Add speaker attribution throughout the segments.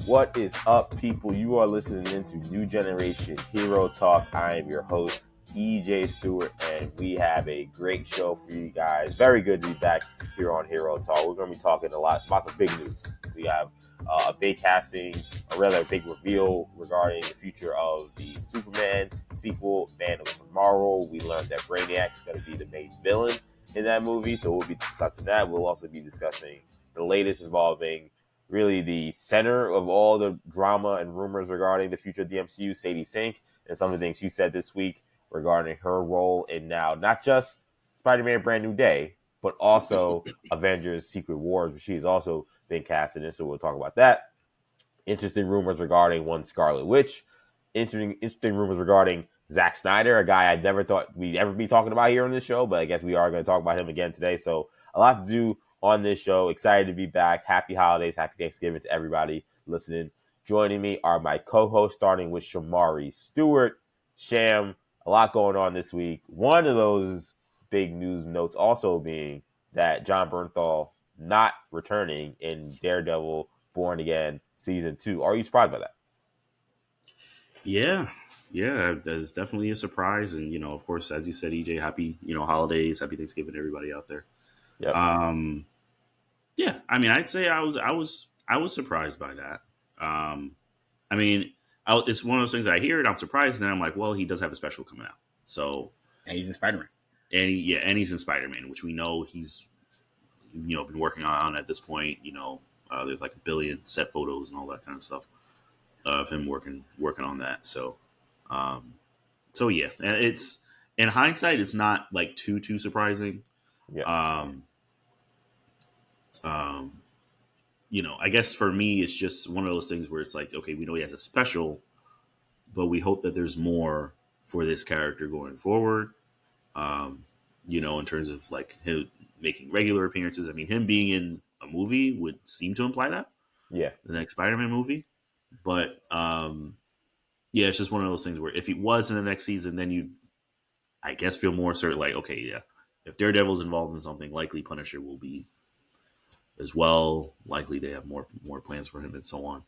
Speaker 1: What is up, people? You are listening into New Generation Hero Talk. I am your host, EJ Stewart, and we have a great show for you guys. Very good to be back here on Hero Talk. We're going to be talking lots of big news. We have a big casting, or rather a big reveal regarding the future of the Superman sequel, Man of Tomorrow. We learned that Brainiac is going to be the main villain in that movie, so we'll be discussing that. We'll also be discussing the latest involving really the center of all the drama and rumors regarding the future of the MCU, Sadie Sink, and some of the things she said this week regarding her role in now not just Spider-Man Brand New Day, but also Avengers Secret Wars, which she has also been casted in, so we'll talk about that. Interesting rumors regarding one Scarlet Witch. Interesting rumors regarding Zack Snyder, a guy I never thought we'd ever be talking about here on this show, but I guess we are going to talk about him again today. So a lot to do on this show. Excited to be back. Happy holidays. Happy Thanksgiving to everybody listening. Joining me are my co-hosts, starting with Shamari Stewart. Sham, a lot going on this week. One of those big news notes also being that Jon Bernthal not returning in Daredevil Born Again Season 2. Are you surprised by that?
Speaker 2: Yeah, that's definitely a surprise. And, of course, as you said, EJ, happy, holidays, happy Thanksgiving to everybody out there.
Speaker 1: Yep.
Speaker 2: Yeah, I mean, I'd say I was surprised by that. It's one of those things I hear and I'm surprised, and then I'm like, well, he does have a special coming out. So,
Speaker 3: and he's in Spider-Man.
Speaker 2: And he's in Spider-Man, which we know he's, been working on at this point. There's like 1 billion set photos and all that kind of stuff of him working on that. So yeah, and it's, in hindsight, it's not like too surprising.
Speaker 1: Yeah.
Speaker 2: I guess for me, it's just one of those things where it's like, okay, we know he has a special, but we hope that there's more for this character going forward. In terms of like him making regular appearances. I mean, him being in a movie would seem to imply that.
Speaker 1: Yeah.
Speaker 2: The next Spider-Man movie. But yeah, it's just one of those things where if he was in the next season, then you, I guess, feel more certain, like, okay, yeah, if Daredevil's involved in something, likely Punisher will be as well. Likely they have more plans for him and so on.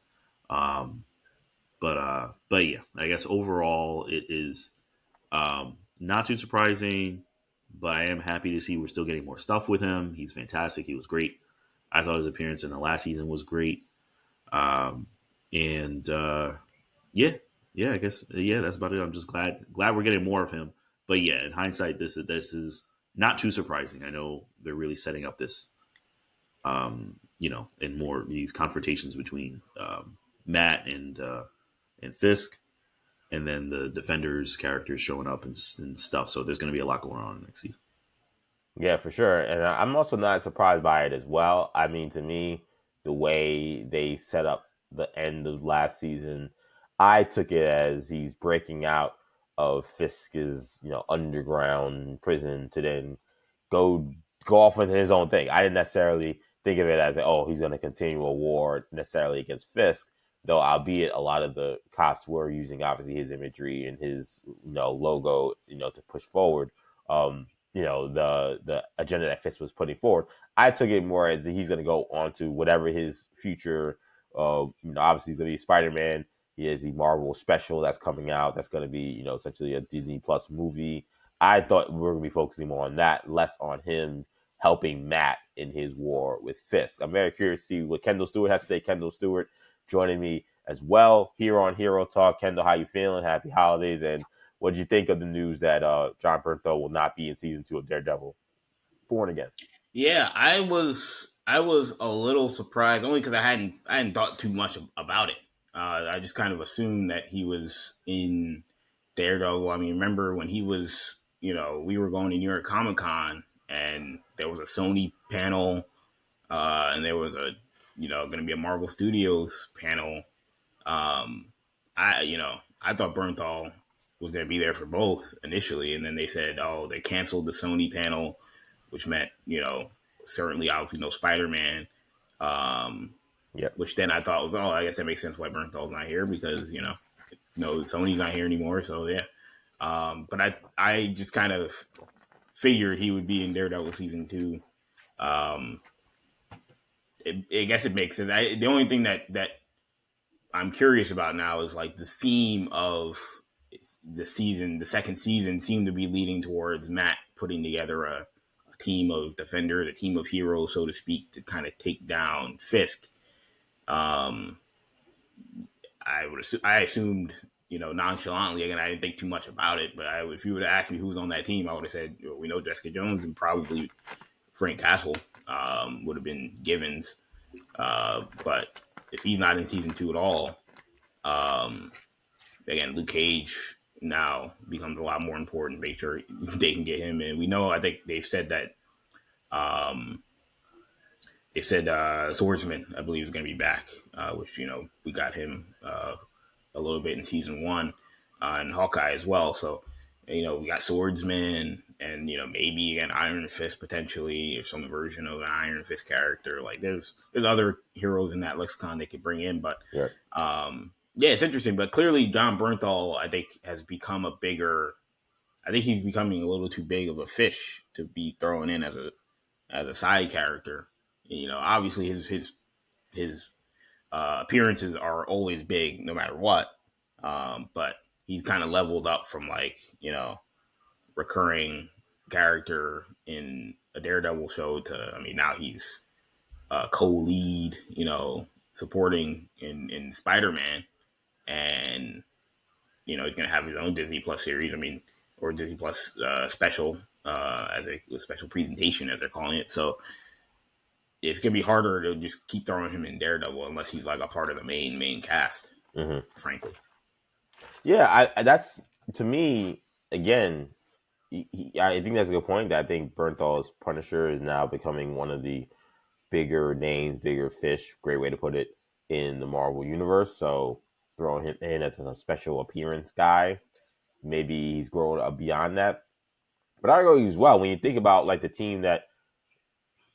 Speaker 2: But yeah, I guess overall it is not too surprising, but I am happy to see we're still getting more stuff with him. He's fantastic. He was great. I thought his appearance in the last season was great. Yeah, I guess, that's about it. I'm just glad we're getting more of him. But yeah, in hindsight, this is not too surprising. I know they're really setting up this, and more these confrontations between Matt and Fisk, and then the Defenders characters showing up and stuff. So there's going to be a lot going on next season.
Speaker 1: Yeah, for sure. And I'm also not surprised by it as well. I mean, to me, the way they set up the end of last season, I took it as he's breaking out of Fisk's, underground prison to then go off with his own thing. I didn't necessarily think of it as, he's going to continue a war necessarily against Fisk, though, albeit a lot of the cops were using obviously his imagery and his, logo, to push forward. The agenda that Fisk was putting forward. I took it more as he's going to go on to whatever his future. Obviously he's going to be Spider-Man. He has the Marvel special that's coming out. That's going to be, essentially a Disney Plus movie. I thought we were going to be focusing more on that, less on him helping Matt in his war with Fisk. I'm very curious to see what Kendall Stewart has to say. Kendall Stewart joining me as well here on Hero Talk. Kendall, how you feeling? Happy holidays. And what did you think of the news that Jon Bernthal will not be in season 2 of Daredevil Born Again?
Speaker 3: Yeah, I was a little surprised, only because I hadn't thought too much about it. I just kind of assumed that he was in Daredevil. I mean, remember when he was, we were going to New York Comic Con and there was a Sony panel, and there was a, going to be a Marvel Studios panel. I thought Bernthal was going to be there for both initially, and then they said, they canceled the Sony panel, which meant, certainly obviously no Spider-Man. Which then I thought was, I guess that makes sense why Bernthal's not here, because, Sony's not here anymore. So yeah. But I just kind of figured he would be in Daredevil season 2. I guess it makes sense. The only thing that I'm curious about now is like the theme of the season. The second season seemed to be leading towards Matt putting together a team of defenders, a team of heroes, so to speak, to kind of take down Fisk. Um, I assumed, nonchalantly, again, I didn't think too much about it, but if you would have asked me who's on that team, I would have said, we know Jessica Jones and probably Frank Castle would have been givens. But if he's not in season 2 at all, again, Luke Cage now becomes a lot more important. Make sure they can get him in. We know, I think they've said that, Swordsman, I believe, is going to be back, which, we got him a little bit in season 1, and Hawkeye as well. So, we got Swordsman and, maybe an Iron Fist potentially, or some version of an Iron Fist character. Like there's other heroes in that lexicon they could bring in, but yeah, it's interesting. But clearly John Bernthal, I think, has become I think he's becoming a little too big of a fish to be thrown in as a side character. Obviously his appearances are always big no matter what. But he's kind of leveled up from recurring character in a Daredevil show to, now he's co-lead, supporting in Spider-Man, and he's going to have his own Disney Plus series. Or Disney Plus special as a special presentation, as they're calling it. So it's going to be harder to just keep throwing him in Daredevil unless he's like a part of the main cast, frankly.
Speaker 1: Yeah, that's, to me, again, I think that's a good point. That I think Bernthal's Punisher is now becoming one of the bigger names, bigger fish, great way to put it, in the Marvel universe. So throwing him in as a special appearance guy, maybe he's grown up beyond that. But I agree as well. When you think about like the team that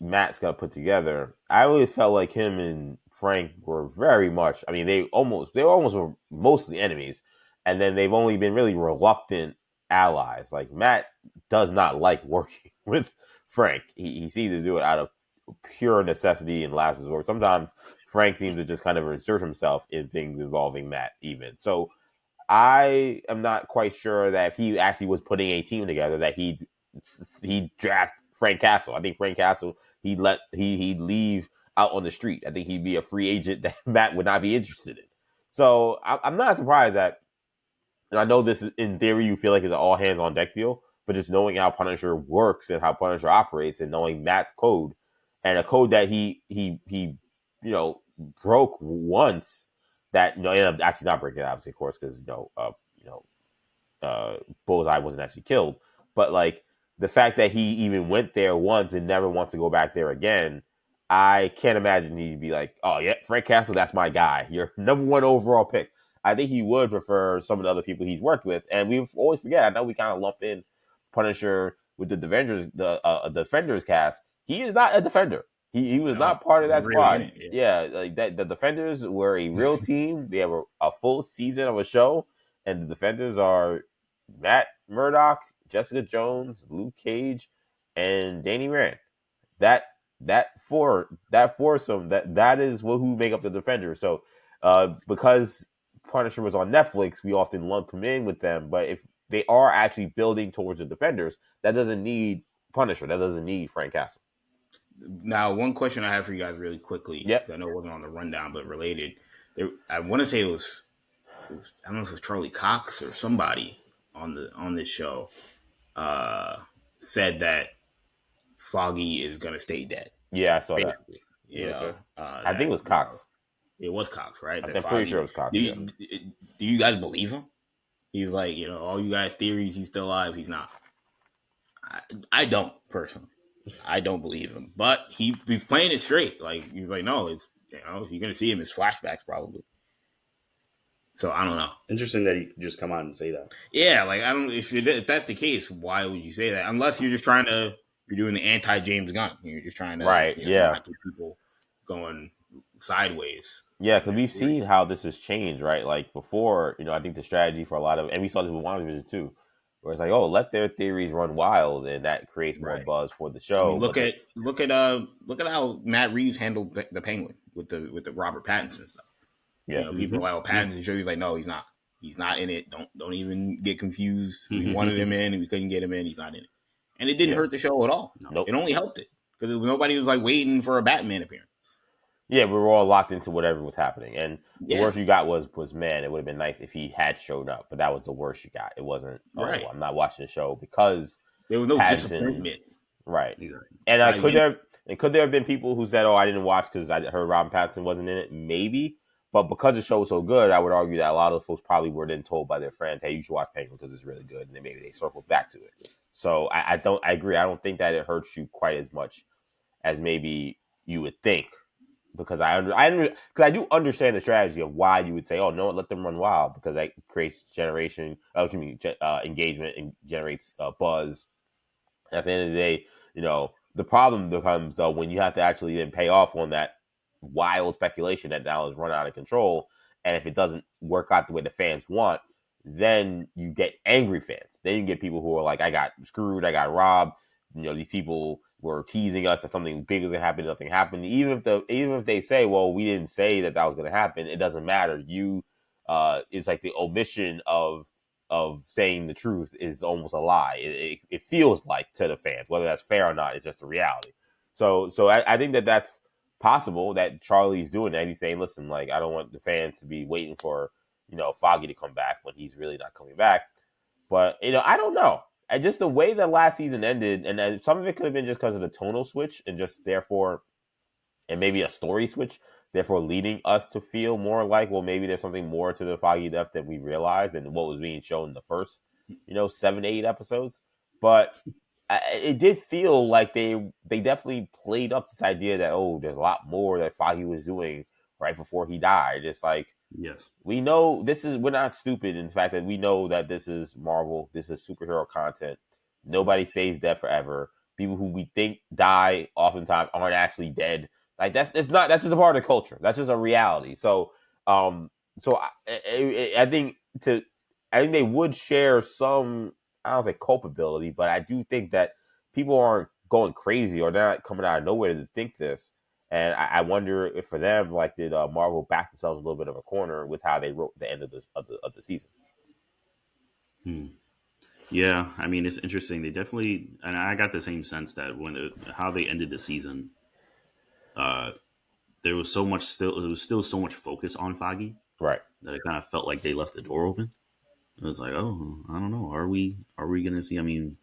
Speaker 1: Matt's got put together, I always felt like him and Frank were very much. They were mostly enemies, and then they've only been really reluctant allies. Like Matt does not like working with Frank. He seems to do it out of pure necessity and last resort. Sometimes Frank seems to just kind of insert himself in things involving Matt, even. So I am not quite sure that if he actually was putting a team together that he'd draft Frank Castle. I think Frank Castle he'd leave out on the street. I think he'd be a free agent that Matt would not be interested in. So I'm not surprised that. And I know this is, in theory, you feel like it's an all hands on deck deal, but just knowing how Punisher works and how Punisher operates, and knowing Matt's code, and a code that he broke once, that ended up actually not breaking it, obviously, of course, because Bullseye wasn't actually killed, but like the fact that he even went there once and never wants to go back there again, I can't imagine he'd be like, oh yeah, Frank Castle, that's my guy, your number 1 overall pick. I think he would prefer some of the other people he's worked with, and we always forget. I know we kind of lump in Punisher with the Avengers, the Defenders cast. He is not a Defender. He was not part of that squad. Yeah, like that. The Defenders were a real team. They have a full season of a show, and the Defenders are Matt Murdock, Jessica Jones, Luke Cage, and Danny Rand. That foursome that is who make up the Defenders. So because Punisher was on Netflix, we often lump him in with them. But if they are actually building towards the Defenders, that doesn't need Punisher. That doesn't need Frank Castle.
Speaker 3: Now, one question I have for you guys really quickly.
Speaker 1: Yep.
Speaker 3: I know it wasn't on the rundown, but related. I want to say it was, I don't know if it was Charlie Cox or somebody on this show said that Foggy is going to stay dead.
Speaker 1: Yeah, I saw that.
Speaker 3: I
Speaker 1: think it was Cox.
Speaker 3: It was Cox, right?
Speaker 1: I'm pretty sure it was Cox.
Speaker 3: Do you guys believe him? He's like, all you guys' theories, he's still alive. He's not. I don't, personally. I don't believe him. But he's playing it straight. Like, he's like, no, it's, if you're going to see him, it's flashbacks probably. So, I don't know.
Speaker 2: Interesting that you just come out and say that.
Speaker 3: Yeah, like, I don't, if that's the case, why would you say that? Unless you're just you're doing the anti-James Gunn. You're just trying to,
Speaker 1: right,
Speaker 3: not get people going sideways.
Speaker 1: Yeah, because we've seen how this has changed, right? Like before, I think the strategy for a lot of, and we saw this with WandaVision too, where it's like, oh, let their theories run wild, and that creates more buzz for the show.
Speaker 3: Look at how Matt Reeves handled the Penguin with the Robert Pattinson stuff.
Speaker 1: Yeah.
Speaker 3: People are like, "Oh, Pattinson show." He's like, "No, he's not. He's not in it. Don't even get confused. We wanted him in, and we couldn't get him in. He's not in it." And it didn't hurt the show at all.
Speaker 1: Nope.
Speaker 3: It only helped it because nobody was like waiting for a Batman appearance.
Speaker 1: Yeah, we were all locked into whatever was happening, and the worst you got was man. It would have been nice if he had showed up, but that was the worst you got. It wasn't.
Speaker 3: Right.
Speaker 1: Oh, I'm not watching the show because
Speaker 3: there was no disappointment.
Speaker 1: Right. And could there have been people who said, "Oh, I didn't watch because I heard Robin Pattinson wasn't in it"? Maybe, but because the show was so good, I would argue that a lot of the folks probably were then told by their friends, "Hey, you should watch Penguin because it's really good," and then maybe they circled back to it. So I agree. I don't think that it hurts you quite as much as maybe you would think. Because I do understand the strategy of why you would say, "Oh no, let them run wild," because that creates engagement and generates buzz. And at the end of the day, the problem becomes when you have to actually then pay off on that wild speculation that now is run out of control, and if it doesn't work out the way the fans want, then you get angry fans. Then you get people who are like, "I got screwed, I got robbed." These people were teasing us that something big was going to happen, nothing happened. Even if they say, "Well, we didn't say that was going to happen," it doesn't matter. It's like the omission of saying the truth is almost a lie. It feels like to the fans, whether that's fair or not, it's just a reality. So I think that's possible that Charlie's doing that. He's saying, "Listen, like I don't want the fans to be waiting for Foggy to come back when he's really not coming back." But I don't know. And just the way that last season ended, and some of it could have been just because of the tonal switch, and just therefore, and maybe a story switch, therefore leading us to feel more like, well, maybe there's something more to the Foggy death than we realized, and what was being shown in the first, 7 to 8 episodes. But it did feel like they definitely played up this idea that there's a lot more that Foggy was doing right before he died. It's like,
Speaker 2: yes,
Speaker 1: we know we're not stupid in the fact that we know that this is Marvel, this is superhero content. Nobody stays dead forever. People who we think die oftentimes aren't actually dead. Like that's just a part of the culture. That's just a reality. So I think they would share some, I don't say culpability, but I do think that people aren't going crazy or they're not coming out of nowhere to think this. And I wonder if for them, like, did Marvel back themselves a little bit of a corner with how they wrote the end of the season?
Speaker 2: Yeah, I mean, it's interesting. They definitely, and I got the same sense that how they ended the season, there was so much there was still so much focus on Foggy,
Speaker 1: right?
Speaker 2: That it kind of felt like they left the door open. It was like, oh, I don't know, are we gonna see? I mean,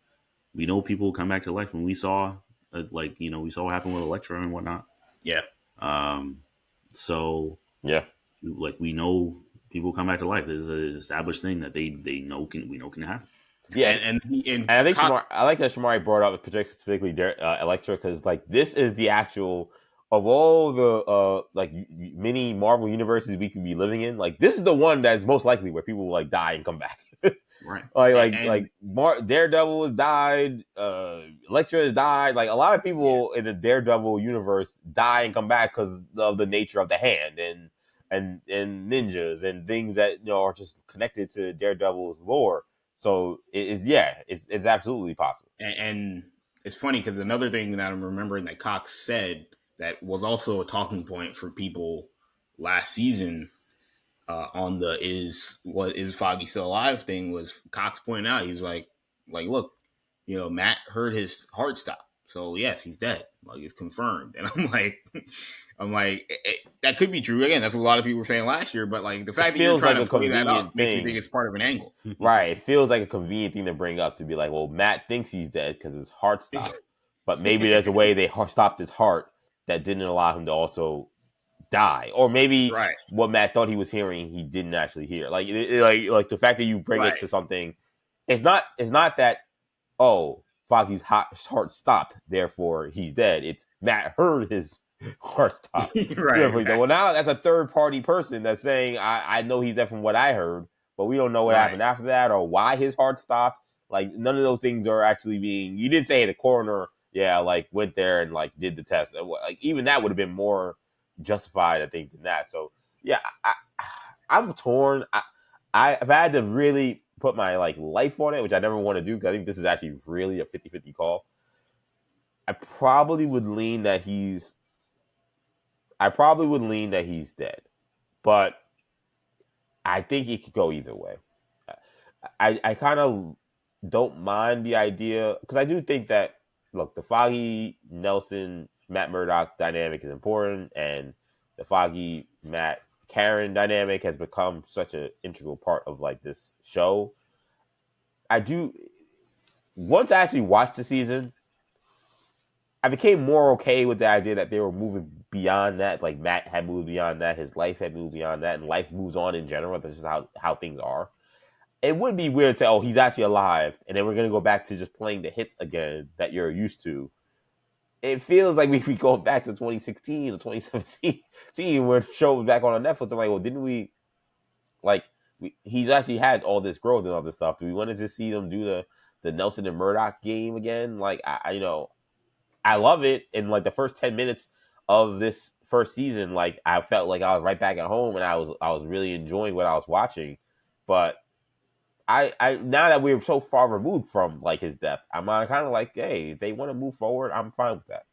Speaker 2: we know people come back to life, and we saw we saw what happened with Elektra and whatnot.
Speaker 3: Yeah.
Speaker 2: So
Speaker 1: yeah,
Speaker 2: like we know people come back to life. There's an established thing that we know can happen.
Speaker 1: Yeah,
Speaker 3: and
Speaker 1: I think I like that Shamari brought up particularly Elektra, because like this is the actual of all the like mini Marvel universes we can be living in. Like this is the one that's most likely where people will like die and come back.
Speaker 2: Right.
Speaker 1: Daredevil has died, Elektra has died. Like a lot of people in the Daredevil universe die and come back because of the nature of the hand and ninjas and things that are just connected to Daredevil's lore. So it's absolutely possible.
Speaker 3: And it's funny because another thing that I'm remembering that Cox said that was also a talking point for people last season on the is Foggy still alive thing was Cox pointing out, he's like look, Matt heard his heart stop, so yes, he's dead, like it's confirmed. And I'm like that could be true. Again, that's what a lot of people were saying last year, but like the fact that you're trying to play that up makes me think it's part of an angle.
Speaker 1: Right, it feels like a convenient thing to bring up, to be like, well, Matt thinks he's dead because his heart stopped, but maybe there's a way they stopped his heart that didn't allow him to also die, or maybe what Matt thought he was hearing he didn't actually hear. Like the fact that you bring it to something, it's not that Foggy's heart stopped, therefore he's dead. It's Matt heard his heart stop. Exactly. Well, now that's a third party person that's saying I know he's dead from what I heard, but we don't know what happened after that or why his heart stopped. Like none of those things are actually being. You didn't say the coroner, went there and like did the test. Like even that would have been more justified, I think, than that. So I'm torn. If I had to really put my like life on it, which I never want to do because I think this is actually really a 50-50 call, I probably would lean that he's dead. But I think it could go either way. I kind of don't mind the idea because I do think that look, the Foggy Nelson Matt Murdock dynamic is important, and the Foggy Matt Karen dynamic has become such an integral part of like this show. I do once I actually watched the season, I became more okay with the idea that they were moving beyond that. Like Matt had moved beyond that, his life had moved beyond that, and life moves on in general. That's just how things are. It would be weird to say, oh, he's actually alive, and then we're gonna go back to just playing the hits again that you're used to. It feels like we go back to 2016 or 2017 where the show was back on Netflix. I'm like, well, didn't we like he's actually had all this growth and all this stuff. Do we want to just see them do the Nelson and Murdoch game again? Like I love it. In like the first 10 minutes of this first season, like I felt like I was right back at home and I was really enjoying what I was watching. But I now that we're so far removed from like his death, I'm kind of like, hey, if they want to move forward, I'm fine with that.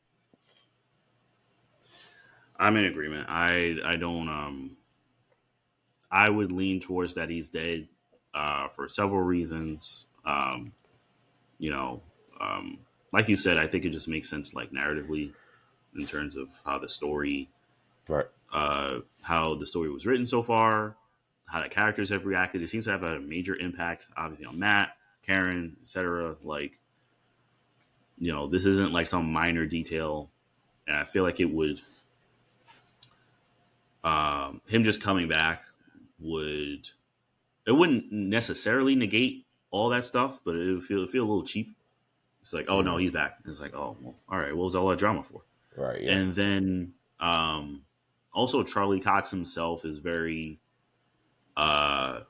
Speaker 2: I'm in agreement. I don't I would lean towards that he's dead for several reasons. You know, um, like you said, I think it just makes sense, like narratively, in terms of
Speaker 1: Right.
Speaker 2: how the story was written so far, how the characters have reacted. It seems to have a major impact, obviously, on Matt, Karen, etc. Like, this isn't like some minor detail, and I feel like it would, him just coming back would, it wouldn't necessarily negate all that stuff, but it would feel a little cheap. It's like, oh no, he's back. And it's like, oh, well, all right, what was all that drama for?
Speaker 1: Right. Yeah.
Speaker 2: And then also Charlie Cox himself is very uh,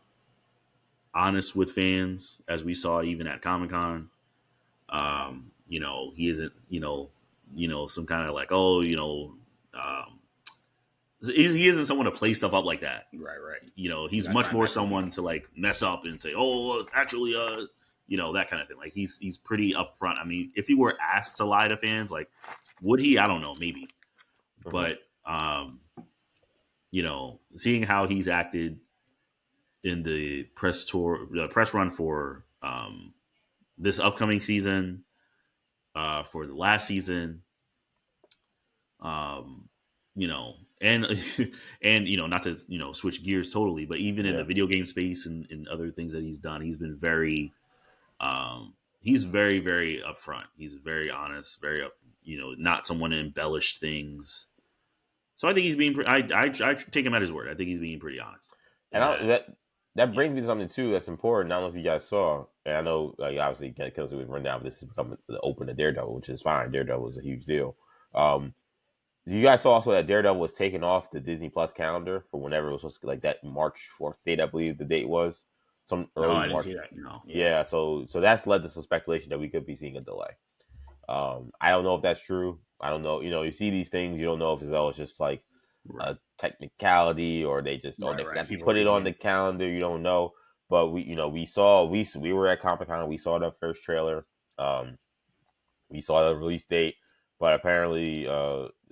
Speaker 2: honest with fans, as we saw even at Comic Con. He isn't, some kind of like, oh, um, he isn't someone to play stuff up like that.
Speaker 3: Right.
Speaker 2: He's much more someone to like mess up and say, oh, actually, that kind of thing. Like he's pretty upfront. I mean, if he were asked to lie to fans, like, would he? I don't know, maybe. Mm-hmm. But seeing how he's acted in the press run for this upcoming season, for the last season, and and not to switch gears totally, but even in the video game space and other things that he's done, he's been very he's very, very upfront. He's very honest, very not someone to embellish things. So I think he's being. I take him at his word. I think he's being pretty honest.
Speaker 1: And that brings me to something too that's important. I don't know if you guys saw, and I know like obviously because we run down, this has become the open to Daredevil, which is fine. Daredevil is a huge deal. You guys saw also that Daredevil was taken off the Disney Plus calendar for whenever it was supposed to, like that March 4th date, I believe the date was. Some early
Speaker 3: I didn't
Speaker 1: March.
Speaker 3: see that. No.
Speaker 1: Yeah, so that's led to some speculation that we could be seeing a delay. I don't know if that's true. I don't know. You see these things, you don't know if it's just like a technicality or they just they forgot to put it on the calendar. You don't know. But we were at Comic-Con. We saw the first trailer. We saw the release date, but apparently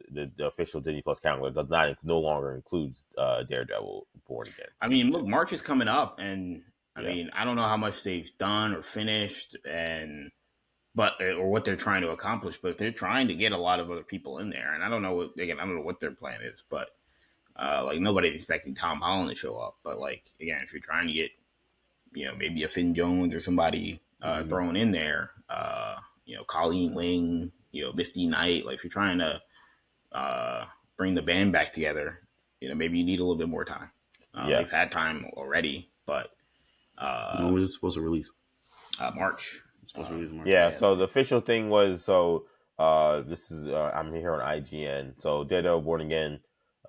Speaker 1: the official Disney Plus calendar no longer includes Daredevil Born Again.
Speaker 3: I mean, look, March is coming up, and I mean, I don't know how much they've done or finished, or what they're trying to accomplish, but they're trying to get a lot of other people in there, and I don't know what their plan is, but like nobody's expecting Tom Holland to show up, but like again, if you're trying to get maybe a Finn Jones or somebody thrown in there, Colleen Wing, Misty Knight, like if you're trying to bring the band back together, maybe you need a little bit more time. They've had time already, but
Speaker 2: when was it supposed to release?
Speaker 3: March.
Speaker 1: Yeah, so the official thing was this is I'm here on IGN. So Daredevil Born Again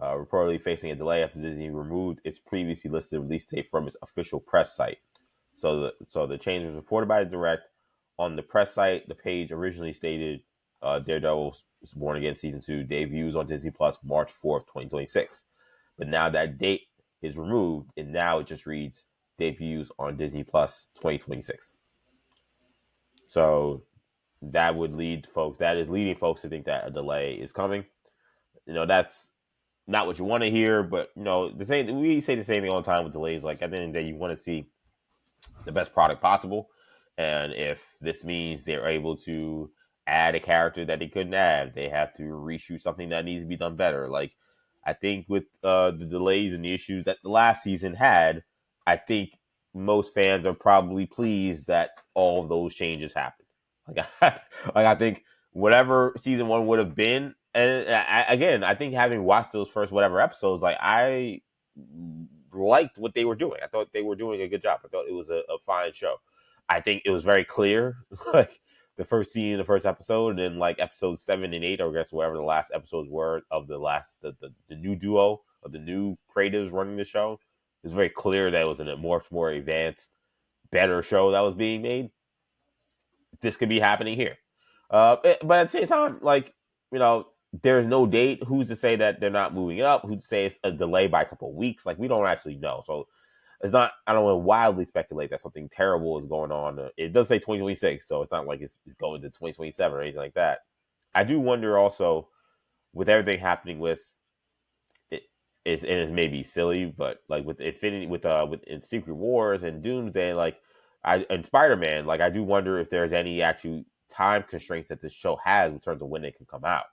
Speaker 1: reportedly facing a delay after Disney removed its previously listed release date from its official press site. So the change was reported by the Direct. On the press site, the page originally stated Daredevil Born Again Season 2 debuts on Disney Plus March 4th, 2026. But now that date is removed, and now it just reads debuts on Disney Plus 2026. So that is leading folks to think that a delay is coming. That's not what you want to hear, but we say the same thing all the time with delays. Like at the end of the day, you want to see the best product possible, and if this means they're able to add a character that they couldn't add, they have to reshoot something that needs to be done better. Like I think with the delays and the issues that the last season had, I think most fans are probably pleased that all of those changes happened. Like I think whatever season one would have been, and I think having watched those first whatever episodes, like I liked what they were doing. I thought they were doing a good job. I thought it was a fine show. I think it was very clear, like the first scene, the first episode, and then like episodes 7 and 8, or I guess whatever the last episodes were of the new duo of the new creatives running the show. It was very clear that it was a much more advanced, better show that was being made. This could be happening here. But at the same time, like, there's no date. Who's to say that they're not moving it up? Who's to say it's a delay by a couple of weeks? Like, we don't actually know. So it's not, I don't want to wildly speculate that something terrible is going on. It does say 2026, so it's not like it's going to 2027 or anything like that. I do wonder also, with everything happening with it, it may be silly, but like with Infinity, with in Secret Wars and Doomsday, and Spider-Man, like I do wonder if there's any actual time constraints that this show has in terms of when it can come out.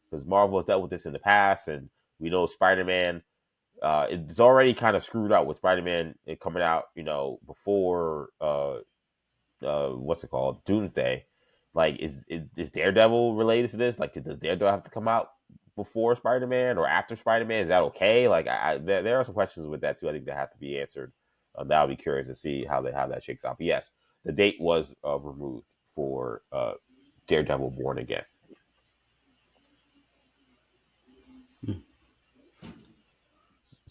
Speaker 1: Because Marvel has dealt with this in the past, and we know Spider-Man, it's already kind of screwed up with Spider-Man coming out, before what's it called, Doomsday. Like, is Daredevil related to this? Like, does Daredevil have to come out before Spider-Man or after Spider-Man? Is that okay? Like, there are some questions with that too. I think that have to be answered. That I'll be curious to see how that shakes out. But yes, the date was removed for Daredevil Born Again.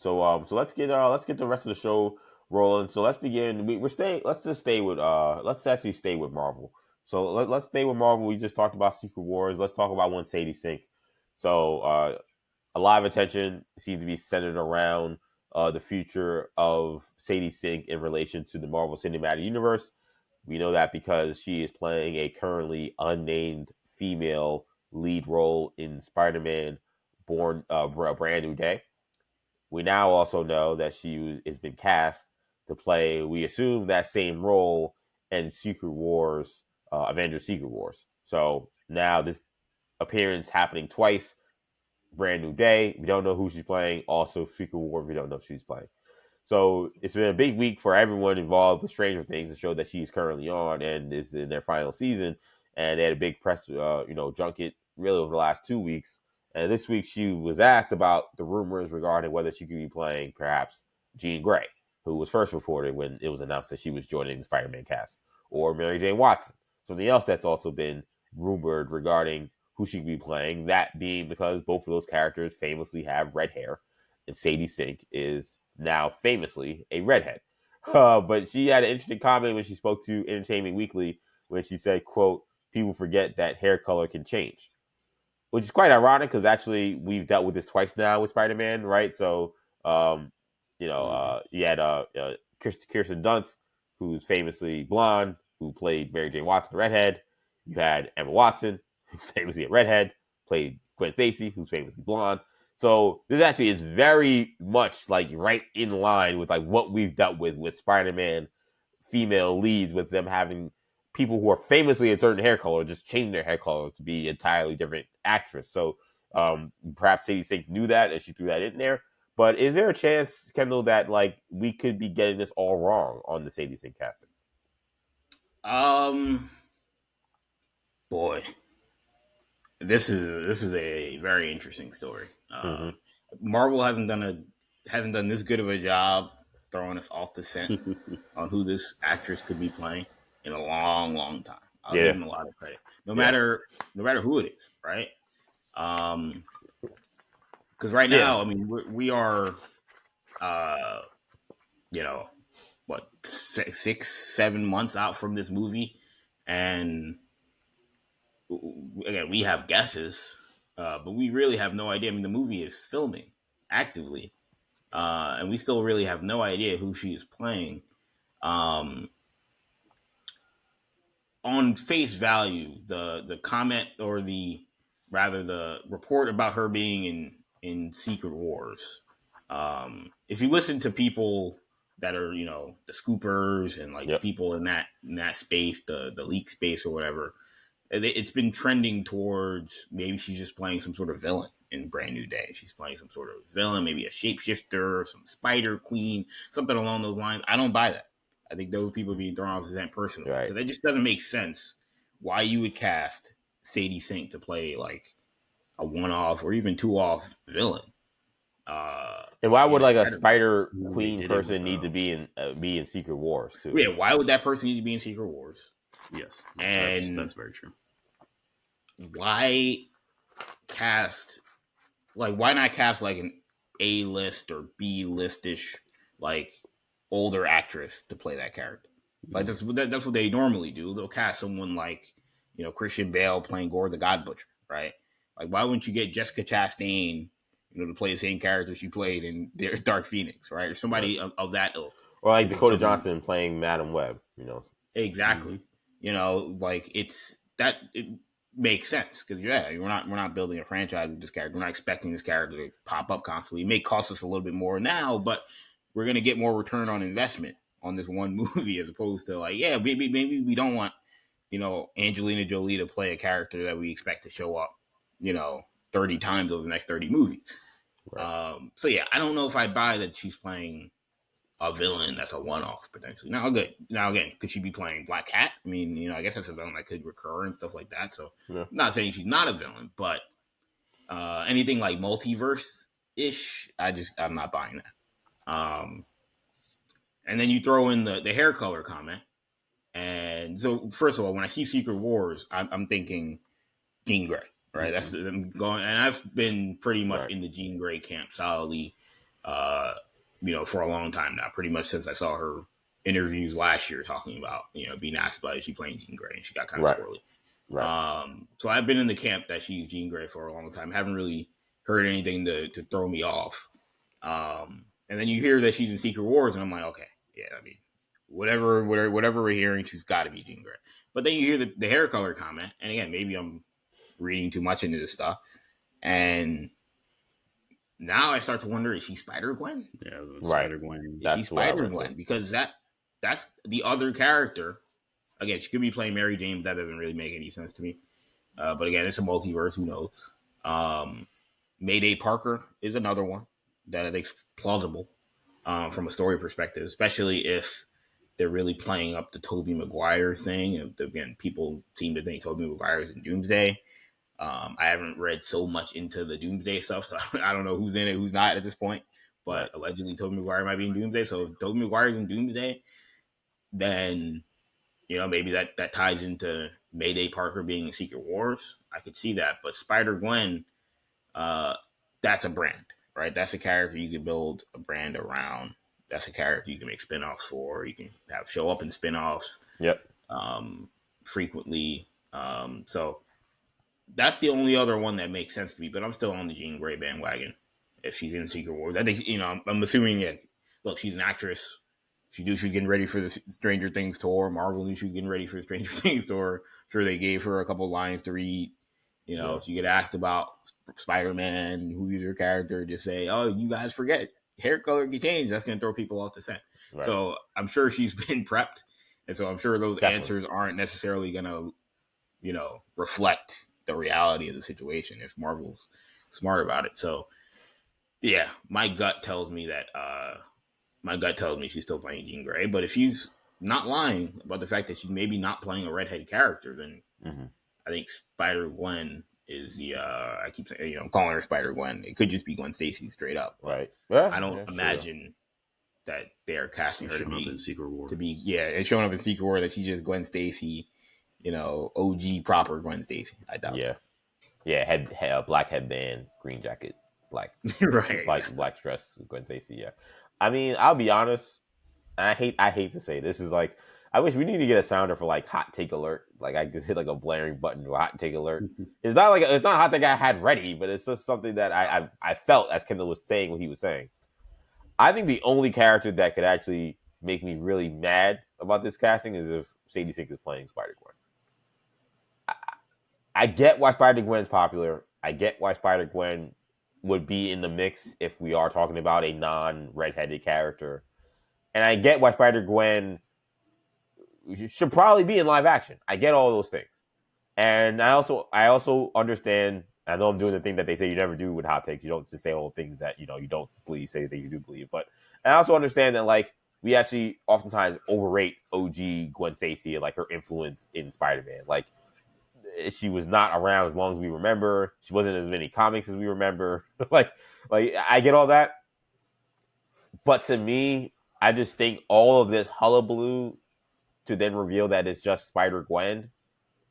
Speaker 1: So let's get the rest of the show rolling. So let's begin. Let's actually stay with Marvel. So let's stay with Marvel. We just talked about Secret Wars. Let's talk about One Sadie Sink. So a lot of attention seems to be centered around the future of Sadie Sink in relation to the Marvel Cinematic Universe. We know that because she is playing a currently unnamed female lead role in Spider-Man Born a Brand New Day. We now also know that she has been cast to play, we assume, that same role in Secret Wars, Avengers Secret Wars. So now this appearance happening twice, Brand New Day, we don't know who she's playing. Also, Secret Wars, we don't know if she's playing. So it's been a big week for everyone involved with Stranger Things, to show that she's currently on and is in their final season. And they had a big press, junket really over the last 2 weeks. And this week she was asked about the rumors regarding whether she could be playing perhaps Jean Grey, who was first reported when it was announced that she was joining the Spider-Man cast, or Mary Jane Watson. Something else that's also been rumored regarding who she could be playing, that being because both of those characters famously have red hair, and Sadie Sink is now famously a redhead. But she had an interesting comment when she spoke to Entertainment Weekly, when she said, quote, "People forget that hair color can change," which is quite ironic because actually we've dealt with this twice now with Spider-Man, right? So, you had Kirsten Dunst, who's famously blonde, who played Mary Jane Watson, the redhead. You had Emma Watson, who's famously a redhead, played Gwen Stacy, who's famously blonde. So this actually is very much like right in line with like what we've dealt with Spider-Man female leads, with them having people who are famously a certain hair color just change their hair color to be entirely different actress. So perhaps Sadie Sink knew that and she threw that in there. But is there a chance, Kendall, that like we could be getting this all wrong on the Sadie Sink casting?
Speaker 3: Boy, this is a very interesting story. Marvel hasn't done this good of a job throwing us off the scent on who this actress could be playing in a long, long time. I'll give them a lot of credit, no matter who it is, right? Because right now, I mean, we are, what, 6-7 months out from this movie, and again, we have guesses, but we really have no idea. I mean, the movie is filming actively, and we still really have no idea who she is playing. On face value, the comment, or the report about her being in in Secret Wars. If you listen to people that are, the scoopers and like the
Speaker 1: Yep.
Speaker 3: people in that space, the leak space or whatever, it's been trending towards maybe she's just playing some sort of villain in Brand New Day. She's playing some sort of villain, maybe a shapeshifter, some Spider Queen, something along those lines. I don't buy that. I think those people are being thrown off as that personally.
Speaker 1: Right.
Speaker 3: Because that just doesn't make sense why you would cast Sadie Sink to play like a one-off or even two-off villain.
Speaker 1: And why would like a Spider
Speaker 2: They
Speaker 1: Queen
Speaker 2: did it
Speaker 1: person
Speaker 2: with,
Speaker 1: need to be in Secret Wars too?
Speaker 3: Yeah, why would that person need to be in Secret Wars?
Speaker 2: Yes,
Speaker 3: And
Speaker 2: that's very true.
Speaker 3: Why cast why not cast like an A-list or B-listish like older actress to play that character? Like that's what they normally do. They'll cast someone like Christian Bale playing Gore the God Butcher, right? Like why wouldn't you get Jessica Chastain, to play the same character she played in Dark Phoenix, right? Or somebody of that ilk.
Speaker 1: Or like Dakota Johnson playing Madam Web,
Speaker 3: Exactly. Like it makes sense because we're not building a franchise with this character. We're not expecting this character to pop up constantly. It may cost us a little bit more now, but we're gonna get more return on investment on this one movie as opposed to maybe we don't want Angelina Jolie to play a character that we expect to show up 30 times over the next 30 movies. Right. So I don't know if I buy that she's playing a villain that's a one-off potentially. Now again, could she be playing Black Cat? I mean, I guess that's a villain that could recur and stuff like that. So I'm not saying she's not a villain, but anything like multiverse-ish, I'm not buying that. And then you throw in the hair color comment. And so first of all, when I see Secret Wars, I'm thinking Jean Grey, right? That's I'm going, and I've been pretty much in the Jean Grey camp solidly, for a long time now. Pretty much since I saw her interviews last year talking about being asked about is she playing Jean Grey, and she got kind of squirrely. Right. So I've been in the camp that she's Jean Grey for a long time. Haven't really heard anything to throw me off. And then you hear that she's in Secret Wars, and I'm like, okay, I mean, whatever we're hearing, she's got to be Jean Grey. But then you hear the hair color comment, and again, maybe I'm reading too much into this stuff, and now I start to wonder: is she Spider Gwen?
Speaker 2: Yeah, Spider Gwen.
Speaker 3: Is she Spider Gwen? Because that's the other character. Again, she could be playing Mary Jane, but that doesn't really make any sense to me. But again, it's a multiverse. Who knows? Mayday Parker is another one that I think is plausible from a story perspective, especially if they're really playing up the Tobey Maguire thing. And again, people seem to think Tobey Maguire is in Doomsday. I haven't read so much into the Doomsday stuff, so I don't know who's in it, who's not at this point. But allegedly, Tobey Maguire might be in Doomsday. So if Tobey Maguire is in Doomsday, then maybe that ties into Mayday Parker being in Secret Wars. I could see that. But Spider-Gwen, that's a brand, right? That's a character you could build a brand around. That's a character you can make spinoffs for. You can have show up in spinoffs.
Speaker 1: Yep.
Speaker 3: Frequently. So that's the only other one that makes sense to me. But I'm still on the Jean Grey bandwagon if she's in Secret Wars. I think I'm assuming look, she's an actress. She knew she was getting ready for the Stranger Things tour. Marvel knew she was getting ready for the Stranger Things tour. I'm sure they gave her a couple lines to read. If you get asked about Spider-Man, who's your character, just say, "Oh, you guys forget hair color can change." That's going to throw people off the scent. Right. So I'm sure she's been prepped, and so I'm sure those answers aren't necessarily going to, reflect the reality of the situation if Marvel's smart about it. So, yeah, my gut tells me she's still playing Jean Grey. But if she's not lying about the fact that she's maybe not playing a redhead character, then I think Spider-Gwen is the I keep saying, I'm calling her Spider-Gwen. It could just be Gwen Stacy straight up.
Speaker 1: Right. Yeah,
Speaker 3: I don't imagine that they are casting her to be
Speaker 2: in Secret War.
Speaker 3: And showing up in Secret War that she's just Gwen Stacy, OG proper Gwen Stacy. I doubt.
Speaker 1: Yeah. Yeah, head black headband, green jacket, black
Speaker 3: right.
Speaker 1: black dress, Gwen Stacy, yeah. I mean, I'll be honest, I hate to say this is like, I wish we need to get a sounder for like hot take alert. Like I just hit like a blaring button to hot take alert. It's not a hot take I had ready, but it's just something that I felt as Kendall was saying what he was saying. I think the only character that could actually make me really mad about this casting is if Sadie Sink is playing Spider-Gwen. I get why Spider-Gwen's popular. I get why Spider-Gwen would be in the mix if we are talking about a non-redheaded character. And I get why Spider-Gwen should probably be in live action. I get all those things. And I also understand. I know I'm doing the thing that they say you never do with hot takes. You don't just say all things that you don't believe. Say that you do believe. But I also understand that like we actually oftentimes overrate OG Gwen Stacy and like her influence in Spider-Man. Like she was not around as long as we remember. She wasn't as many comics as we remember. like I get all that. But to me, I just think all of this hullabaloo to then reveal that it's just Spider-Gwen,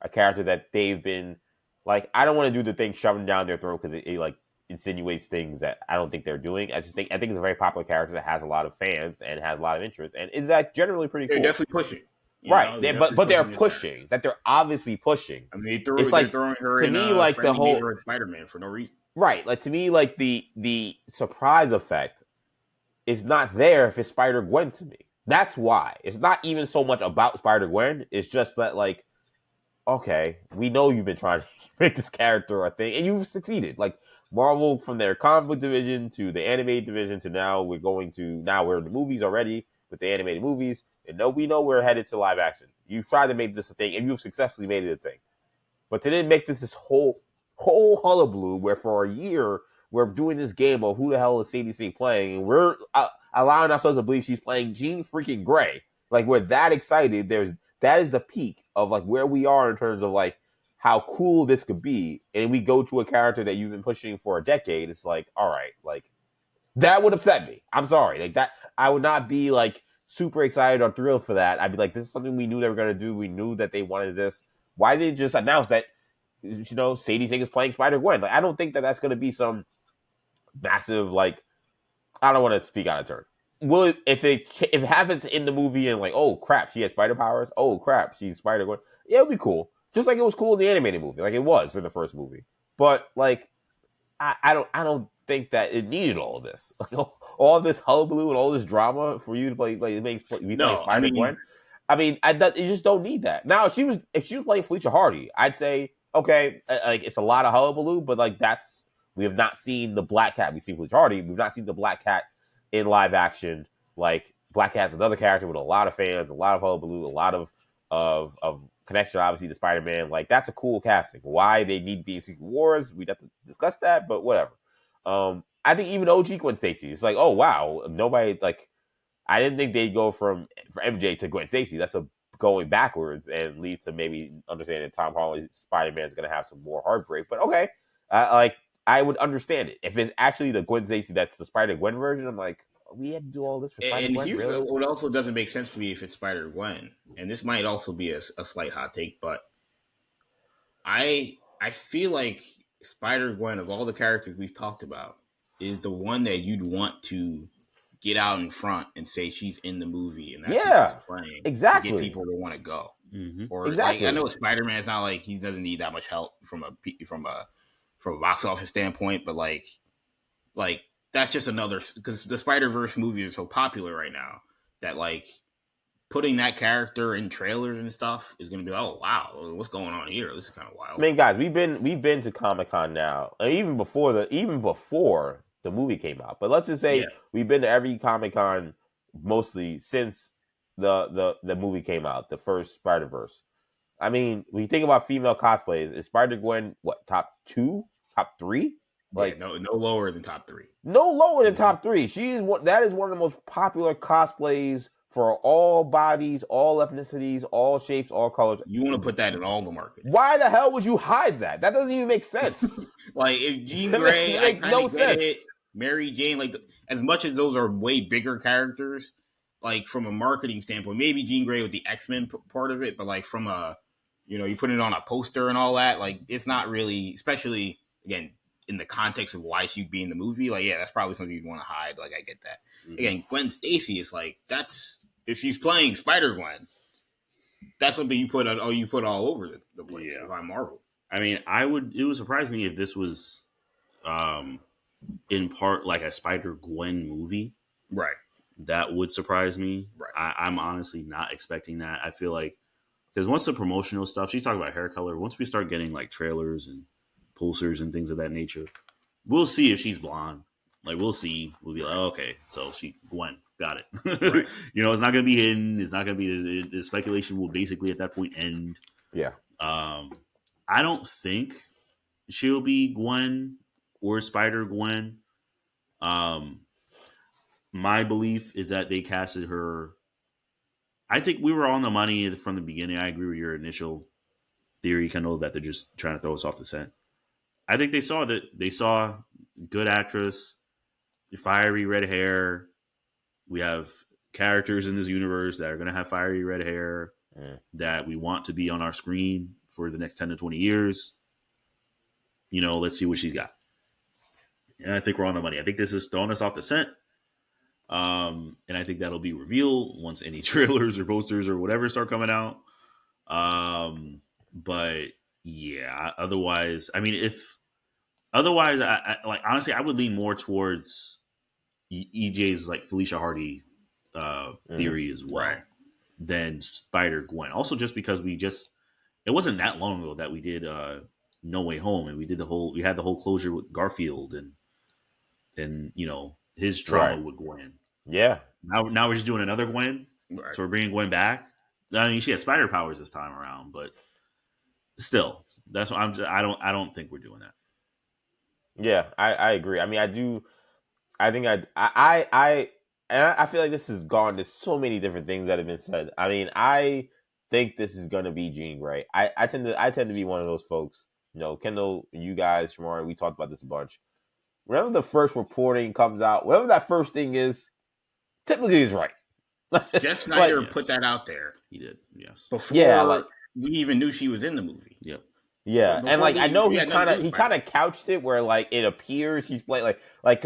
Speaker 1: a character that they've been like, I don't want to do the thing shoving down their throat because it like insinuates things that I don't think they're doing. I think it's a very popular character that has a lot of fans and has a lot of interest and is that generally pretty
Speaker 3: They're
Speaker 1: cool.
Speaker 3: definitely pushing.
Speaker 1: Right. But they're pushing that they're obviously pushing.
Speaker 3: I mean,
Speaker 1: it's
Speaker 3: they're
Speaker 1: like
Speaker 3: throwing her
Speaker 1: to
Speaker 3: in
Speaker 1: me like the whole
Speaker 3: Spider-Man for no reason.
Speaker 1: Right. Like to me, like the surprise effect is not there if it's Spider-Gwen to me. That's why. It's not even so much about Spider-Gwen. It's just that like, okay, we know you've been trying to make this character a thing, and you've succeeded. Like Marvel, from their comic book division to the animated division to now we're in the movies already with the animated movies, and we know we're headed to live action. You've tried to make this a thing, and you've successfully made it a thing. But to then make this whole hullabaloo where for a year we're doing this game of who the hell is Sadie Sink playing, and we're allowing ourselves to believe she's playing Jean freaking Grey. Like we're that excited. That is the peak of like where we are in terms of like how cool this could be. And we go to a character that you've been pushing for a decade. It's like, all right, like that would upset me. I'm sorry. Like that, I would not be like super excited or thrilled for that. I'd be like, this is something we knew they were going to do. We knew that they wanted this. Why did they just announce that, Sadie Sink is playing Spider-Gwen? Like, I don't think that that's going to be some massive, like, I don't want to speak out of turn. Will it, if it happens in the movie and like, oh crap, she has spider powers. Oh crap, she's Spider-Gwen. Yeah, it'll be cool. Just like it was cool in the animated movie, like it was in the first movie. But like, I don't think that it needed all of this, like all this hullabaloo and all this drama for you to play. Like it makes play Spider-Gwen. You just don't need that. Now, if she was playing Felicia Hardy, I'd say okay, like it's a lot of hullabaloo, but like we have not seen the Black Cat. We've seen Felicia Hardy. We've not seen the Black Cat in live action. Like Black Cat's another character with a lot of fans, a lot of hullabaloo, a lot of connection, obviously, to Spider-Man. Like that's a cool casting. Why they need to be in Secret Wars, we'd have to discuss that, but whatever. I think even OG Gwen Stacy, it's like, oh wow, nobody like. I didn't think they'd go from MJ to Gwen Stacy. That's going backwards and leads to maybe understanding Tom Holland's Spider-Man is going to have some more heartbreak. But okay, I would understand it if it's actually the Gwen Stacy that's the Spider-Gwen version. I'm like, we had to do all this for Spider-Gwen.
Speaker 3: And here's what also doesn't make sense to me if it's Spider-Gwen, and this might also be a slight hot take, but I feel like Spider-Gwen, of all the characters we've talked about, is the one that you'd want to get out in front and say she's in the movie and that's who she's playing.
Speaker 1: Exactly.
Speaker 3: To get people to want to go.
Speaker 2: Mm-hmm.
Speaker 3: Or
Speaker 1: exactly.
Speaker 3: like, I know Spider-Man's not like he doesn't need that much help from a box office standpoint, but like that's just another, because the Spider-Verse movie is so popular right now that like putting that character in trailers and stuff is going to be, oh wow, what's going on here? This is kind of wild.
Speaker 1: I mean, guys, we've been to Comic-Con now, even before the movie came out. But let's just say we've been to every Comic-Con mostly since the movie came out, the first Spider-Verse. I mean, when you think about female cosplays, is Spider-Gwen what, top 2, top 3? Like
Speaker 3: no lower than top 3.
Speaker 1: No lower than top 3. That is one of the most popular cosplays for all bodies, all ethnicities, all shapes, all colors.
Speaker 3: You want to put that in all the market.
Speaker 1: Why the hell would you hide that? That doesn't even make sense.
Speaker 3: Like if Jean Grey,
Speaker 1: makes no sense.
Speaker 3: Mary Jane, like as much as those are way bigger characters, like from a marketing standpoint, maybe Jean Grey with the X-Men part of it, but like from a, you put it on a poster and all that, like it's not really, especially again in the context of why she'd be in the movie. Like, yeah, that's probably something you'd want to hide. Like, I get that. Mm-hmm. Again, Gwen Stacy is like, if she's playing Spider-Gwen, that's something you put all over the place by Marvel.
Speaker 2: I mean, it would surprise me if this was in part like a Spider-Gwen movie.
Speaker 3: Right.
Speaker 2: That would surprise me.
Speaker 3: Right.
Speaker 2: I'm honestly not expecting that. I feel like, because once the promotional stuff, she's talking about hair color, once we start getting like trailers and posters and things of that nature, we'll see if she's blonde. Like we'll see. We'll be like, oh, okay, so she Gwen, got it.
Speaker 3: Right.
Speaker 2: It's not gonna be hidden. It's not gonna be the speculation will basically at that point end.
Speaker 1: Yeah.
Speaker 2: I don't think she'll be Gwen or Spider Gwen. Um, my belief is that they casted her. I think we were on the money from the beginning. I agree with your initial theory, Kendall, that they're just trying to throw us off the scent. I think they saw good actress, fiery red hair. We have characters in this universe that are going to have fiery red hair that we want to be on our screen for the next 10 to 20 years. Let's see what she's got. And I think we're on the money. I think this is throwing us off the scent. And I think that'll be revealed once any trailers or posters or whatever start coming out. But yeah, otherwise, I like honestly, I would lean more towards EJ's like Felicia Hardy theory as well,
Speaker 3: right,
Speaker 2: than Spider Gwen. Also, just because it wasn't that long ago that we did No Way Home, and we had the whole closure with Garfield and his trauma with Gwen.
Speaker 1: Yeah.
Speaker 2: Now we're just doing another Gwen,
Speaker 3: right.
Speaker 2: so we're bringing Gwen back. I mean, she has spider powers this time around, but still, that's what I don't think we're doing that.
Speaker 1: Yeah, I agree. I mean, I do. I think I feel like this has gone. There's so many different things that have been said. I mean, I think this is gonna be Jean Grey. I tend to be one of those folks. Kendall, you guys, Shamar, we talked about this a bunch. Whenever the first reporting comes out, whatever that first thing is, typically is right.
Speaker 3: Jeff Snyder put that out there.
Speaker 2: He did, yes.
Speaker 3: Before we even knew she was in the movie.
Speaker 2: Yep.
Speaker 1: Yeah, and like I know he kind of couched it where like it appears he's playing like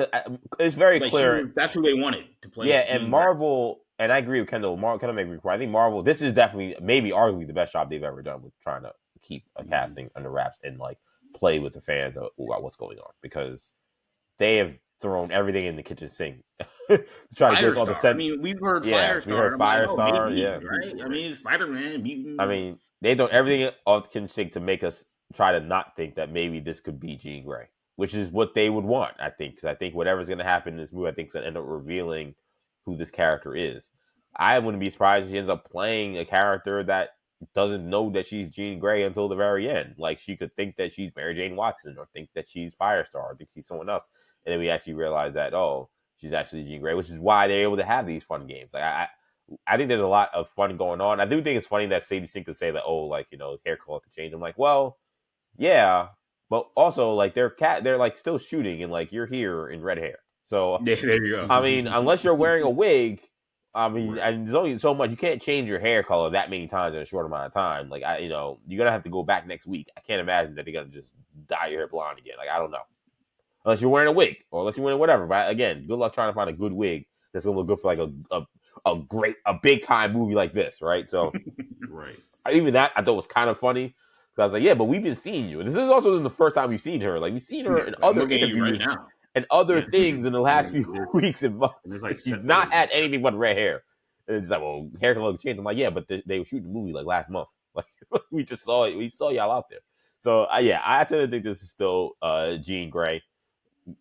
Speaker 1: it's very clear
Speaker 3: that's who they wanted to play.
Speaker 1: Yeah, and Marvel, and I agree with Kendall. Kendall may agree. I think Marvel, this is definitely maybe arguably the best job they've ever done with trying to keep a casting under wraps and like play with the fans about what's going on, because they have thrown everything in the kitchen sink to try to get all the sense.
Speaker 3: I mean, we've heard Firestar.
Speaker 1: We heard Firestar,
Speaker 3: right? I mean, Spider-Man, mutant.
Speaker 1: I mean, they've done everything off the kitchen sink to make us try to not think that maybe this could be Jean Grey, which is what they would want, I think. Because I think whatever's going to happen in this movie, I think, is going to end up revealing who this character is. I wouldn't be surprised if she ends up playing a character that doesn't know that she's Jean Grey until the very end. Like, she could think that she's Mary Jane Watson, or think that she's Firestar, or think she's someone else. And then we actually realize that, oh, she's actually Jean Grey, which is why they're able to have these fun games. Like, I think there's a lot of fun going on. I do think it's funny that Sadie Sink could say that, oh, like, hair color could change. I'm like, well, yeah, but also like they're like still shooting, and like you're here in red hair. So
Speaker 3: there you go.
Speaker 1: I mean, unless you're wearing a wig, I mean, and there's only so much, you can't change your hair color that many times in a short amount of time. Like you're gonna have to go back next week. I can't imagine that they're gonna just dye your hair blonde again. Like I don't know, unless you're wearing a wig or unless you're wearing whatever. But again, good luck trying to find a good wig that's gonna look good for like a big time movie like this, right? So
Speaker 2: right,
Speaker 1: even that I thought was kind of funny. I was like, yeah, but we've been seeing you. This is also the first time we've seen her. Like, we've seen her in other interviews and other things in the last few weeks and months.
Speaker 2: Like
Speaker 1: she's not had anything but red hair. And it's like, well, hair color change. I'm like, yeah, but they were shooting the movie like last month. Like, we just saw it. We saw y'all out there. So, yeah, I tend to think this is still Jean Grey,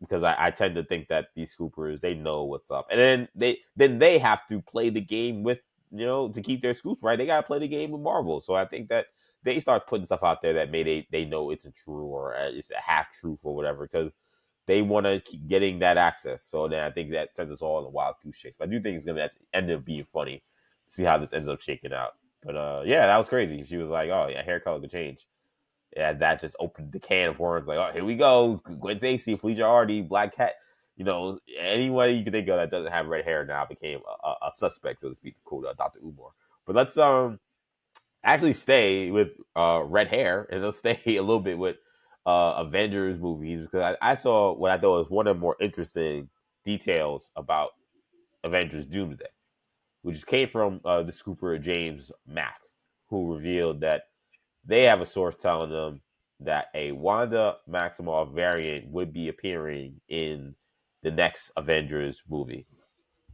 Speaker 1: because I tend to think that these scoopers, they know what's up. And then they have to play the game with, to keep their scoops right. They got to play the game with Marvel. So I think that they start putting stuff out there that they know it's a true or it's a half truth or whatever, because they want to keep getting that access. So then I think that sends us all in a wild goose chase. But I do think it's going to end up being funny to see how this ends up shaking out. But yeah, that was crazy. She was like, oh, yeah, hair color could change. Yeah, that just opened the can of worms. Like, oh, here we go. Gwen Stacy, Felicia Hardy, Black Cat. Anybody you can think of that doesn't have red hair now became a suspect, so to speak, to quote Dr. Umar. But let's actually stay with red hair, and let's stay a little bit with Avengers movies, because I saw what I thought was one of the more interesting details about Avengers Doomsday, which came from the scooper James Mack, who revealed that they have a source telling them that a Wanda Maximoff variant would be appearing in the next Avengers movie.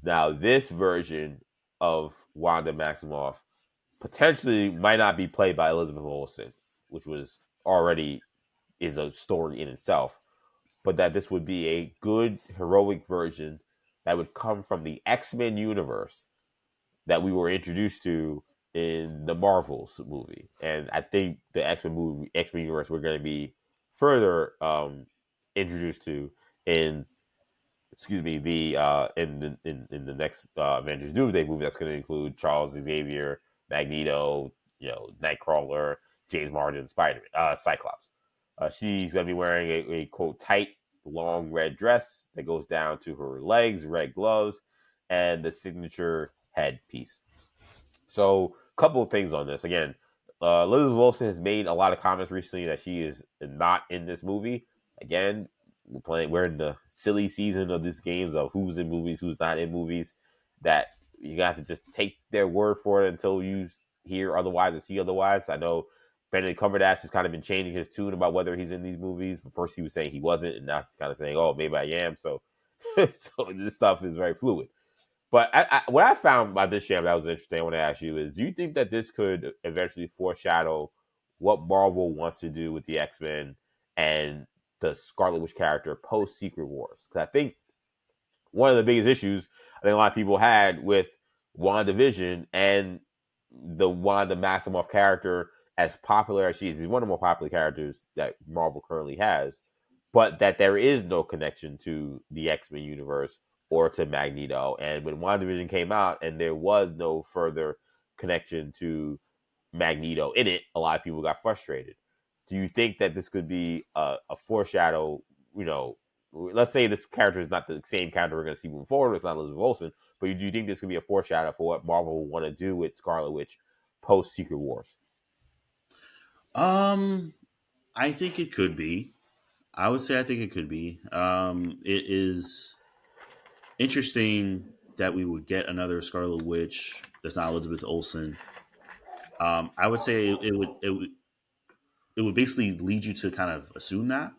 Speaker 1: Now, this version of Wanda Maximoff potentially might not be played by Elizabeth Olsen, which was already is a story in itself. but that this would be a good heroic version that would come from the X-Men universe that we were introduced to in the Marvels movie. And I think the X-Men universe, we're going to be further introduced to in in the next Avengers Doomsday movie. That's going to include Charles Xavier, Magneto, Nightcrawler, James Marsden, Cyclops. She's going to be wearing a quote tight, long red dress that goes down to her legs, red gloves, and the signature headpiece. So, a couple of things on this. Again, Elizabeth Olsen has made a lot of comments recently that she is not in this movie. Again, we're in the silly season of these games of who's in movies, who's not in movies. That you have to just take their word for it until you hear otherwise or see otherwise. I know Benedict Cumberbatch has kind of been changing his tune about whether he's in these movies. But first he was saying he wasn't, and now he's kind of saying, "Oh, maybe I am." So, so this stuff is very fluid. But what I found by this jam that was interesting, I want to ask you is, do you think that this could eventually foreshadow what Marvel wants to do with the X-Men and the Scarlet Witch character post Secret Wars? Because I think one of the biggest issues I think a lot of people had with WandaVision and the Wanda Maximoff character, as popular as she is, one of the more popular characters that Marvel currently has, but that there is no connection to the X-Men universe or to Magneto. And when WandaVision came out and there was no further connection to Magneto in it, a lot of people got frustrated. Do you think that this could be a foreshadow? Let's say this character is not the same character we're going to see moving forward. It's not Elizabeth Olsen, but do you think this could be a foreshadow for what Marvel will want to do with Scarlet Witch post Secret Wars?
Speaker 2: I think it could be. I would say I think it could be. It is interesting that we would get another Scarlet Witch that's not Elizabeth Olsen. I would say it would basically lead you to kind of assume that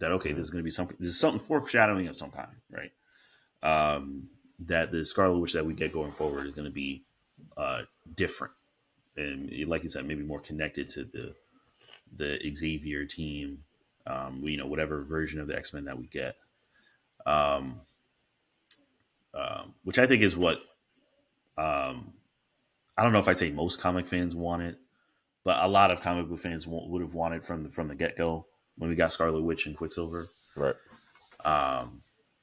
Speaker 2: okay, this is going to be this is something foreshadowing of some kind, right? That the Scarlet Witch that we get going forward is going to be different, and like you said, maybe more connected to the Xavier team, whatever version of the X-Men that we get, which I think is what I don't know if I'd say most comic fans want it, but a lot of comic book fans would have wanted from the get go when we got Scarlet Witch and Quicksilver.
Speaker 1: Right.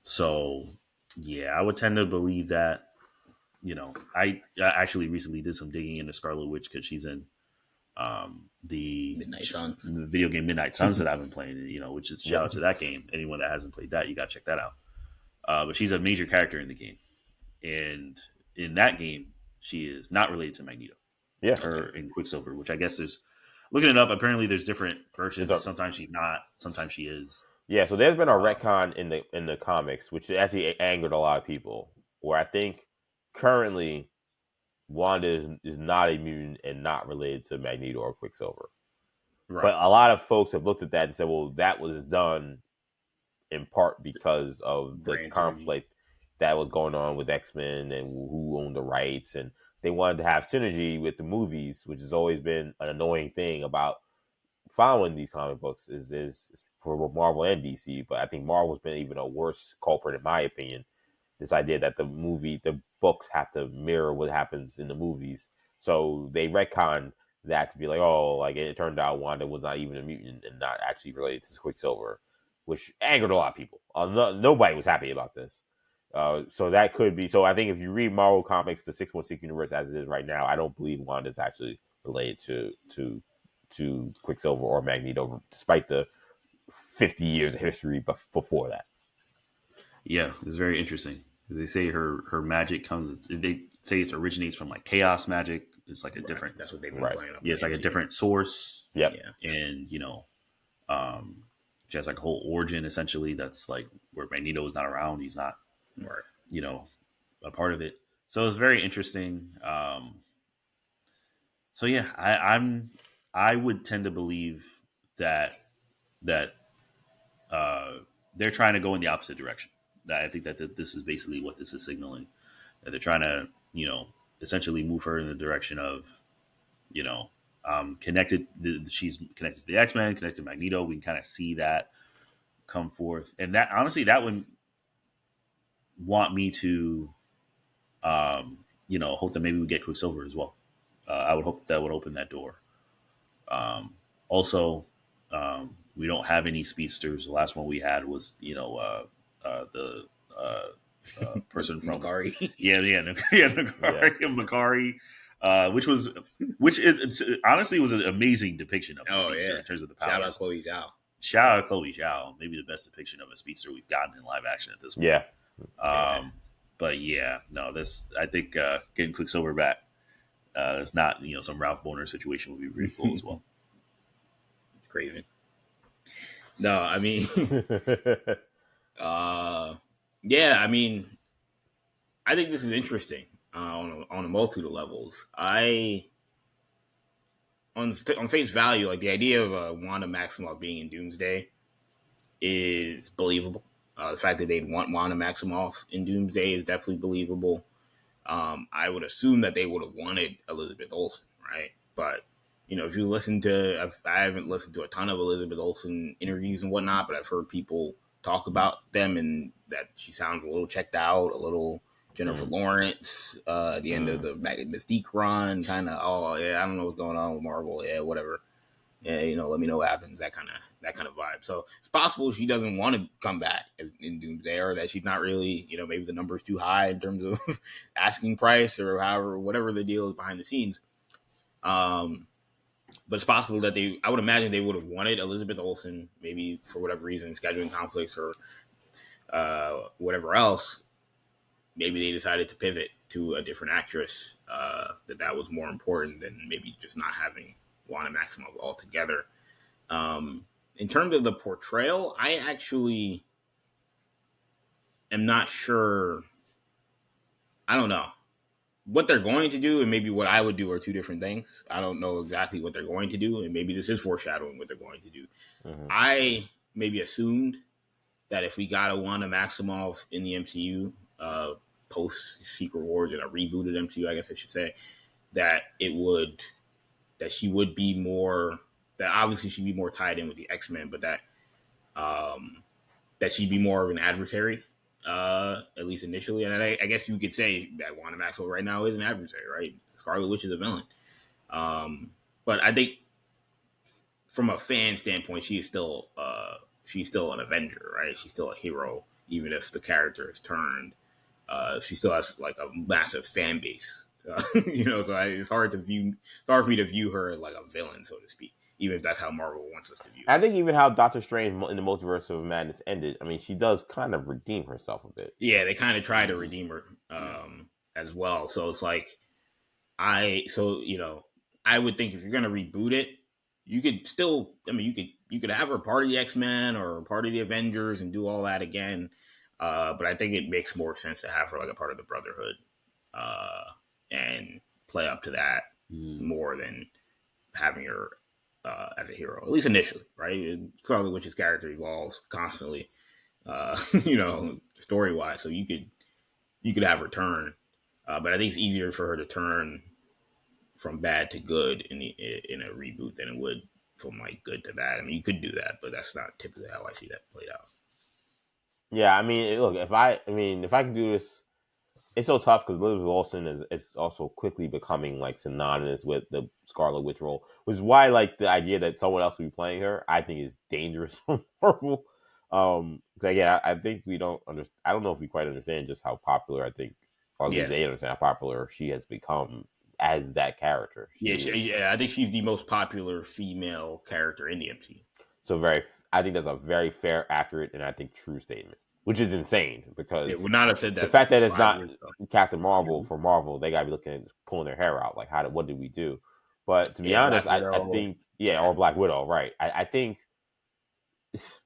Speaker 2: So yeah, I would tend to believe that. I actually recently did some digging into Scarlet Witch because she's in the
Speaker 3: Midnight Sun,
Speaker 2: the video game Midnight Suns that I've been playing. Which is shout out to that game. Anyone that hasn't played that, you got to check that out. But she's a major character in the game, and in that game, she is not related to Magneto.
Speaker 1: Yeah.
Speaker 2: Her in Quicksilver, which I guess is looking it up. Apparently, there's different versions. Sometimes she's not. Sometimes she is.
Speaker 1: Yeah. So there's been a retcon in the comics, which actually angered a lot of people. Where I think currently Wanda is not a mutant and not related to Magneto or Quicksilver. Right. But a lot of folks have looked at that and said, well, that was done in part because of the conflict that was going on with X-Men and who owned the rights. And they wanted to have synergy with the movies, which has always been an annoying thing about following these comic books is for both Marvel and DC. But I think Marvel's been even a worse culprit, in my opinion. This idea that the books have to mirror what happens in the movies. So they retconned that to be like, oh, like it turned out Wanda was not even a mutant and not actually related to Quicksilver, which angered a lot of people. Nobody was happy about this. So that could be. So I think if you read Marvel Comics, the 616 universe as it is right now, I don't believe Wanda's actually related to Quicksilver or Magneto, despite the 50 years of history before that.
Speaker 2: Yeah, it's very interesting. They say her magic comes. They say it originates from like chaos magic. It's like a different.
Speaker 3: That's what they've been playing up.
Speaker 2: Yeah, it's like a different source.
Speaker 1: Yep.
Speaker 2: Yeah, and she has like a whole origin essentially. That's like where Magneto is not around. He's not, a part of it. So it's very interesting. So yeah, I would tend to believe that they're trying to go in the opposite direction. I think that this is basically what this is signaling. That they're trying to, essentially move her in the direction of, connected. She's connected to the X-Men, connected to Magneto. We can kind of see that come forth, and that honestly that would want me to, hope that maybe we get Quicksilver as well. I would hope that would open that door. Also, we don't have any speedsters. The last one we had was, the person from
Speaker 3: Makari.
Speaker 2: Nakari and Makari, which is honestly was an amazing depiction of a speedster in terms of the powers.
Speaker 3: Shout out Chloe Zhao.
Speaker 2: Shout out Chloe Zhao, maybe the best depiction of a speedster we've gotten in live action at this point.
Speaker 1: Yeah.
Speaker 2: But yeah, no, I think getting Quicksilver back, it's not some Ralph Boner situation would be really cool as well.
Speaker 3: It's crazy. No, I mean, yeah, I mean, I think this is interesting on a multitude of levels. On face value, like the idea of Wanda Maximoff being in Doomsday is believable. The fact that they'd want Wanda Maximoff in Doomsday is definitely believable. I would assume that they would have wanted Elizabeth Olsen, right? But if you listen to, I haven't listened to a ton of Elizabeth Olsen interviews and whatnot, but I've heard people talk about them and that she sounds a little checked out, a little Jennifer Lawrence, at the end of the Mystique run, kind of, oh yeah, I don't know what's going on with Marvel, yeah, whatever, yeah, let me know what happens, that kind of vibe. So it's possible she doesn't want to come back in Doomsday, or that she's not really, maybe the number's too high in terms of asking price or whatever the deal is behind the scenes. But it's possible that I would imagine they would have wanted Elizabeth Olsen, maybe for whatever reason, scheduling conflicts or whatever else. Maybe they decided to pivot to a different actress, that was more important than maybe just not having Wanda Maximoff altogether. In terms of the portrayal, I actually am not sure. I don't know. What they're going to do and maybe what I would do are two different things. I don't know exactly what they're going to do, and maybe this is foreshadowing what they're going to do. Mm-hmm. I maybe assumed that if we got a Wanda Maximoff in the MCU, post Secret Wars and a rebooted MCU, I guess I should say, that she would be more, that obviously she'd be more tied in with the X-Men, but that she'd be more of an adversary, at least initially. And I guess you could say that Wanda Maximoff right now is an adversary, right? Scarlet Witch is a villain. But I think from a fan standpoint, she's still an Avenger, right? She's still a hero, even if the character has turned. She still has like a massive fan base, so it's hard for me to view her as like a villain, so to speak, even if that's how Marvel wants us to view her.
Speaker 1: I think even how Doctor Strange in the Multiverse of Madness ended, I mean, she does kind of redeem herself a bit.
Speaker 3: Yeah, they kind of try to redeem her as well. So it's like, I would think if you're gonna reboot it, you could still, you could have her part of the X-Men or part of the Avengers and do all that again. But I think it makes more sense to have her like a part of the Brotherhood and play up to that more than having her as a hero, at least initially, right? Scarlet Witch's character evolves constantly, story-wise, so you could have her turn. But I think it's easier for her to turn from bad to good in a reboot than it would from like good to bad. I mean, you could do that, but that's not typically how I see that played out.
Speaker 1: Yeah, I mean, look, if I can do this, it's so tough because Elizabeth Olsen is also quickly becoming like synonymous with the Scarlet Witch role, which is why like the idea that someone else will be playing her, I think is dangerous for Marvel. Again, I think we don't understand. I don't know if we quite understand just how popular they understand how popular she has become as that character.
Speaker 3: I think she's the most popular female character in the MCU.
Speaker 1: So I think that's a very fair, accurate, and I think true statement, which is insane because
Speaker 3: would not have said that.
Speaker 1: The fact that it's not Captain Marvel for Marvel, they gotta be looking at pulling their hair out. Like, what did we do? But to be honest, I think, or Black Widow, right? I think,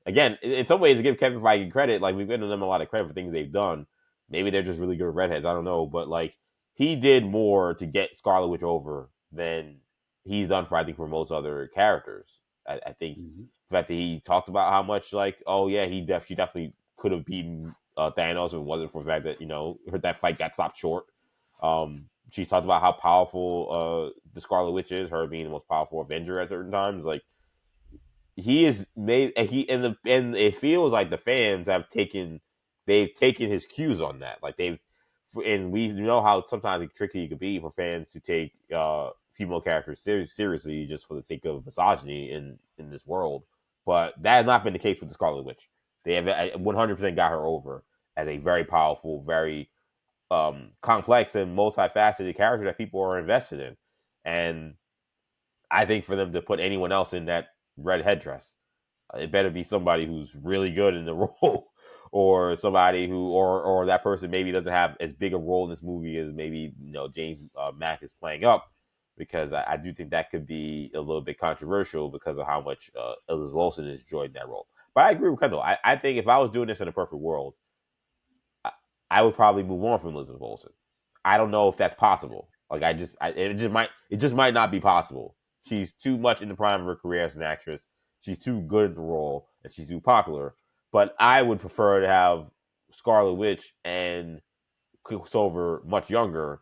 Speaker 1: again, in some ways, to give Kevin Feige credit, like we've given them a lot of credit for things they've done. Maybe they're just really good redheads. I don't know, but like he did more to get Scarlet Witch over than he's done for most other characters. I think the fact that he talked about how much like, oh yeah, she definitely could have beaten Thanos if it wasn't for the fact that that fight got stopped short. She talked about how powerful the Scarlet Witch is, her being the most powerful Avenger at certain times. Like he is made and it feels like the fans they've taken his cues on that. Like and we know how sometimes tricky it can be for fans to take female characters seriously just for the sake of misogyny in this world. But that has not been the case with the Scarlet Witch. They have 100% got her over as a very powerful, very complex and multifaceted character that people are invested in. And I think for them to put anyone else in that red headdress, it better be somebody who's really good in the role, or somebody or that person maybe doesn't have as big a role in this movie as maybe James Mack is playing up, because I do think that could be a little bit controversial because of how much Elizabeth Olsen has enjoyed that role. But I agree with Kendall. I think if I was doing this in a perfect world, I would probably move on from Elizabeth Olsen. I don't know if that's possible. Like it just might not be possible. She's too much in the prime of her career as an actress. She's too good in the role, and she's too popular. But I would prefer to have Scarlet Witch and Quicksilver much younger,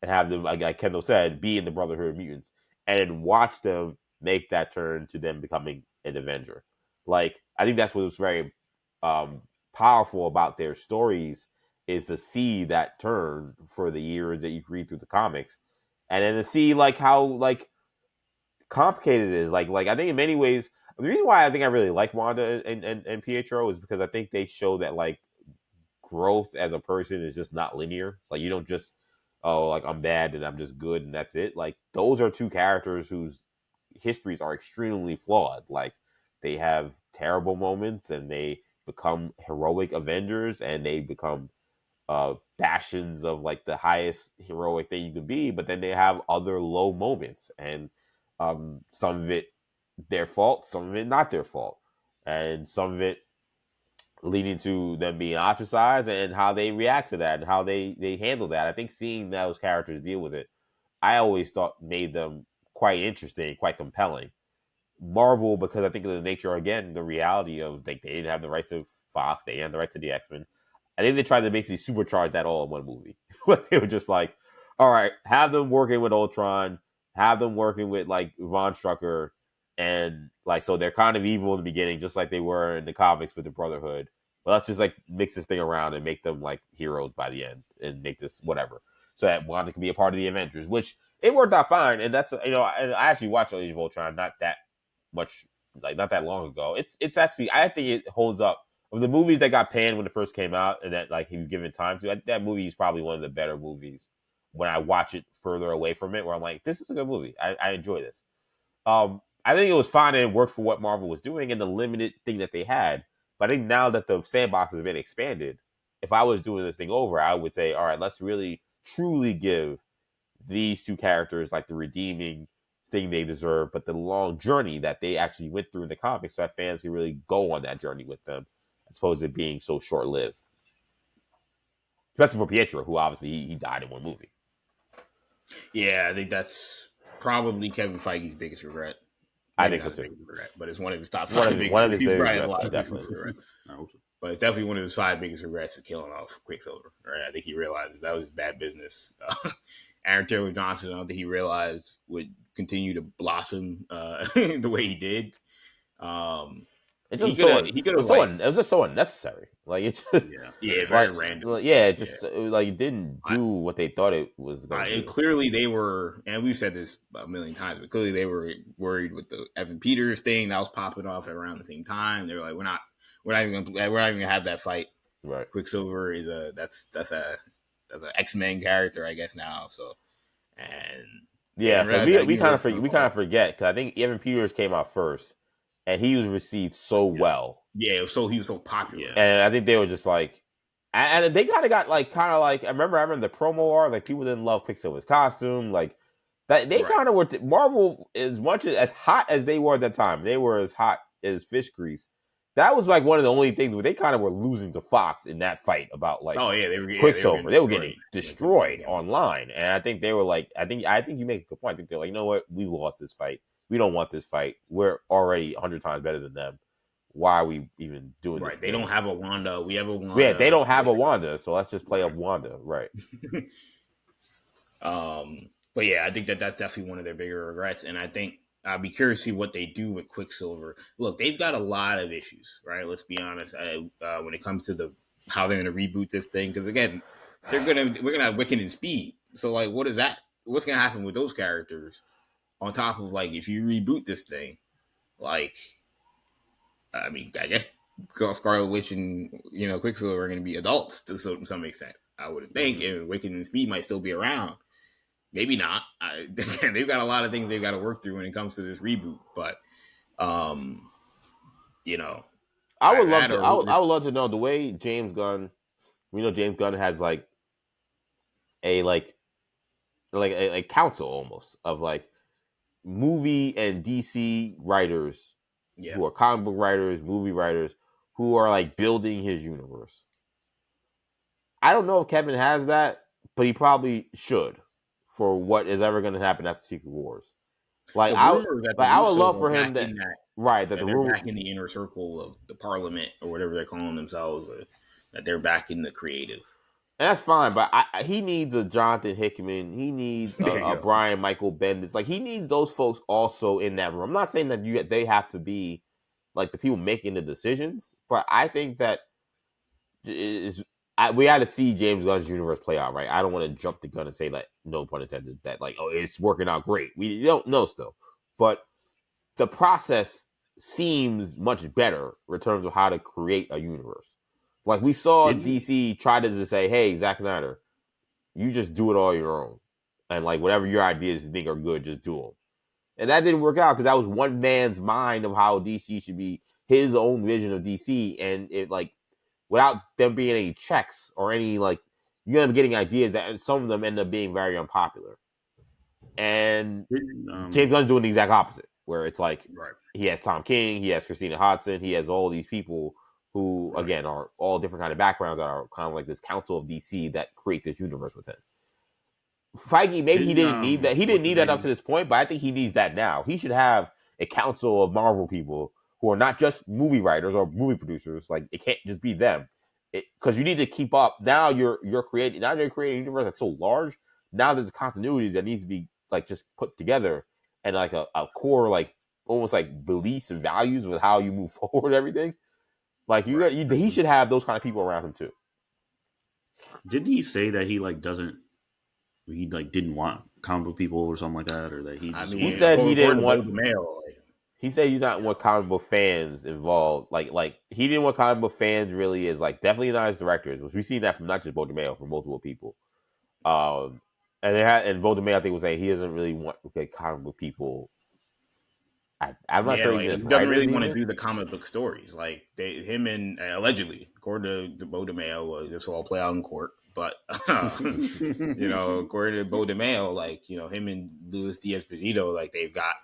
Speaker 1: and have them, like Kendall said, be in the Brotherhood of Mutants, and watch them make that turn to them becoming an Avenger. Like, I think that's what's very powerful about their stories, is to see that turn for the years that you read through the comics, and then to see like how like complicated it is. Like I think in many ways, the reason why I think I really like Wanda and Pietro is because I think they show that like growth as a person is just not linear. Like, you don't just, oh, like I'm bad and I'm just good and that's it. Like, those are two characters whose histories are extremely flawed. Like, they have terrible moments and they become heroic Avengers, and they become bastions of like the highest heroic thing you can be, but then they have other low moments, and some of it their fault, some of it not their fault, and some of it leading to them being ostracized, and how they react to that and how they handle that. I think seeing those characters deal with it, I always thought made them quite interesting, quite compelling. Marvel, because I think of the nature, again, the reality of like they didn't have the rights to Fox, they didn't have the rights to the X-Men. I think they tried to basically supercharge that all in one movie. But they were just like, all right, have them working with Ultron, have them working with like Von Strucker, and like, so they're kind of evil in the beginning, just like they were in the comics with the Brotherhood. But let's just like mix this thing around and make them like heroes by the end, and make this whatever, so that Wanda can be a part of the Avengers, which it worked out fine. And that's, and I actually watched Age of Ultron not that much, like not that long ago. It's actually, I think it holds up. Of the movies that got panned when it first came out, and that like he was given time to, that movie is probably one of the better movies when I watch it further away from it, where I'm like, this is a good movie. I enjoy this. I think it was fine and it worked for what Marvel was doing and the limited thing that they had. But I think now that the sandbox has been expanded, if I was doing this thing over, I would say, all right, let's really truly give these two characters like the redeeming thing they deserve, but the long journey that they actually went through in the comics, so that fans can really go on that journey with them, as opposed to being so short lived. Especially for Pietro, who obviously he died in one movie.
Speaker 3: Yeah, I think that's probably Kevin Feige's biggest regret.
Speaker 1: I think so too.
Speaker 3: Regret, but it's one of his top
Speaker 1: One
Speaker 3: five
Speaker 1: of
Speaker 3: biggest
Speaker 1: his biggest
Speaker 3: regrets.
Speaker 1: regrets, definitely.
Speaker 3: Regrets. But it's definitely one of his five biggest regrets of killing off Quicksilver. Right? I think he realized that was his bad business. Aaron Taylor Johnson, I don't think he realized would continue to blossom the way he did.
Speaker 1: It was just so unnecessary. Like, it just
Speaker 3: very random.
Speaker 1: Yeah, it just like it didn't do what they thought it was going to do.
Speaker 3: Clearly they were, and we've said this a million times, but clearly they were worried with the Evan Peters thing that was popping off around the same time. They were like, we're not even gonna have that fight.
Speaker 1: Right.
Speaker 3: Quicksilver is that's an X-Men character, I guess now. So, and
Speaker 1: yeah, we kind of forget, because I think Evan Peters came out first, and he was received so well.
Speaker 3: Yeah, he was so popular,
Speaker 1: and I think they were just like, and they kind of like I remember the promo art, like people didn't love Quicksilver's costume, like that they kind of were Marvel, as much as hot as they were at that time, they were as hot as fish grease. That was like one of the only things where they kind of were losing to Fox in that fight about like Quicksilver. They were getting destroyed online, and I think they were like, I think you make a good point. I think they're like, you know what, we've lost this fight. We don't want this fight. We're already 100 times better than them. Why are we even doing this?
Speaker 3: They don't have a Wanda. We have a Wanda.
Speaker 1: Yeah, they don't have a Wanda, so let's just play up Wanda, right?
Speaker 3: But yeah, I think that's definitely one of their bigger regrets, and I think I'll be curious to see what they do with Quicksilver. Look, they've got a lot of issues, right? Let's be honest. When it comes to how they're going to reboot this thing, because again, we're gonna have Wiccan and Speed. So like, what is that? What's going to happen with those characters? On top of like, if you reboot this thing, like, I mean, I guess Scarlet Witch and Quicksilver are going to be adults to some extent. I would think, and Wiccan and Speed might still be around. Maybe not. They've got a lot of things they've got to work through when it comes to this reboot. But,
Speaker 1: I would love to. I would love to know the way James Gunn. We know James Gunn has like a council almost of like movie and DC writers who are comic book writers, movie writers who are like building his universe. I don't know if Kevin has that, but he probably should for what is ever going to happen after Secret Wars. Like I would love for him that
Speaker 3: they're back in the inner circle of the Parliament or whatever they're calling themselves, that they're back in the creative.
Speaker 1: And that's fine, but he needs a Jonathan Hickman. He needs a Brian Michael Bendis. Like he needs those folks also in that room. I'm not saying that they have to be like the people making the decisions, but I think that we had to see James Gunn's universe play out, right? I don't want to jump the gun and say that, no pun intended, that like, oh, it's working out great. We don't know still, but the process seems much better in terms of how to create a universe. Like we saw DC try to just say, hey, Zack Snyder, you just do it all your own. And like whatever your ideas you think are good, just do them. And that didn't work out because that was one man's mind of how DC should be, his own vision of DC. And it like, without them being any checks or any like, you end up getting ideas that, and some of them end up being very unpopular. And James Gunn's doing the exact opposite, where it's like, he has Tom King, he has Christina Hodson, he has all these people who, again, are all different kind of backgrounds that are kind of like this council of DC that create this universe with him. Feige, maybe he didn't need that. He didn't need that up to this point, but I think he needs that now. He should have a council of Marvel people who are not just movie writers or movie producers. Like, it can't just be them. Because you need to keep up. Now you're creating a universe that's so large. Now there's a continuity that needs to be like just put together, and like a core, like almost like beliefs and values with how you move forward, everything. Like he should have those kind of people around him too.
Speaker 2: Didn't he say that he didn't want comic book people or something like that, or that he
Speaker 1: said he didn't want mail. He said you not want comic book fans involved. Like he didn't want comic book fans really is like definitely not his directors, which we've seen that from not just Bo DeMayo, from multiple people. And Bo DeMayo I think was saying he doesn't really want comic book people. I'm not sure
Speaker 3: he doesn't really want to do the comic book stories. Like him and allegedly, according to Bo DeMayo, this will all play out in court. But according to Bo DeMayo, like him and Luis D'Esposito, like they've got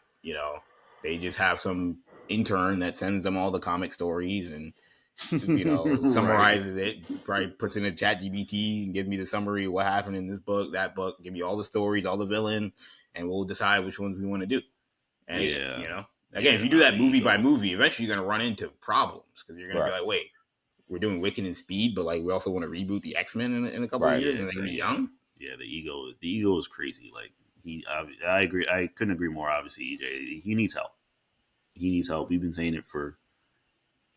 Speaker 3: they just have some intern that sends them all the comic stories and summarizes it, probably puts in a ChatGPT and gives me the summary of what happened in this book, that book, give me all the stories, all the villain, and we'll decide which ones we want to do. And again, if you do that movie by movie, eventually you're going to run into problems because you're going to be like, wait, we're doing Wiccan and Speed, but like we also want to reboot the X-Men in a couple of years and they're going to be young.
Speaker 2: Yeah, the ego is crazy. Like I agree. I couldn't agree more. Obviously, EJ, he needs help. We've been saying it for,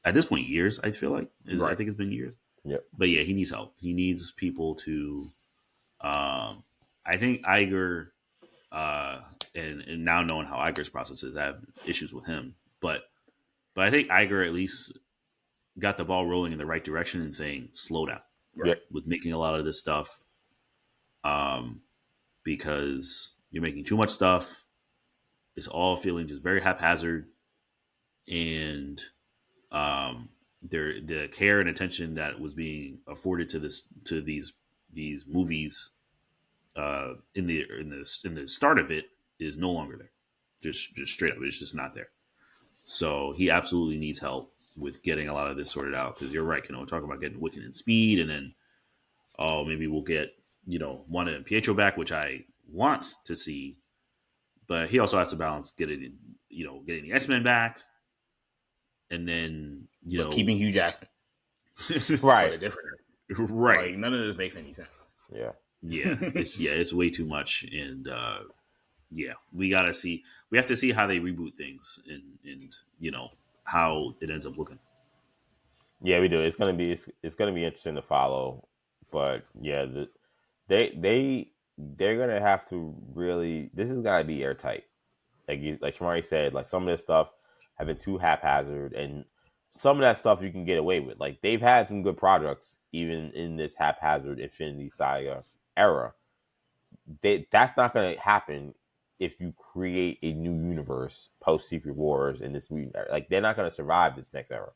Speaker 2: at this point, years. I feel like I think it's been years.
Speaker 1: Yeah,
Speaker 2: but yeah, he needs help. He needs people to. I think Iger. And now knowing how Iger's process is, I have issues with him. But I think Iger at least got the ball rolling in the right direction and saying, slow down with making a lot of this stuff. Because you're making too much stuff. It's all feeling just very haphazard. And the care and attention that was being afforded to these movies in the start of it is no longer there. Just straight up, it's just not there. So he absolutely needs help with getting a lot of this sorted out. Because you're right, talk about getting Wiccan and Speed, and then maybe we'll get Wanda and Pietro back, which I want to see. But he also has to balance getting the X-Men back, and then
Speaker 3: keeping Hugh Jackman,
Speaker 1: right?
Speaker 3: Right. Like, none of this makes any sense.
Speaker 1: Yeah.
Speaker 2: Yeah, it's way too much, and yeah, we gotta see. We have to see how they reboot things, and how it ends up looking.
Speaker 1: Yeah, we do. It's gonna be interesting to follow, but yeah, they're gonna have to really. This is gotta be airtight. Like Shamari said, like some of this stuff have been too haphazard, and some of that stuff you can get away with. Like they've had some good projects even in this haphazard Infinity Saga era. That's not going to happen if you create a new universe post Secret Wars in this new era. Like they're not going to survive this next era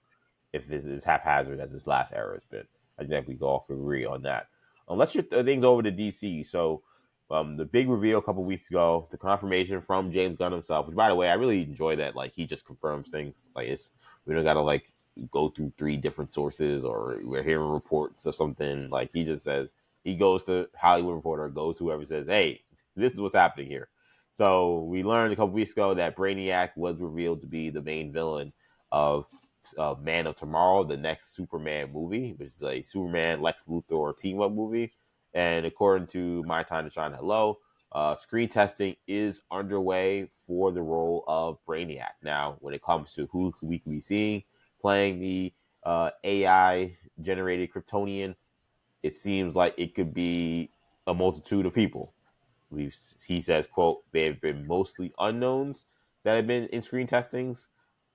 Speaker 1: if this is haphazard as this last era has been. I think we all can agree on that. Let's shift things over to DC. So, the big reveal a couple weeks ago, the confirmation from James Gunn himself. Which, by the way, I really enjoy that. Like he just confirms things. Like we don't got to like go through three different sources or we're hearing reports or something. Like he just says he goes to Hollywood Reporter, goes to whoever says, "Hey, this is what's happening here." So we learned a couple weeks ago that Brainiac was revealed to be the main villain of Man of Tomorrow, the next Superman movie, which is a Superman Lex Luthor team up movie. And according to My Time to Shine Hello, screen testing is underway for the role of Brainiac. Now, when it comes to who we can be seeing playing the AI generated Kryptonian, it seems like it could be a multitude of people. He says, quote, "They have been mostly unknowns that have been in screen testings,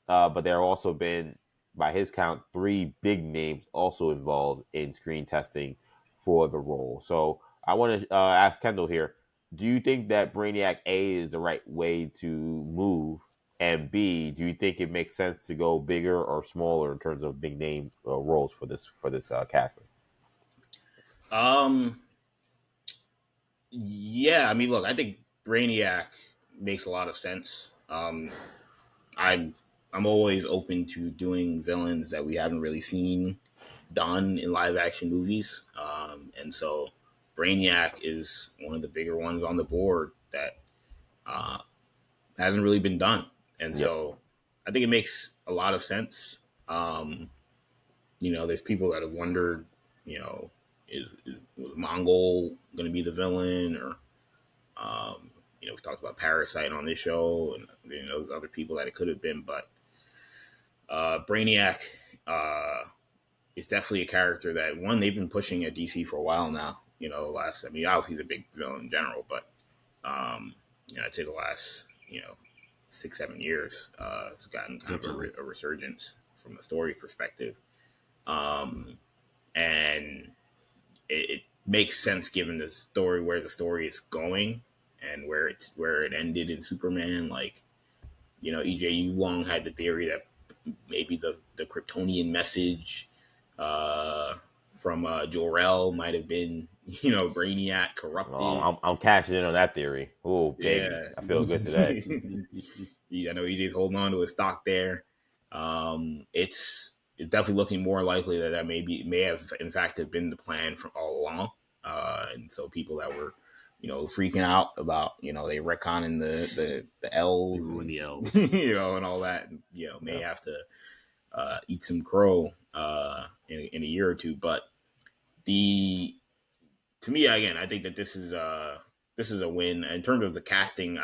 Speaker 1: but there have also been, by his count, three big names also involved in screen testing for the role." So I want to ask Kendall here: do you think that Brainiac A is the right way to move? And B, do you think it makes sense to go bigger or smaller in terms of big name roles for this casting?
Speaker 3: Um, yeah, I mean, look, I think Brainiac makes a lot of sense. I'm I'm always open to doing villains that we haven't really seen done in live action movies, and so Brainiac is one of the bigger ones on the board that uh, hasn't really been done, and
Speaker 1: Yep.
Speaker 3: so I think it makes a lot of sense. Um, there's people that have wondered, you know, was Mongol going to be the villain, or we talked about Parasite on this show, and there's other people that it could have been, but Brainiac is definitely a character that one they've been pushing at DC for a while now. I mean, obviously he's a big villain in general, but I'd say the last 6-7 years, it's gotten kind
Speaker 2: Definitely.
Speaker 3: of a resurgence from a story perspective, and it makes sense given the story where the story is going and where it ended in Superman. Like, EJ, you long had the theory that maybe the Kryptonian message from Jor-El might have been, Brainiac
Speaker 1: Oh,
Speaker 3: corrupted.
Speaker 1: I'm cashing in on that theory. Oh, baby,
Speaker 3: Yeah.
Speaker 1: I feel good today.
Speaker 3: I know EJ's holding on to his stock there. It's definitely looking more likely that may have in fact have been the plan from all along. And so people that were, freaking out about, they retconning the
Speaker 2: They
Speaker 3: L's
Speaker 2: ruin
Speaker 3: and,
Speaker 2: the L's.
Speaker 3: and all that, may have to eat some crow in a year or two. But the to me, again, I think that this is a win in terms of the casting.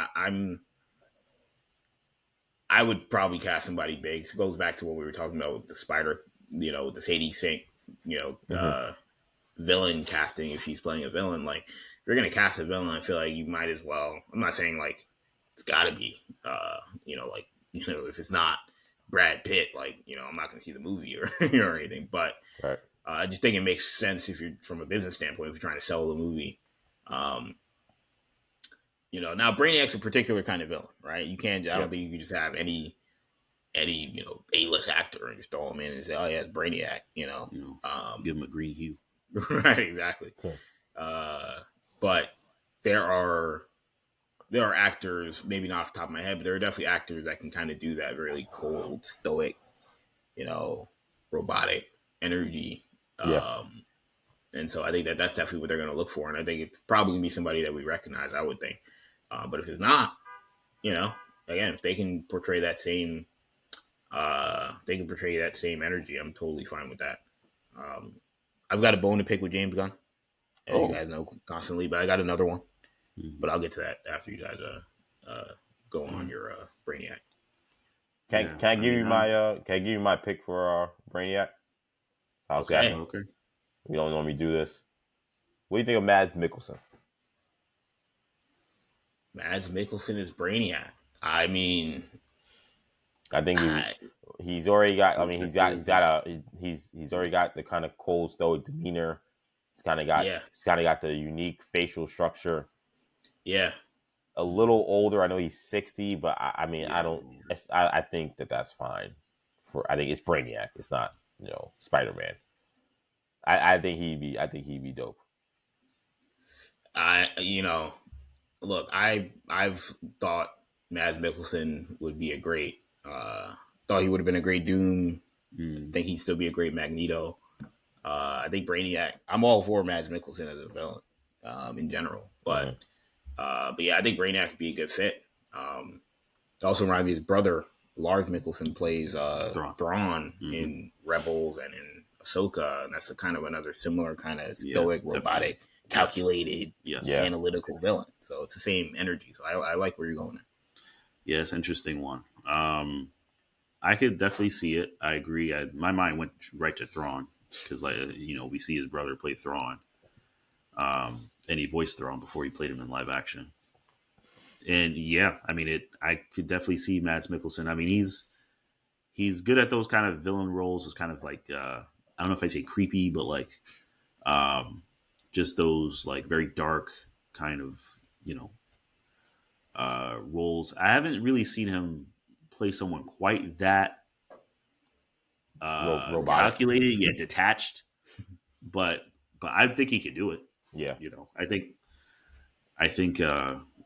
Speaker 3: I would probably cast somebody big. It goes back to what we were talking about with the Spider, with the Sadie Sink,
Speaker 1: Mm-hmm.
Speaker 3: villain casting. If she's playing a villain, like if you're gonna cast a villain, I feel like you might as well. I'm not saying like it's got to be, if it's not Brad Pitt, like I'm not gonna see the movie or or anything. But
Speaker 1: Right.
Speaker 3: I just think it makes sense if you're from a business standpoint, if you're trying to sell the movie. Um, now Brainiac's a particular kind of villain, right? You can't. I don't
Speaker 1: Yep.
Speaker 3: think you can just have any A-list actor and just throw him in and say, oh yeah, it's Brainiac.
Speaker 2: Give them a green hue.
Speaker 3: Right, exactly.
Speaker 1: Hmm.
Speaker 3: But there are actors, maybe not off the top of my head, but there are definitely actors that can kind of do that really cold, stoic, robotic energy.
Speaker 1: Yeah.
Speaker 3: And so I think that's definitely what they're going to look for. And I think it's probably going to be somebody that we recognize, I would think. But if it's not, again, if they can portray that same, energy, I'm totally fine with that. I've got a bone to pick with James Gunn, as you
Speaker 1: Oh,
Speaker 3: guys know constantly, but I got another one.
Speaker 2: Mhm.
Speaker 3: But I'll get to that after you guys go on your Brainiac.
Speaker 1: Can I give you my pick for Brainiac? How's that?
Speaker 2: Okay.
Speaker 1: We don't normally do this. What do you think of Mads Mikkelsen?
Speaker 3: Mads Mikkelsen is Brainiac. I mean,
Speaker 1: I think he's already got. I mean, he's already got the kind of cold stoic demeanor. He's kind of got the unique facial structure.
Speaker 3: Yeah.
Speaker 1: A little older. I know he's 60, but I mean, I don't. I think that's fine. I think it's Brainiac. It's not Spider-Man. I think he'd be dope.
Speaker 3: Look, I've thought Mads Mikkelsen would be a great. Thought he would have been a great Doom. Think he'd still be a great Magneto. I think Brainiac. I'm all for Mads Mikkelsen as a villain in general, but yeah, I think Brainiac would be a good fit. It also reminds me his brother Lars Mikkelsen plays Thrawn in Rebels and in Ahsoka, and that's a kind of another similar kind of stoic, robotic, calculated, analytical villain. So it's the same energy. So I like where you're going at.
Speaker 2: Yeah, it's an interesting one. I could definitely see it. I agree. My mind went right to Thrawn because, we see his brother play Thrawn, and he voiced Thrawn before he played him in live action. And yeah, I mean, I could definitely see Mads Mikkelsen. I mean, he's good at those kind of villain roles. It's kind of like I don't know if I say creepy, but like just those like very dark kind of roles. I haven't really seen him play someone quite that calculated yet detached, but I think he could do it.
Speaker 1: Yeah,
Speaker 2: I think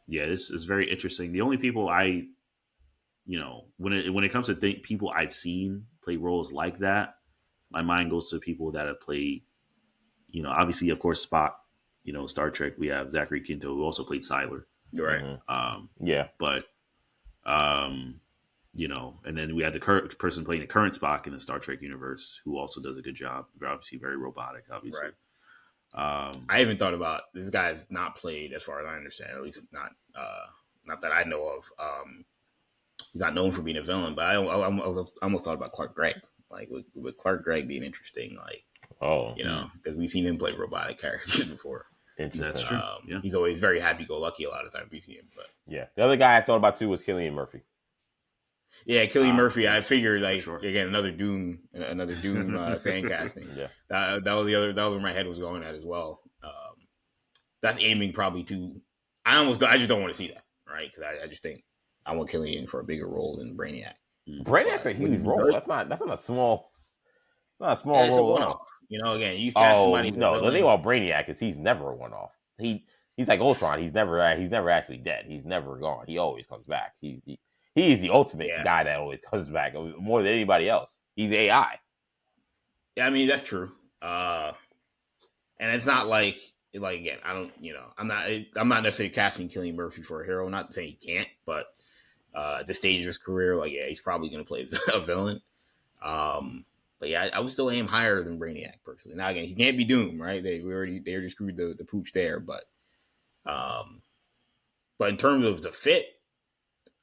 Speaker 2: this is very interesting. The only people when it comes to people I've seen play roles like that, my mind goes to people that have played, obviously, of course, Spock. Star Trek. We have Zachary Quinto, who also played Siler.
Speaker 3: Right.
Speaker 2: But and then we have the current person playing the current Spock in the Star Trek universe, who also does a good job. They're obviously very robotic, obviously.
Speaker 3: Right. I even thought about this guy's not played, as far as I understand, at least not that I know of. He's not known for being a villain, but I almost thought about Clark Gregg. Like with Clark Gregg being interesting, because we've seen him play robotic characters before.
Speaker 2: That's true.
Speaker 3: He's always very happy-go-lucky a lot of times we see him. But
Speaker 1: yeah, the other guy I thought about too was Cillian Murphy.
Speaker 3: Yeah, Cillian Murphy. I figured again another Doom fan casting.
Speaker 1: Yeah,
Speaker 3: that was the other. That was where my head was going at as well. That's aiming probably too. I just don't want to see that, right? Because I just think I want Cillian for a bigger role than Brainiac.
Speaker 1: Brainiac's a huge role. That's not a small. Not a small role.
Speaker 3: It's a one-off. Again, you cast somebody.
Speaker 1: No, the thing about Brainiac is he's never a one-off. He's like Ultron. He's never actually dead. He's never gone. He always comes back. He's the ultimate guy that always comes back more than anybody else. He's AI.
Speaker 3: Yeah, I mean that's true. And it's not like again, I don't. I'm not necessarily casting Cillian Murphy for a hero. Not saying he can't, but at this stage of his career, he's probably going to play a villain. But yeah, I would still aim higher than Brainiac personally. Now again, he can't be Doom, right? They already screwed the pooch there, but in terms of the fit,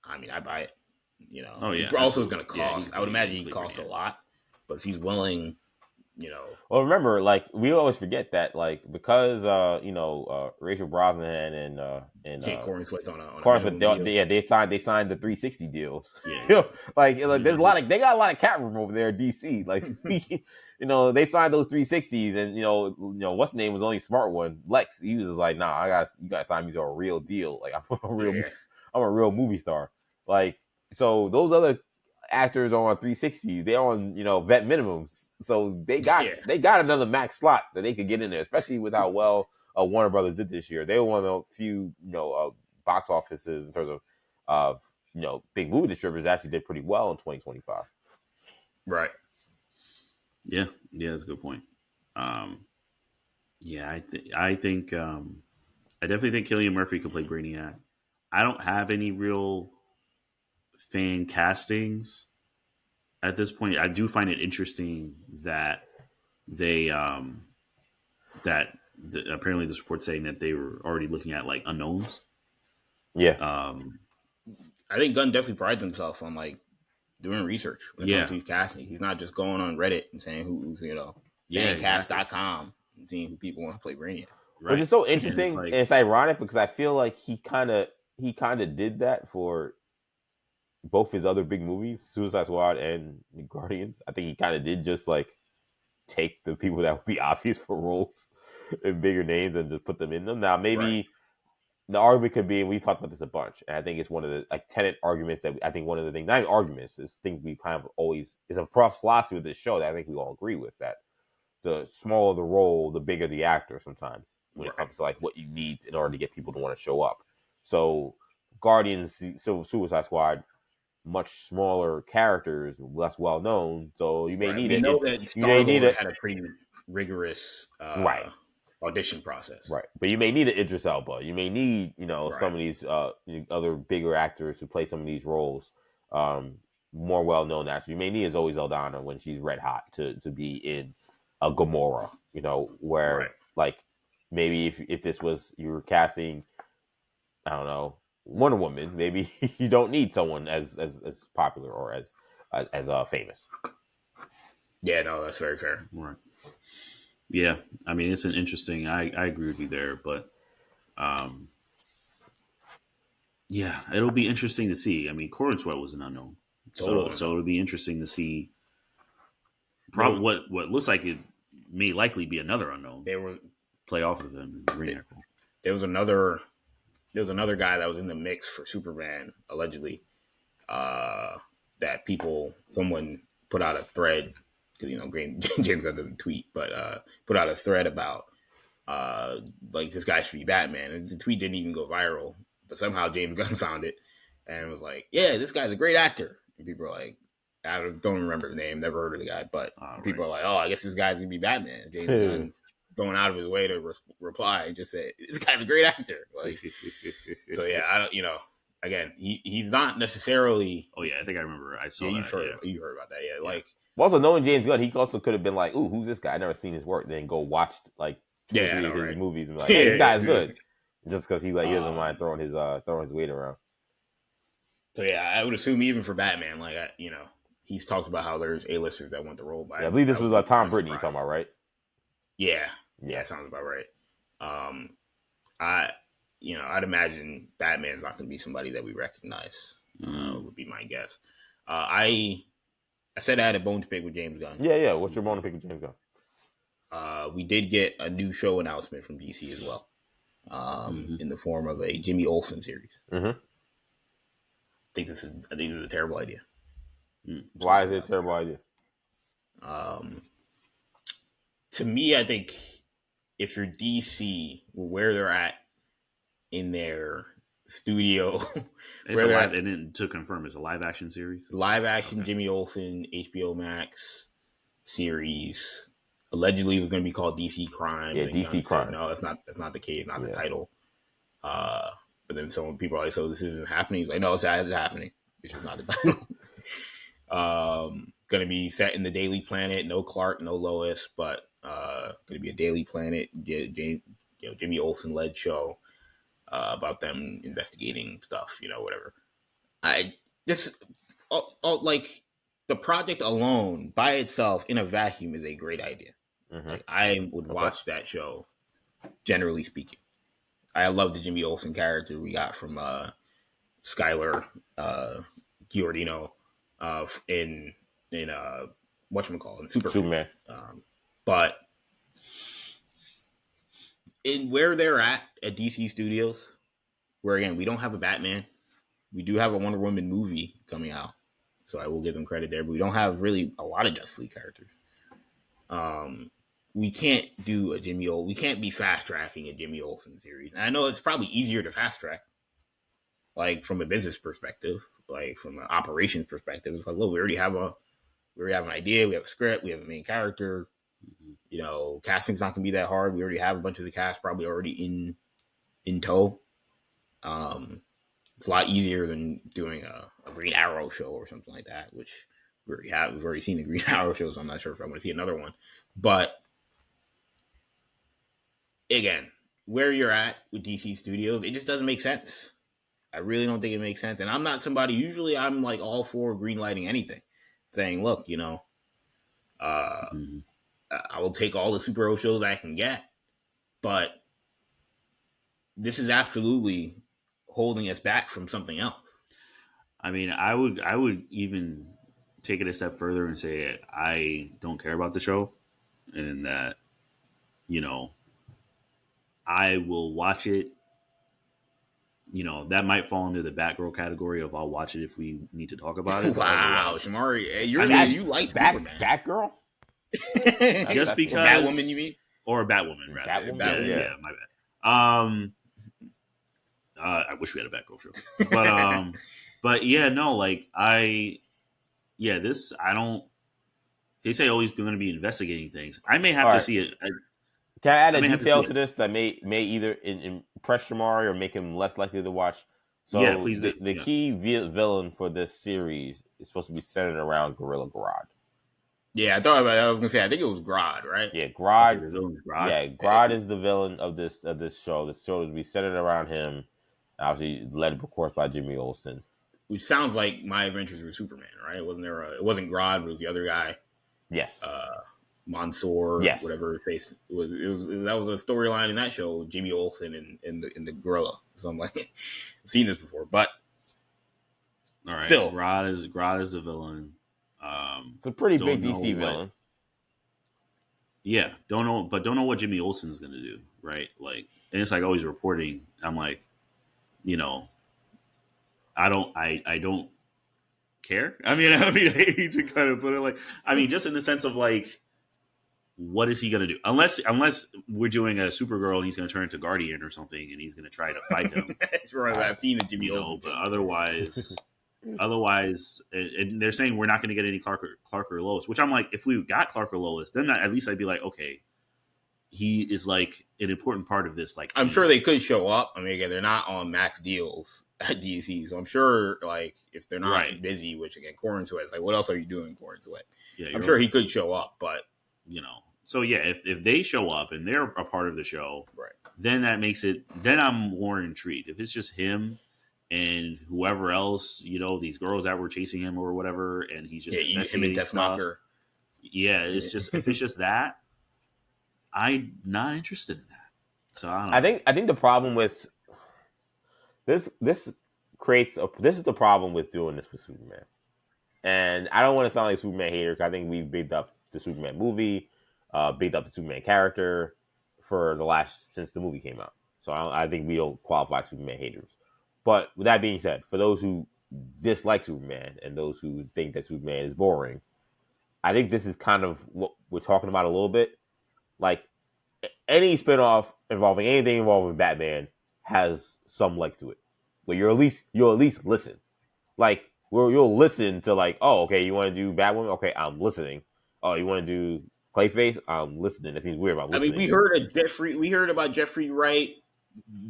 Speaker 3: I mean, I buy it. He also is going to cost. I would imagine he costs a lot, but if he's willing,
Speaker 1: Well, remember, we always forget that, because Rachel Brosnahan and
Speaker 3: Corn Sweat's on a
Speaker 1: they signed the 360 deals. Yeah. There's a lot of they got a lot of cat room over there in DC. They signed those 360s, and what's the name was the only smart one, Lex. He was just like, nah, you got to sign me to a real deal. I'm a real movie star. So those other actors are on 360. They're on vet minimums. So they got another max slot that they could get in there, especially with how well Warner Brothers did this year. They were one of the few box offices in terms of big movie distributors that actually did pretty well in 2025.
Speaker 3: Right.
Speaker 2: Yeah, that's a good point. I think I definitely think Cillian Murphy could play Brainiac. I don't have any real fan castings at this point. I do find it interesting that they apparently this report saying that they were already looking at unknowns.
Speaker 1: Yeah.
Speaker 3: I think Gunn definitely prides himself on like doing research when it comes to his casting. He's not just going on Reddit and saying who's fancast.com and seeing who people want to play Brainiac.
Speaker 1: Which is so interesting, and it's ironic because I feel like he kind of did that for both his other big movies, Suicide Squad and Guardians. I think he kind of did just like take the people that would be obvious for roles and bigger names and just put them in them. Now, maybe the argument could be, and we've talked about this a bunch, and I think it's one of the like tenant arguments that I think one of the things, not even arguments, is things we kind of always, is a philosophy with this show that I think we all agree with, that the smaller the role, the bigger the actor sometimes when it comes to like what you need in order to get people to want to show up. So Guardians, so Suicide Squad, much smaller characters, less well known. So you may need it.
Speaker 3: Know that Star-Lord had a pretty rigorous audition process,
Speaker 1: right? But you may need an Idris Elba. You may need some of these other bigger actors to play some of these roles. More well known actors. You may need Zoe Saldana when she's red hot to be in a Gamora. Where like maybe if this was, you were casting, I don't know, Wonder Woman, maybe you don't need someone as popular or as famous.
Speaker 3: Yeah, no, that's very fair.
Speaker 2: Right. Yeah, I mean, it's an interesting. I agree with you there, but yeah, it'll be interesting to see. I mean, Corin Sweat was an unknown, so it'll be interesting to see. Probably what looks like it may likely be another unknown.
Speaker 3: There was
Speaker 2: play off of him.
Speaker 3: There was another guy that was in the mix for Superman, allegedly, that someone put out a thread, because, James Gunn doesn't tweet, but put out a thread about, like, this guy should be Batman. And the tweet didn't even go viral, but somehow James Gunn found it and was like, yeah, this guy's a great actor. And people are like, I don't remember the name, never heard of the guy, but people are like, oh, I guess this guy's going to be Batman. James Gunn going out of his way to reply and just say, this guy's a great actor. Like, so yeah, I don't, again, he's not necessarily.
Speaker 2: Oh yeah, I think I remember. I saw.
Speaker 3: You heard about that, yeah. Like,
Speaker 1: well, also knowing James Gunn, he also could have been like, ooh, who's this guy? I never seen his work. Then go watch like two or three of his movies and be like, hey, this guy's good, just because he doesn't mind throwing his weight around.
Speaker 3: So yeah, I would assume even for Batman, like he's talked about how there's A-listers that want the role.
Speaker 1: I believe this was Tom Brittany you're talking about, right?
Speaker 3: Yeah, sounds about right. I'd imagine Batman's not going to be somebody that we recognize. Would be my guess. I said I had a bone to pick with James Gunn.
Speaker 1: Yeah. What's your bone to pick with James Gunn?
Speaker 3: We did get a new show announcement from DC as well, in the form of a Jimmy Olsen series.
Speaker 1: Mm-hmm.
Speaker 3: I think this is a terrible idea.
Speaker 1: Why is it a terrible idea?
Speaker 3: To me, I think if you're DC, where they're at in their studio,
Speaker 2: and then to confirm, it's a live action series.
Speaker 3: Live action Jimmy Olsen HBO Max series. Allegedly, it was going to be called DC Crime.
Speaker 1: Yeah, DC Crime.
Speaker 3: No, that's not the case. Not the title. But then some people are like, "So this isn't happening." He's like, "No, it's happening. It's just not the title." Going to be set in the Daily Planet. No Clark, no Lois, but going to be a Daily Planet, Jimmy Olsen led show about them investigating stuff. Whatever. Like the project alone by itself in a vacuum is a great idea.
Speaker 1: Mm-hmm.
Speaker 3: Like, I would watch that show. Generally speaking, I love the Jimmy Olsen character we got from Skylar Giordino in whatchamacallit, in Superman. But in where they're at DC Studios, where again we don't have a Batman, we do have a Wonder Woman movie coming out, so I will give them credit there. But we don't have really a lot of Justice League characters. We can't do we can't be fast tracking a Jimmy Olsen series. And I know it's probably easier to fast track, like from a business perspective, like from an operations perspective. It's like, look, we already have an idea, we have a script, we have a main character. Casting's not gonna be that hard. We already have a bunch of the cast probably already in tow. It's a lot easier than doing a Green Arrow show or something like that, which we already have. We've already seen the Green Arrow show, so I'm not sure if I want to see another one. But again, where you're at with DC Studios, it just doesn't make sense. I really don't think it makes sense. And I'm not somebody. Usually, I'm like all for green lighting anything, saying, look, uh,
Speaker 2: Mm-hmm.
Speaker 3: I will take all the superhero shows I can get, but this is absolutely holding us back from something else.
Speaker 2: I mean, I would even take it a step further and say I don't care about the show, and that I will watch it. That might fall into the Batgirl category of I'll watch it if we need to talk about it. But
Speaker 3: Wow,
Speaker 2: otherwise,
Speaker 3: Shamari,
Speaker 2: I mean,
Speaker 3: you like Superman.
Speaker 1: Batgirl?
Speaker 2: just
Speaker 1: Or
Speaker 2: because
Speaker 3: Batwoman, you mean?
Speaker 2: or Batwoman rather.
Speaker 1: Batwoman?
Speaker 2: Yeah, my bad. I wish we had a Batgirl show, but yeah, no, like this I don't. They say always going to be investigating things. I may have
Speaker 1: All
Speaker 2: to
Speaker 1: right.
Speaker 2: see it.
Speaker 1: Can I add
Speaker 2: I
Speaker 1: a
Speaker 2: may have to
Speaker 1: detail
Speaker 2: see
Speaker 1: to
Speaker 2: it.
Speaker 1: this that may either impress Shamari or make him less likely to watch?
Speaker 2: Yeah,
Speaker 1: So
Speaker 2: please do.
Speaker 1: the
Speaker 2: Yeah.
Speaker 1: key villain for this series is supposed to be centered around Gorilla Grodd.
Speaker 3: Yeah, I thought about it. I was gonna say I think it was Grodd, right?
Speaker 1: Yeah,
Speaker 2: Okay,
Speaker 1: Grodd.
Speaker 2: the villain's Grodd.
Speaker 1: Yeah, Grodd is the villain of this show. This show is to be centered around him. Obviously, led of course by Jimmy Olsen.
Speaker 3: Which sounds like My Adventures with Superman, right? It wasn't Grodd, but it was the other guy,
Speaker 1: Yes.
Speaker 3: Mansoor,
Speaker 1: Yes.
Speaker 3: whatever his face. That was a storyline in that show, Jimmy Olsen and the gorilla. So I'm like, I've seen this before, but
Speaker 2: All right,
Speaker 3: still,
Speaker 2: Grodd is the villain.
Speaker 1: It's a pretty
Speaker 2: Don't
Speaker 1: big
Speaker 2: know
Speaker 1: DC
Speaker 2: what-
Speaker 1: villain.
Speaker 2: Yeah, don't know what Jimmy Olsen's going to do, right? Like, and it's like always reporting. I'm like, I don't care. I mean, I hate to kind of put it like, just in the sense of like, what is he going to do? Unless we're doing a Supergirl and he's going to turn into Guardian or something and he's going to try to fight him.
Speaker 3: that's right. I've seen the Jimmy Olsen.
Speaker 2: But otherwise, and they're saying we're not going to get any Clark or Lois, which I'm like, if we got Clark or Lois, then at least I'd be like, okay, he is like an important part of this. Like,
Speaker 3: I'm sure they could show up. I mean, again, they're not on max deals at DC, so I'm sure, like, if they're not busy, which again, Corn Sweat, it's like, what else are you doing, Corn Sweat?
Speaker 2: Yeah,
Speaker 3: I'm sure he could show up, but
Speaker 2: So yeah, if they show up and they're a part of the show,
Speaker 3: right,
Speaker 2: then that makes it. Then I'm more intrigued. If it's just him and whoever else, these girls that were chasing him or whatever, and he's just
Speaker 3: him and Deathstalker.
Speaker 2: Yeah, it's just if it's just that, I'm not interested in that. So I
Speaker 1: think the problem with this is the problem with doing this with Superman. And I don't want to sound like a Superman hater because I think we've bigged up the Superman movie, bigged up the Superman character since the movie came out. So I think we don't qualify Superman haters. But with that being said, for those who dislike Superman and those who think that Superman is boring, I think this is kind of what we're talking about a little bit. Like any spinoff involving anything involving Batman has some legs to it. Where you'll at least listen. Like you'll listen to like, oh, okay, you want to do Batwoman? Okay, I'm listening. Oh, you want to do Clayface? I'm listening. That seems weird. I'm listening.
Speaker 3: I mean, we heard about Jeffrey Wright,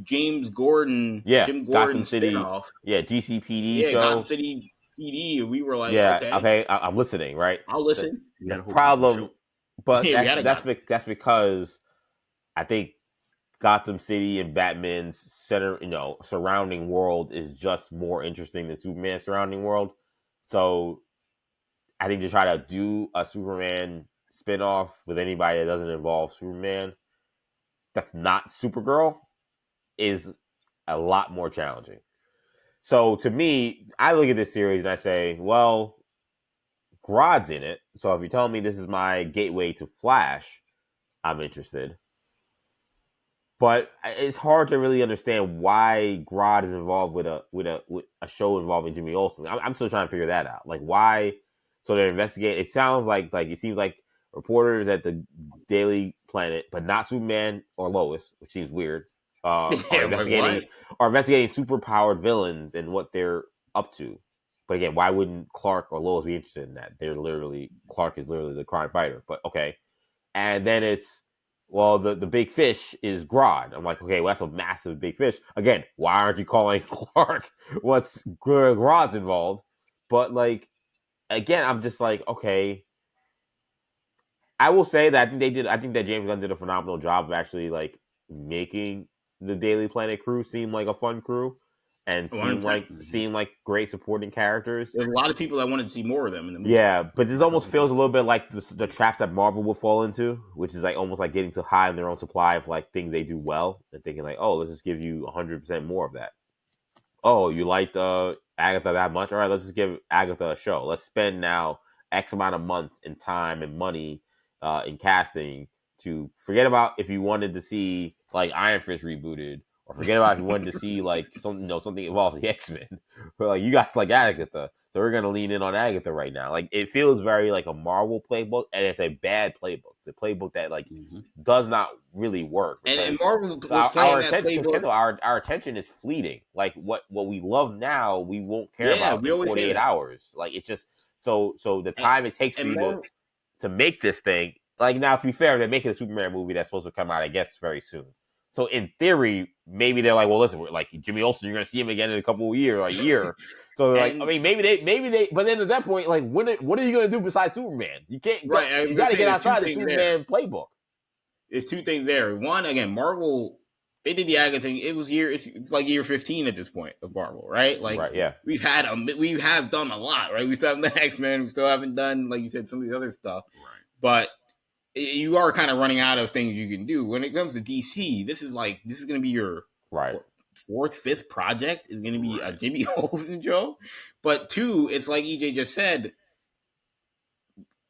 Speaker 3: James Gordon, Jim Gordon
Speaker 1: Gotham City,
Speaker 3: spinoff.
Speaker 1: GCPD show.
Speaker 3: Gotham City PD. We were like,
Speaker 1: okay, I'm listening, right?
Speaker 3: I'll listen.
Speaker 1: The problem, but that's because I think Gotham City and Batman's surrounding world is just more interesting than Superman's surrounding world. So I think to try to do a Superman spinoff with anybody that doesn't involve Superman that's not Supergirl is a lot more challenging. So to me, I look at this series and I say, well, Grodd's in it. So if you tell me this is my gateway to Flash, I'm interested. But it's hard to really understand why Grodd is involved with a show involving Jimmy Olsen. I'm still trying to figure that out. Like why? So they're investigating. It sounds like it seems like reporters at the Daily Planet, but not Superman or Lois, which seems weird. Are investigating superpowered villains and what they're up to. But again, why wouldn't Clark or Lois be interested in that? Clark is literally the crime fighter. But okay, and then it's the big fish is Grodd. I'm like, okay, well that's a massive big fish. Again, why aren't you calling Clark? What's Grodd's involved? But like, again, I'm just like, okay. I will say that I think that James Gunn did a phenomenal job of actually like making the Daily Planet crew seem like a fun crew. and
Speaker 3: 100%.
Speaker 1: seem like great supporting characters.
Speaker 3: There's a lot of people that wanted to see more of them in the movie.
Speaker 1: Yeah, but this almost feels a little bit like the traps that Marvel will fall into, which is like almost like getting too high in their own supply of like things they do well and thinking like, oh, let's just give you 100% more of that. Oh, you liked Agatha that much? All right, let's just give Agatha a show. Let's spend now X amount of months and time and money in casting to forget about if you wanted to see like Iron Fist rebooted, or forget about if you wanted to see like something involving the X-Men. But like, you guys like Agatha, so we're gonna lean in on Agatha right now. Like, it feels very like a Marvel playbook, and it's a bad playbook. It's a playbook that like does not really work.
Speaker 3: And Marvel was
Speaker 1: our
Speaker 3: playing
Speaker 1: attention,
Speaker 3: that playbook.
Speaker 1: Kendall, our attention is fleeting. Like what we love now, we won't care about in 48 hours. Like, it's just so the time it takes for you to make this thing. Like, now, to be fair, they're making a Superman movie that's supposed to come out, I guess, very soon. So in theory, maybe they're like, well, listen, like Jimmy Olsen, you're gonna see him again in a couple of years, or a year. So like, I mean, maybe they, but then at that point, like, what are you gonna do besides Superman? You can't, right? You got to get outside the Superman playbook.
Speaker 3: There's two things there. One, again, Marvel, they did the Agatha thing. It's like year 15 at this point of Marvel, right? Like,
Speaker 1: right, yeah.
Speaker 3: we have done a lot, right? We still haven't done X-Men. We still haven't done, like you said, some of the other stuff.
Speaker 2: Right.
Speaker 3: But you are kind of running out of things you can do. When it comes to DC, this is going to be your fourth, fifth project. Is going to be a Jimmy Olsen show. But two, it's like EJ just said,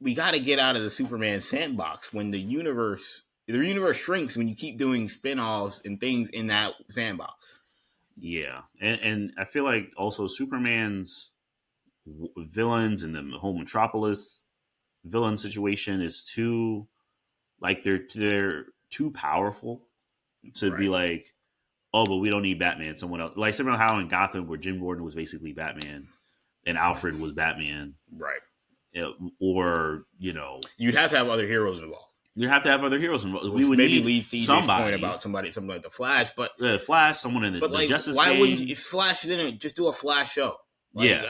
Speaker 3: we got to get out of the Superman sandbox when the universe shrinks when you keep doing spin-offs and things in that sandbox.
Speaker 2: Yeah. And I feel like also Superman's villains and the whole Metropolis villain situation is too, like, they're too powerful to be like, oh, but we don't need Batman. Someone else, like similar how in Gotham, where Jim Gordon was basically Batman and Alfred was Batman,
Speaker 3: right?
Speaker 2: Or
Speaker 3: you'd have to have other heroes involved.
Speaker 2: You'd have to have other heroes involved.
Speaker 3: We would maybe lead to EJ's point about something like the Flash, but
Speaker 2: Flash, someone in the Justice
Speaker 3: League. Why wouldn't
Speaker 2: if
Speaker 3: Flash didn't just do a Flash show? Like,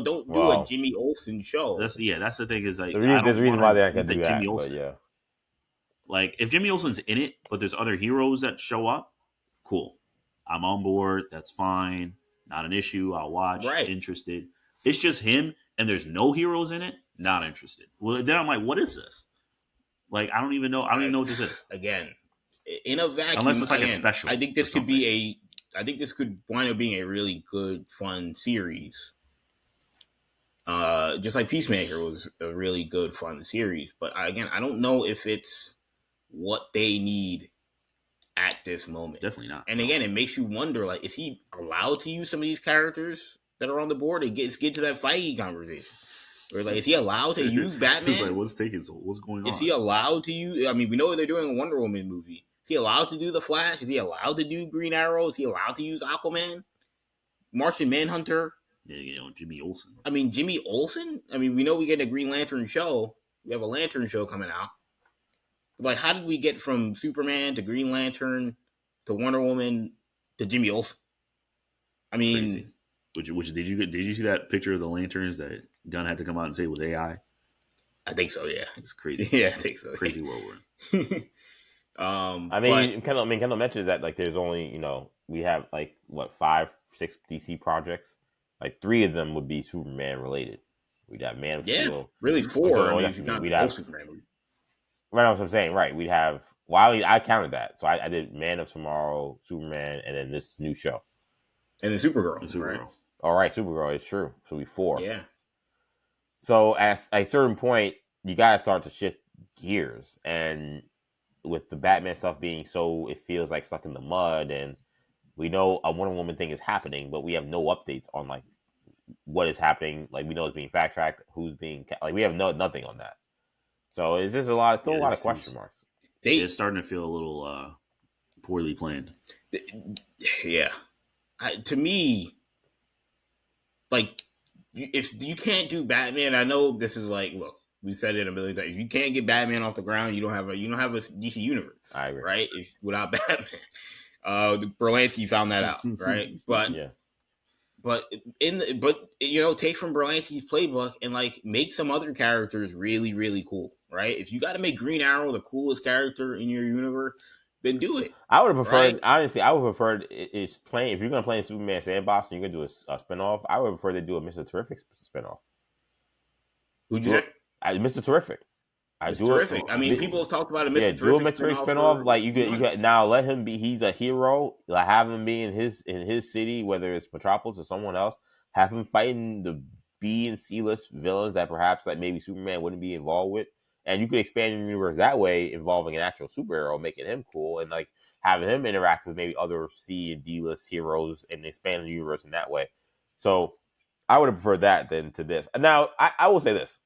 Speaker 3: don't do a Jimmy Olsen show.
Speaker 2: That's the thing is like
Speaker 1: there's a reason why they're not gonna do that. Jimmy Olsen. But yeah,
Speaker 2: like if Jimmy Olsen's in it, but there's other heroes that show up, cool. I'm on board. That's fine. Not an issue. I'll watch.
Speaker 3: Right.
Speaker 2: Interested. It's just him, and there's no heroes in it. Not interested. Well, then I'm like, what is this? Like, I don't even know. I don't even know what this is.
Speaker 3: Again, in a vacuum,
Speaker 2: unless it's like a special.
Speaker 3: I think this could be I think this could wind up being a really good, fun series. Just like Peacemaker was a really good, fun series. But again, I don't know if it's what they need at this moment.
Speaker 2: Definitely not.
Speaker 3: And again, it makes you wonder, like, is he allowed to use some of these characters that are on the board? Let's get to that Feige conversation. Or like, is he allowed to use Batman?
Speaker 2: Like, what's taking so? What's going on?
Speaker 3: Is he allowed to use? I mean, we know they're doing a Wonder Woman movie. Is he allowed to do the Flash? Is he allowed to do Green Arrow? Is he allowed to use Aquaman, Martian Manhunter?
Speaker 2: Yeah, Jimmy Olsen.
Speaker 3: I mean, Jimmy Olsen. I mean, we know we get a Green Lantern show. We have a Lantern show coming out. Like, how did we get from Superman to Green Lantern to Wonder Woman to Jimmy Olsen? I mean,
Speaker 2: which did you see that picture of the lanterns that Gunn had to come out and say was AI?
Speaker 3: I think so. Yeah,
Speaker 2: it's crazy.
Speaker 3: Yeah, I think so.
Speaker 2: Crazy world we're in.
Speaker 1: Kendall mentions that like there's only we have like 5, 6 DC projects. Like 3 of them would be Superman related. We'd have Man of Steel.
Speaker 3: Really 4.
Speaker 1: We'd have Superman. Right, that's what I'm saying. Right, we'd have. Well, I counted that. So I did Man of Tomorrow, Superman, and then this new show,
Speaker 3: and then Supergirl.
Speaker 1: Right? All right, Supergirl is true. So we 4.
Speaker 3: Yeah.
Speaker 1: So at a certain point, you gotta start to shift gears, and with the Batman stuff being so, it feels like stuck in the mud, and we know a Wonder Woman thing is happening, but we have no updates on like what is happening. Like, we know it's being fact tracked, who's being like, we have nothing on that. So it's just a lot of question marks.
Speaker 2: It's starting to feel a little poorly planned.
Speaker 3: Yeah, to me, like, if you can't do Batman, I know this is like, look, we said it a million times. If you can't get Batman off the ground, you don't have a DC universe.
Speaker 1: I agree.
Speaker 3: Right? Without Batman, Berlanti found that out, right? But
Speaker 1: yeah.
Speaker 3: But take from Berlanti's playbook and like make some other characters really, really cool, right? If you got to make Green Arrow the coolest character in your universe, then do it.
Speaker 1: I would have preferred,
Speaker 3: Right?
Speaker 1: honestly, I would have preferred it's playing. If you're going to play in Superman Sandbox and you're going to do a spinoff, I would prefer they do a Mr. Terrific spinoff.
Speaker 3: Who'd you
Speaker 1: Do it,
Speaker 3: say?
Speaker 1: Mr. Terrific. I
Speaker 3: It's
Speaker 1: do it.
Speaker 3: terrific. I mean, people have talked about a
Speaker 1: Yeah,
Speaker 3: Mr.
Speaker 1: do a
Speaker 3: Terrific
Speaker 1: Mr. Terrific
Speaker 3: spinoff
Speaker 1: spinoff.
Speaker 3: for
Speaker 1: Like you
Speaker 3: months.
Speaker 1: could now let him be. He's a hero. Like have him be in his city, whether it's Metropolis or someone else. Have him fighting the B and C list villains that perhaps like maybe Superman wouldn't be involved with. And you could expand your universe that way, involving an actual superhero, making him cool, and like having him interact with maybe other C and D list heroes, and expand the universe in that way. So I would have preferred that than to this. Now I will say this.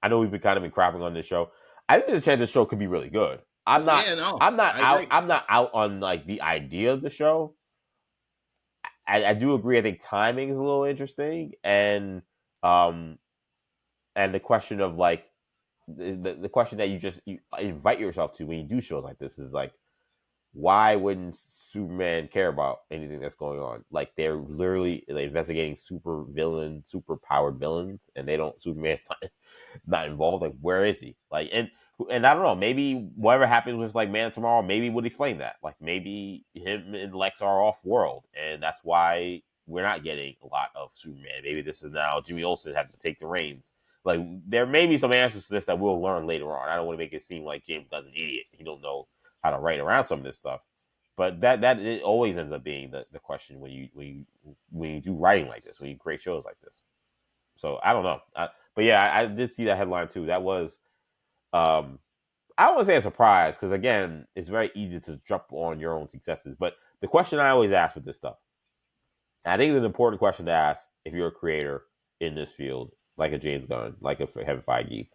Speaker 1: I know we've been kind of been crapping on this show. I think there's a chance this show could be really good. I'm not.
Speaker 3: Yeah, no,
Speaker 1: I'm not
Speaker 3: I
Speaker 1: out.
Speaker 3: agree.
Speaker 1: I'm not out on like the idea of the show. I do agree. I think timing is a little interesting, um, and the question of like the question that you invite yourself to when you do shows like this is like, why wouldn't Superman care about anything that's going on? Like they're literally investigating super powered villains, and they don't. Superman's not involved. Like, where is he? Like, and I don't know. Maybe whatever happens with like Man of Tomorrow, maybe would explain that. Like, maybe him and Lex are off world, and that's why we're not getting a lot of Superman. Maybe this is now Jimmy Olsen having to take the reins. Like, there may be some answers to this that we'll learn later on. I don't want to make it seem like James Gunn's an idiot. He don't know how to write around some of this stuff. But that it always ends up being the question when you do writing like this, when you create shows like this. So I don't know. But yeah, I did see that headline too. That was, I don't want to say a surprise because again, it's very easy to jump on your own successes. But the question I always ask with this stuff, and I think it's an important question to ask if you're a creator in this field, like a James Gunn, like a Kevin Feige,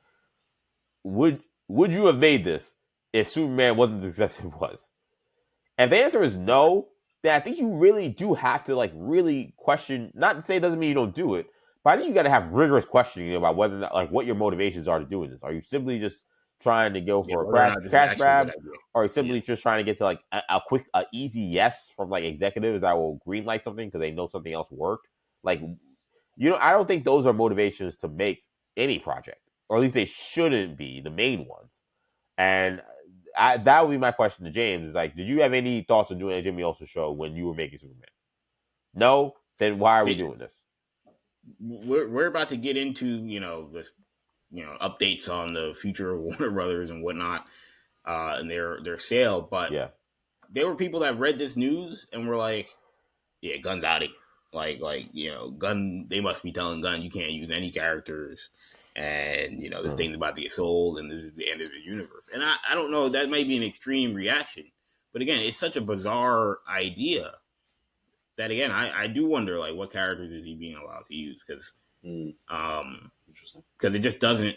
Speaker 1: would you have made this if Superman wasn't the success it was? And if the answer is no, then I think you really do have to like really question. Not to say it doesn't mean you don't do it, but I think you got to have rigorous questioning about whether that, like what your motivations are to doing this. Are you simply just trying to go
Speaker 3: Yeah,
Speaker 1: for a
Speaker 3: whether or not this is
Speaker 1: cash
Speaker 3: actually a good
Speaker 1: grab,
Speaker 3: idea.
Speaker 1: or are you simply
Speaker 3: Yeah.
Speaker 1: just trying to get to like a quick, easy yes from like executives that will greenlight something because they know something else worked? Like, I don't think those are motivations to make any project, or at least they shouldn't be the main ones. And that would be my question to James: is like, did you have any thoughts on doing a Jimmy Olsen show when you were making Superman? No, then why are we doing this?
Speaker 3: We're about to get into this updates on the future of Warner Brothers and whatnot, and their sale. But
Speaker 1: Yeah,
Speaker 3: there were people that read this news and were like, "Yeah, Gunn's out of here." Like Gunn. They must be telling Gunn you can't use any characters, and this thing's about to get sold, and this is the end of the universe. And I don't know. That might be an extreme reaction, but again, it's such a bizarre idea that again, I do wonder like what characters is he being allowed to use because
Speaker 4: Interesting.
Speaker 3: it just doesn't.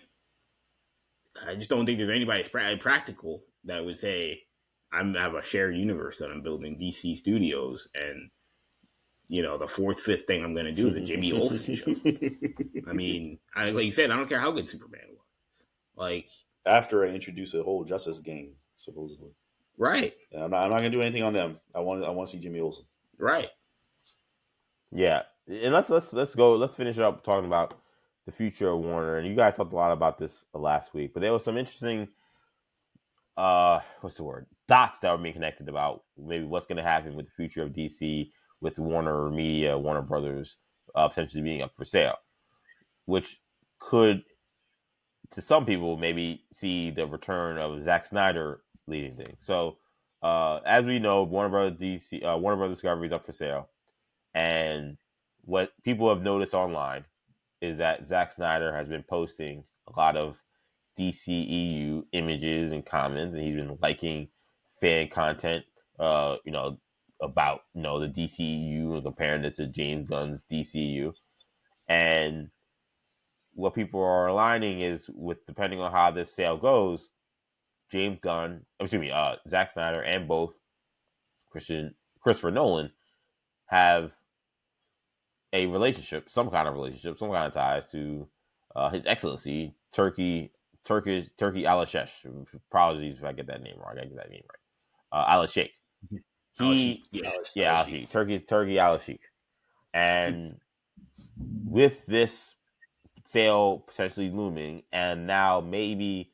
Speaker 3: I just don't think there's anybody practical that would say I have a shared universe that I'm building DC Studios, and the fourth, fifth thing I'm going to do is a Jimmy Olsen show. I mean, like you said, I don't care how good Superman was. Like
Speaker 4: After I introduce a whole Justice gang, supposedly.
Speaker 3: right,
Speaker 4: Yeah, I'm not gonna do anything on them. I want to see Jimmy Olsen.
Speaker 3: right.
Speaker 1: yeah. And let's go. Let's finish up talking about the future of Warner. And you guys talked a lot about this last week, but there was some interesting, what's the word? Dots that were being connected about maybe what's going to happen with the future of DC with Warner Media, Warner Brothers potentially being up for sale, which could, to some people, maybe see the return of Zack Snyder leading things. So, as we know, Warner Brothers Discovery is up for sale, and what people have noticed online is that Zack Snyder has been posting a lot of DCEU images and comments, and he's been liking fan content, about the DCEU and comparing it to James Gunn's DCU. And what people are aligning is with, depending on how this sale goes, Zack Snyder and both Christopher Nolan have a relationship, some kind of ties to His Excellency Turkey Al-Sheikh. Apologies if I get that name wrong. I gotta get that name right. Al-Sheikh. Al-Sheikh. Turkey Al-Sheikh. And with this sale potentially looming, and now maybe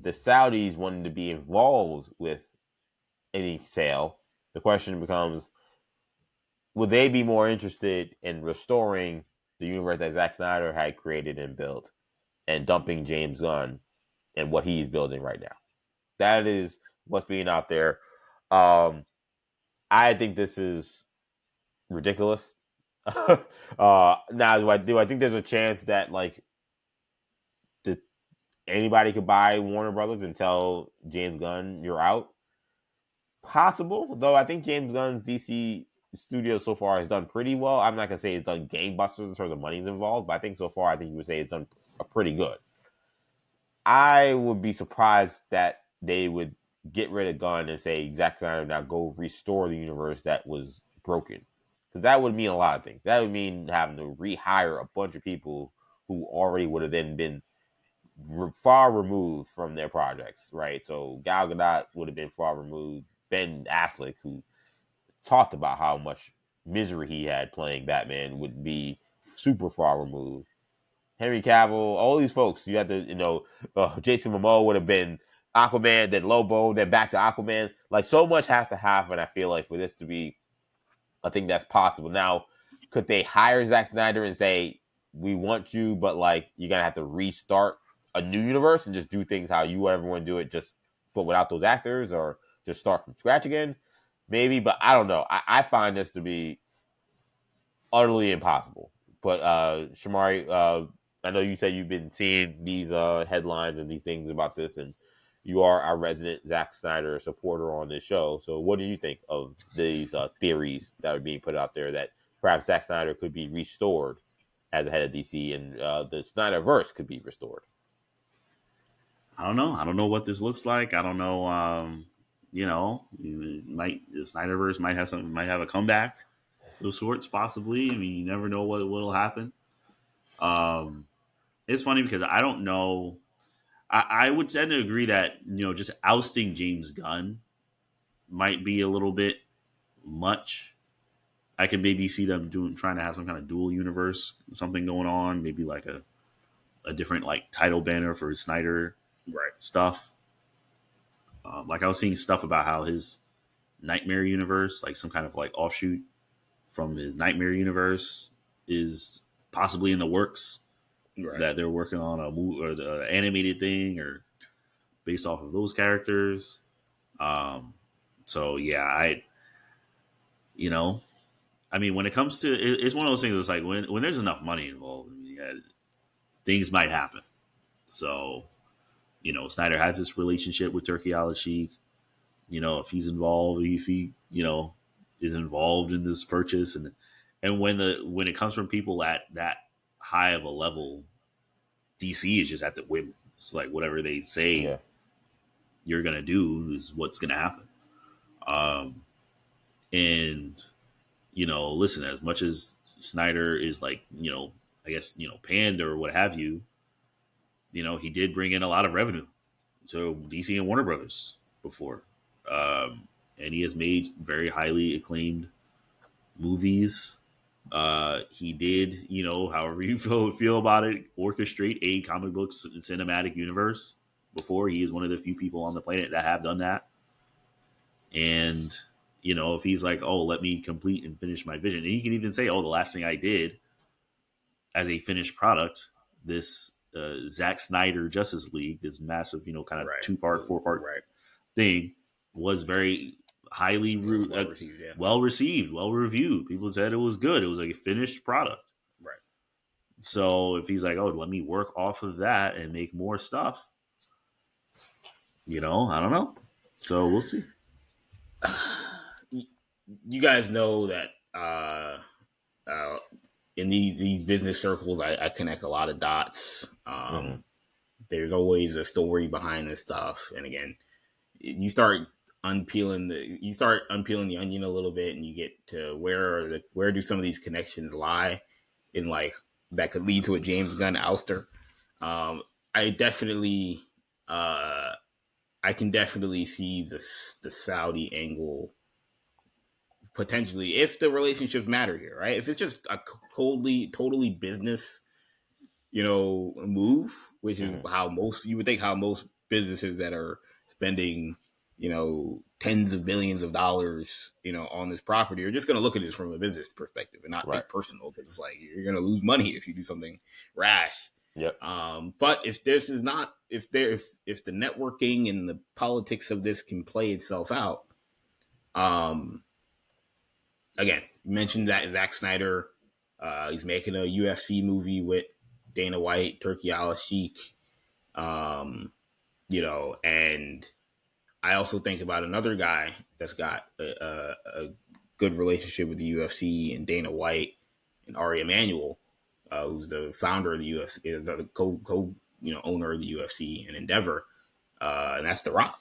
Speaker 1: the Saudis wanting to be involved with any sale. The question becomes, would they be more interested in restoring the universe that Zack Snyder had created and built and dumping James Gunn and what he's building right now? That is what's being out there. I think this is ridiculous. Now, do I think there's a chance that like anybody could buy Warner Brothers and tell James Gunn you're out? Possible, though. I think James Gunn's DC studio so far has done pretty well. I'm not gonna say it's done gangbusters in terms of money's involved, but I think so far, I think you would say it's done pretty good. I would be surprised that they would get rid of Gunn and say Zack Snyder now go restore the universe that was broken, because that would mean a lot of things. That would mean having to rehire a bunch of people who already would have then been far removed from their projects, right? So Gal Gadot would have been far removed. Ben Affleck, who talked about how much misery he had playing Batman, would be super far removed. Henry Cavill, all these folks, you have to, Jason Momoa would have been Aquaman, then Lobo, then back to Aquaman. Like, so much has to happen, I feel like, for this to be a thing that's possible. Now, could they hire Zack Snyder and say, we want you, but like, you're going to have to restart a new universe and just do things how you ever want to do it, just but without those actors, or just start from scratch again? Maybe, but I don't know. I find this to be utterly impossible. But Shamari, I know you said you've been seeing these headlines and these things about this, and you are our resident Zack Snyder supporter on this show. So what do you think of these theories that are being put out there that perhaps Zack Snyder could be restored as the head of DC, and the Snyderverse could be restored?
Speaker 2: I don't know. I don't know what this looks like. I don't know. The Snyderverse might have a comeback of sorts, possibly. I mean, you never know what'll happen. It's funny because I don't know. I would tend to agree that just ousting James Gunn might be a little bit much. I can maybe see them trying to have some kind of dual universe, something going on, maybe like a different like title banner for Snyder stuff. Like I was seeing stuff about how his Nightmare universe, like some kind of like offshoot from his Nightmare universe, is possibly in the works. Right. That they're working on a movie or the animated thing or based off of those characters. So yeah, I mean, when it comes to it's one of those things. It's like when there's enough money involved, things might happen. So Snyder has this relationship with Turkey Al-Sheikh. If he's involved, if he is involved in this purchase, and when it comes from people at that high of a level, DC is just at the whim. It's like whatever they say you're gonna do is what's gonna happen. And listen, as much as Snyder is like I guess panned or what have you, he did bring in a lot of revenue to DC and Warner Brothers before. And he has made very highly acclaimed movies. He did, however you feel about it, orchestrate a comic book cinematic universe before. He is one of the few people on the planet that have done that. And, if he's like, oh, let me complete and finish my vision. And he can even say, oh, the last thing I did as a finished product, this Zack Snyder Justice League, this massive, kind of 2-part, 4-part thing, was very highly well received, well reviewed. People said it was good. It was like a finished product. Right. So if he's like, oh, let me work off of that and make more stuff, I don't know. So we'll see.
Speaker 3: You guys know that in these business circles, I connect a lot of dots. There's always a story behind this stuff, and again, you start unpeeling the onion a little bit, and you get to where do some of these connections lie in, like, that could lead to a James Gunn ouster. I can definitely see the Saudi angle potentially, if the relationships matter here, right? If it's just a totally business, move, which is how most businesses that are spending tens of billions of dollars, on this property are just going to look at this from a business perspective and not
Speaker 1: Right.
Speaker 3: take personal, because it's like you're going to lose money if you do something rash.
Speaker 1: Yep.
Speaker 3: But if this is not, if the networking and the politics of this can play itself out, again, you mentioned that Zack Snyder, he's making a UFC movie with Dana White, Turki Al-Sheikh, and I also think about another guy that's got a good relationship with the UFC and Dana White and Ari Emanuel, who's the founder of the UFC, the owner of the UFC and Endeavor, and that's The Rock.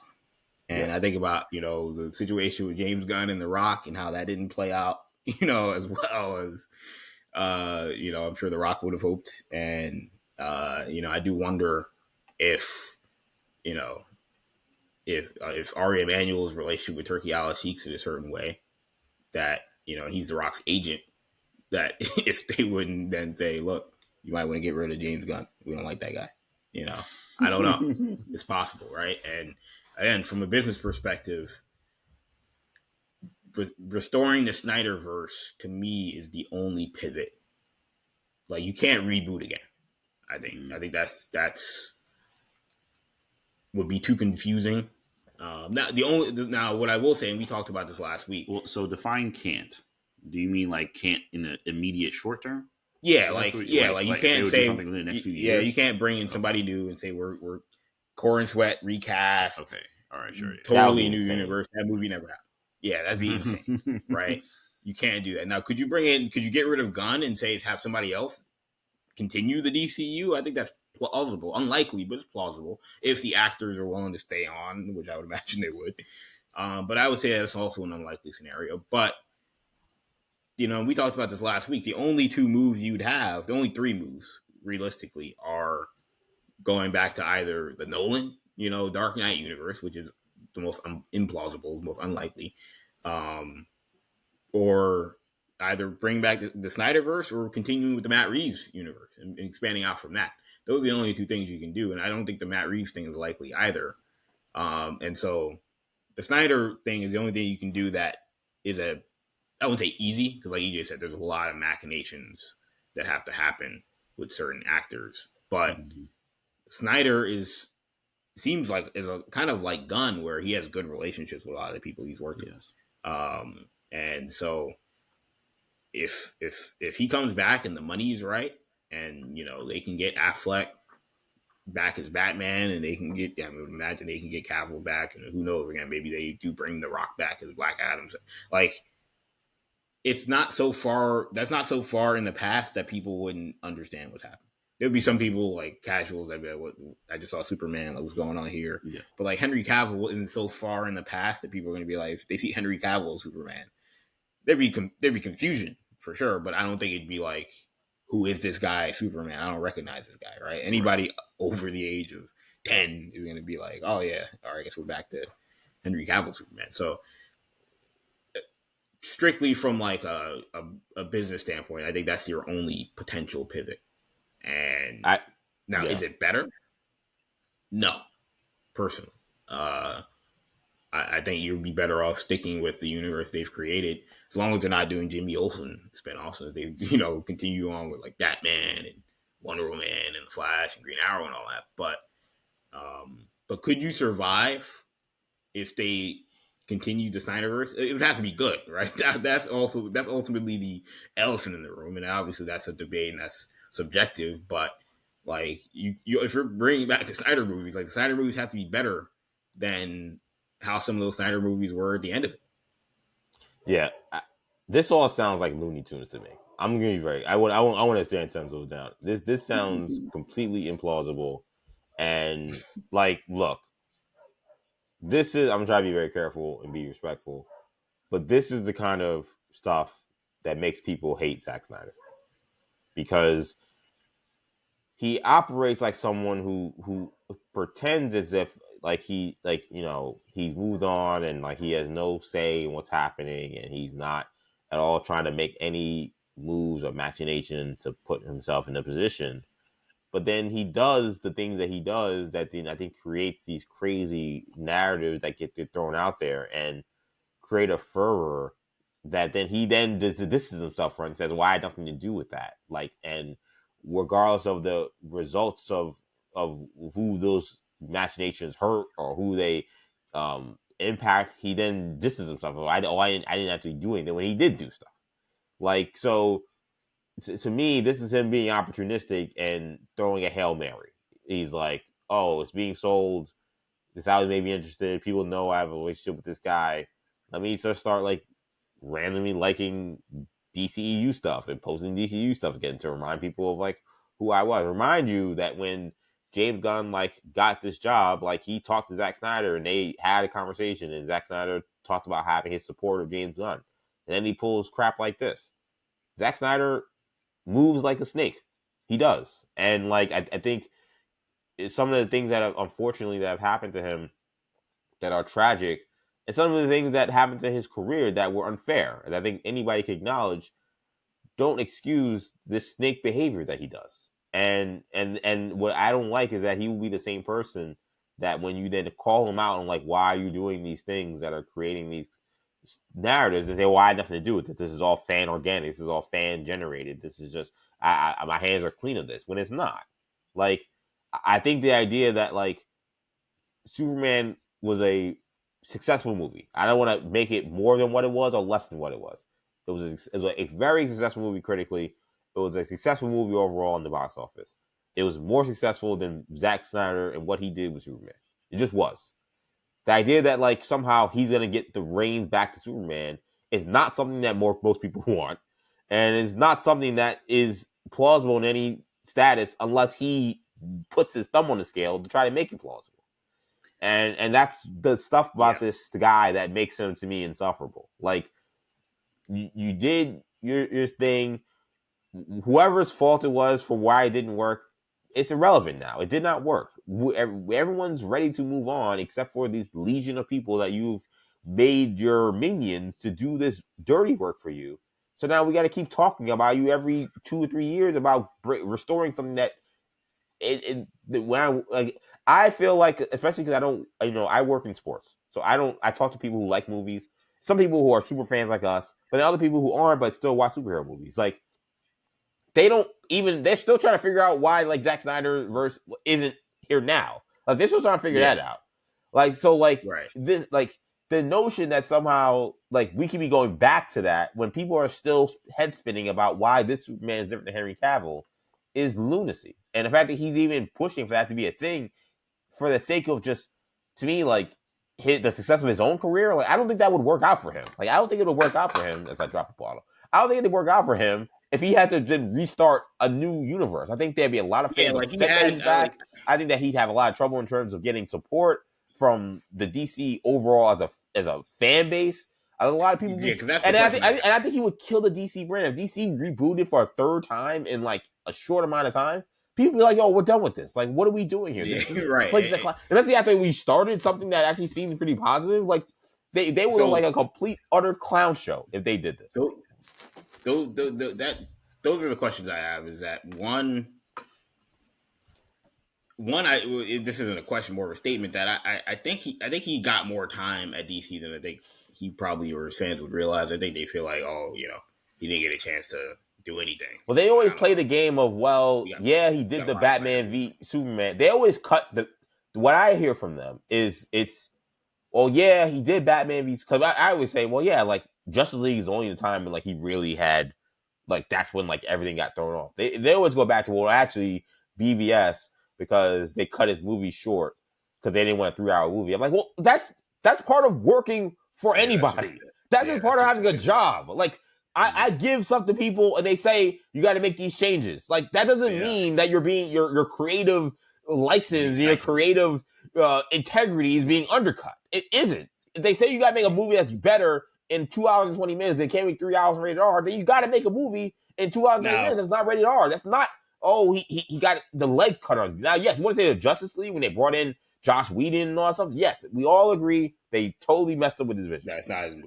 Speaker 3: And I think about the situation with James Gunn and The Rock and how that didn't play out, as well as I'm sure The Rock would have hoped. And I do wonder if if Ari Emanuel's relationship with Turki Al-Sheikh's in a certain way, that he's The Rock's agent, that if they wouldn't then say, look, you might want to get rid of James Gunn, we don't like that guy. I don't know. It's possible, right? And again, from a business perspective, restoring the Snyderverse to me is the only pivot. Like, you can't reboot again. I think that's would be too confusing. Now what I will say, and we talked about this last week.
Speaker 2: Well, so define can't. Do you mean like can't in the immediate short term?
Speaker 3: Yeah, like you can't say
Speaker 2: something within the next few years.
Speaker 3: Yeah, you can't bring in somebody new and say we're Core and Sweat recast.
Speaker 2: Okay, all right, sure.
Speaker 3: Totally new universe. That movie never happened. Yeah, that'd be insane, right? You can't do that. Now, could you get rid of Gunn and say have somebody else continue the DCU? I think that's plausible. Unlikely, but it's plausible if the actors are willing to stay on, which I would imagine they would. But I would say that's also an unlikely scenario. But we talked about this last week. The only two moves you'd have, the only three moves realistically, are going back to either the Nolan, Dark Knight universe, which is the most implausible, most unlikely, or either bring back the Snyderverse or continuing with the Matt Reeves universe and expanding out from that. Those are the only two things you can do, and I don't think the Matt Reeves thing is likely either. And so the Snyder thing is the only thing you can do that is I wouldn't say easy, because like EJ said, there's a lot of machinations that have to happen with certain actors. But Snyder seems like is a kind of like Gunn, where he has good relationships with a lot of the people he's working with. And so if he comes back and the money's right, and they can get Affleck back as Batman, and they can get, I would imagine they can get Cavill back, and who knows, again, maybe they do bring The Rock back as Black Adam. Like, that's not so far in the past that people wouldn't understand what's happening. There'd be some people, like casuals, that be like, "What? I just saw Superman. Like, what's going on here?"
Speaker 2: Yes.
Speaker 3: But like Henry Cavill wasn't so far in the past that people are going to be like, if they see Henry Cavill as Superman, there'd be confusion for sure. But I don't think it'd be like, who is this guy, Superman? I don't recognize this guy, right? Anybody over the age of 10 is going to be like, oh yeah, all right, I guess we're back to Henry Cavill Superman. So strictly from like a business standpoint, I think that's your only potential pivot. And is it better? No, personally. I think you'd be better off sticking with the universe they've created, as long as they're not doing Jimmy Olsen spinoffs. So they, continue on with like Batman and Wonder Woman and the Flash and Green Arrow and all that. But could you survive if they continue the Snyderverse? It would have to be good, right? That's ultimately the elephant in the room, and obviously that's a debate and that's subjective. But like you if you're bringing back the Snyder movies, like the Snyder movies have to be better than how some of those Snyder movies were at the end of it.
Speaker 1: Yeah, this all sounds like Looney Tunes to me. I'm gonna be very. I want to stand 10 toes down. This sounds completely implausible, and like, look, this is. I'm trying to be very careful and be respectful, but this is the kind of stuff that makes people hate Zack Snyder, because he operates like someone who pretends as if he's moved on and like he has no say in what's happening, and he's not at all trying to make any moves or machination to put himself in a position. but then he does the things that he does that then I think creates these crazy narratives that get thrown out there and create a furor that then he then distances himself from and says, "Well, I had nothing to do with that." Like, and regardless of the results of who those machinations hurt or who they impact, he then distances himself. I didn't actually do anything when he did do stuff. Like, so to me, this is him being opportunistic and throwing a Hail Mary. He's like, "Oh, it's being sold. This album may be interested. People know I have a relationship with this guy. Let me just start like randomly liking DCEU stuff and posting DCEU stuff again to remind people of like who I was. Remind you that when James Gunn like got this job, like he talked to Zack Snyder and they had a conversation, and Zack Snyder talked about having his support of James Gunn. And then he pulls crap like this. Zack Snyder moves like a snake. He does. And like I think some of the things that have, unfortunately, that have happened to him that are tragic, and some of the things that happened to his career that were unfair, and I think anybody can acknowledge, don't excuse this snake behavior that he does. And what I don't like is that he will be the same person that when you then call him out and like, why are you doing these things that are creating these narratives, and say, well, I had nothing to do with it. This is all fan organic. This is all fan generated. This is just my hands are clean of this, when it's not. Like, I think the idea that like Superman was a successful movie. I don't want to make it more than what it was or less than what it was. It was a very successful movie critically. It was a successful movie overall in the box office. It was more successful than Zack Snyder and what he did with Superman. It just was. The idea that like somehow he's gonna get the reins back to Superman is not something that most people want, and is not something that is plausible in any status unless he puts his thumb on the scale to try to make it plausible. And that's the stuff about this guy that makes him, to me, insufferable. Like, you did your thing. Whoever's fault it was for why it didn't work, it's irrelevant now. It did not work. Everyone's ready to move on except for these legion of people that you've made your minions to do this dirty work for you. So now we got to keep talking about you every 2 or 3 years about restoring something that I feel like, especially because I don't, I work in sports, so I talk to people who like movies. Some people who are super fans like us, but other people who aren't but still watch superhero movies. Like, they're still trying to figure out why like Zack Snyder verse isn't here now. Like, they're still trying to figure that out. Like, so like this, like the notion that somehow like we can be going back to that when people are still head spinning about why this Superman is different than Henry Cavill is lunacy. And the fact that he's even pushing for that to be a thing for the sake of just, to me, like the success of his own career, like I don't think that would work out for him. Like, I don't think it would work out for him as I drop a bottle. I don't think it would work out for him if he had to then restart a new universe. I think there'd be a lot of fans upset that he's back. I think that he'd have a lot of trouble in terms of getting support from the DC overall as a fan base. A lot of people, I think he would kill the DC brand if DC rebooted for a third time in like a short amount of time. People be like, "Yo, we're done with this. Like, what are we doing here?" Right. Especially after we started something that actually seemed pretty positive. Like, they would have like a complete utter clown show if they did this.
Speaker 3: Those are the questions I have. Is that one? This isn't a question, more of a statement that I think he got more time at DC than I think he probably or his fans would realize. I think they feel like, he didn't get a chance to do anything.
Speaker 1: Well, they always play the game of, he did the Batman v Superman. They always cut what I hear from them is he did Batman v, because I always say, like Justice League is only the time when like he really had, like, that's when like everything got thrown off. They always go back to, actually BVS, because they cut his movie short because they didn't want a 3-hour movie. I'm like, well, that's part of working for anybody. That's just part of having a job. Like, I give stuff to people and they say you got to make these changes. Like, that doesn't mean that your creative license, your creative integrity is being undercut. It isn't. If they say you got to make a movie that's better in 2 hours and 20 minutes and can't be 3 hours rated R, then you got to make a movie in 2 hours and 20 minutes that's not rated R. That's not, he got the leg cut on. Now, yes, you want to say the Justice League when they brought in Joss Whedon and all that stuff? Yes, we all agree they totally messed up with his vision.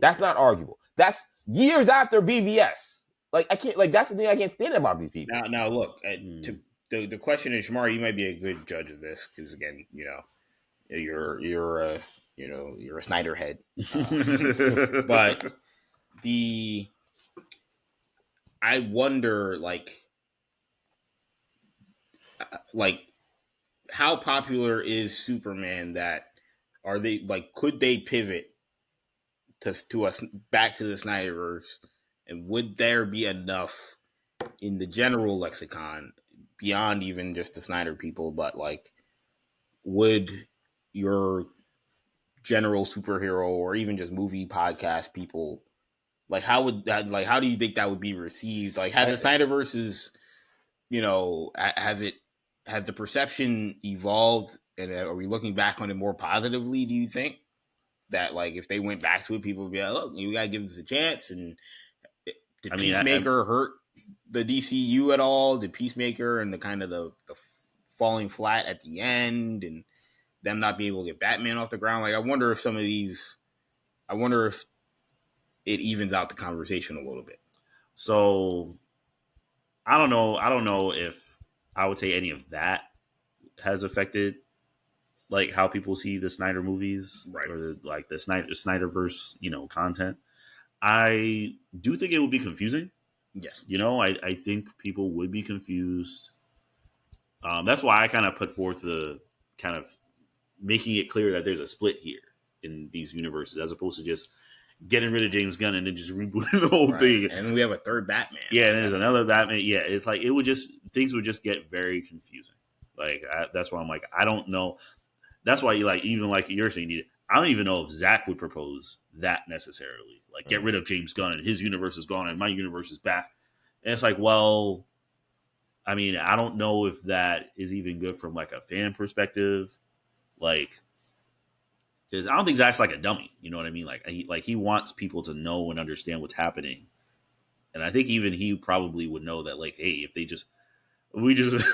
Speaker 1: That's not arguable. That's years after BVS. Like, I can't, like, that's the thing I can't stand about these people.
Speaker 3: Now look, the question is, Shamar, you might be a good judge of this because again, you're a Snyder head, but I wonder like how popular is Superman that are they like could they pivot to us back to the Snyderverse, and would there be enough in the general lexicon beyond even just the Snyder people, but like would your general superhero or even just movie podcast people like how would that like how do you think that would be received? Like has the Snyderverse has the perception evolved, and are we looking back on it more positively? Do you think that like if they went back to it, people would be like, look, you gotta give this a chance? And did Peacemaker hurt the DCU at all? Did Peacemaker and the kind of the falling flat at the end and them not being able to get Batman off the ground? Like I wonder if it evens out the conversation a little bit.
Speaker 2: So I don't know if I would say any of that has affected like how people see the Snyder movies,
Speaker 3: right?
Speaker 2: Or the Snyderverse, content. I do think it would be confusing.
Speaker 3: Yes.
Speaker 2: I think people would be confused. That's why I kind of put forth the kind of making it clear that there's a split here in these universes, as opposed to just getting rid of James Gunn and then just rebooting the whole thing.
Speaker 3: And we have a third Batman.
Speaker 2: Yeah, and there's another Batman. Yeah, it's like things would just get very confusing. Like that's why I'm like, I don't know. That's why even like you're saying, I don't even know if Zach would propose that necessarily. Like get rid of James Gunn and his universe is gone and my universe is back. And it's like, well, I mean, I don't know if that is even good from like a fan perspective. Like, because I don't think Zach's like a dummy. You know what I mean? Like he wants people to know and understand what's happening. And I think even he probably would know that, like, hey, if we just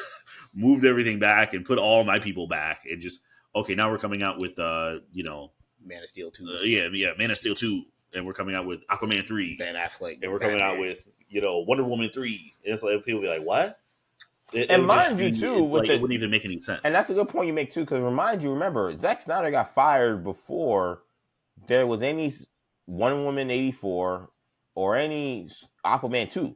Speaker 2: moved everything back and put all my people back and just, okay, now we're coming out with,
Speaker 3: Man of Steel 2.
Speaker 2: Man of Steel 2. And we're coming out with Aquaman 3.
Speaker 3: Ben Affleck.
Speaker 2: And we're coming out with, Wonder Woman 3. And it's like, people be like, what?
Speaker 1: And mind you, too,
Speaker 2: it wouldn't even make any sense.
Speaker 1: And that's a good point you make, too, because remember, Zack Snyder got fired before there was any Wonder Woman 84 or any Aquaman 2.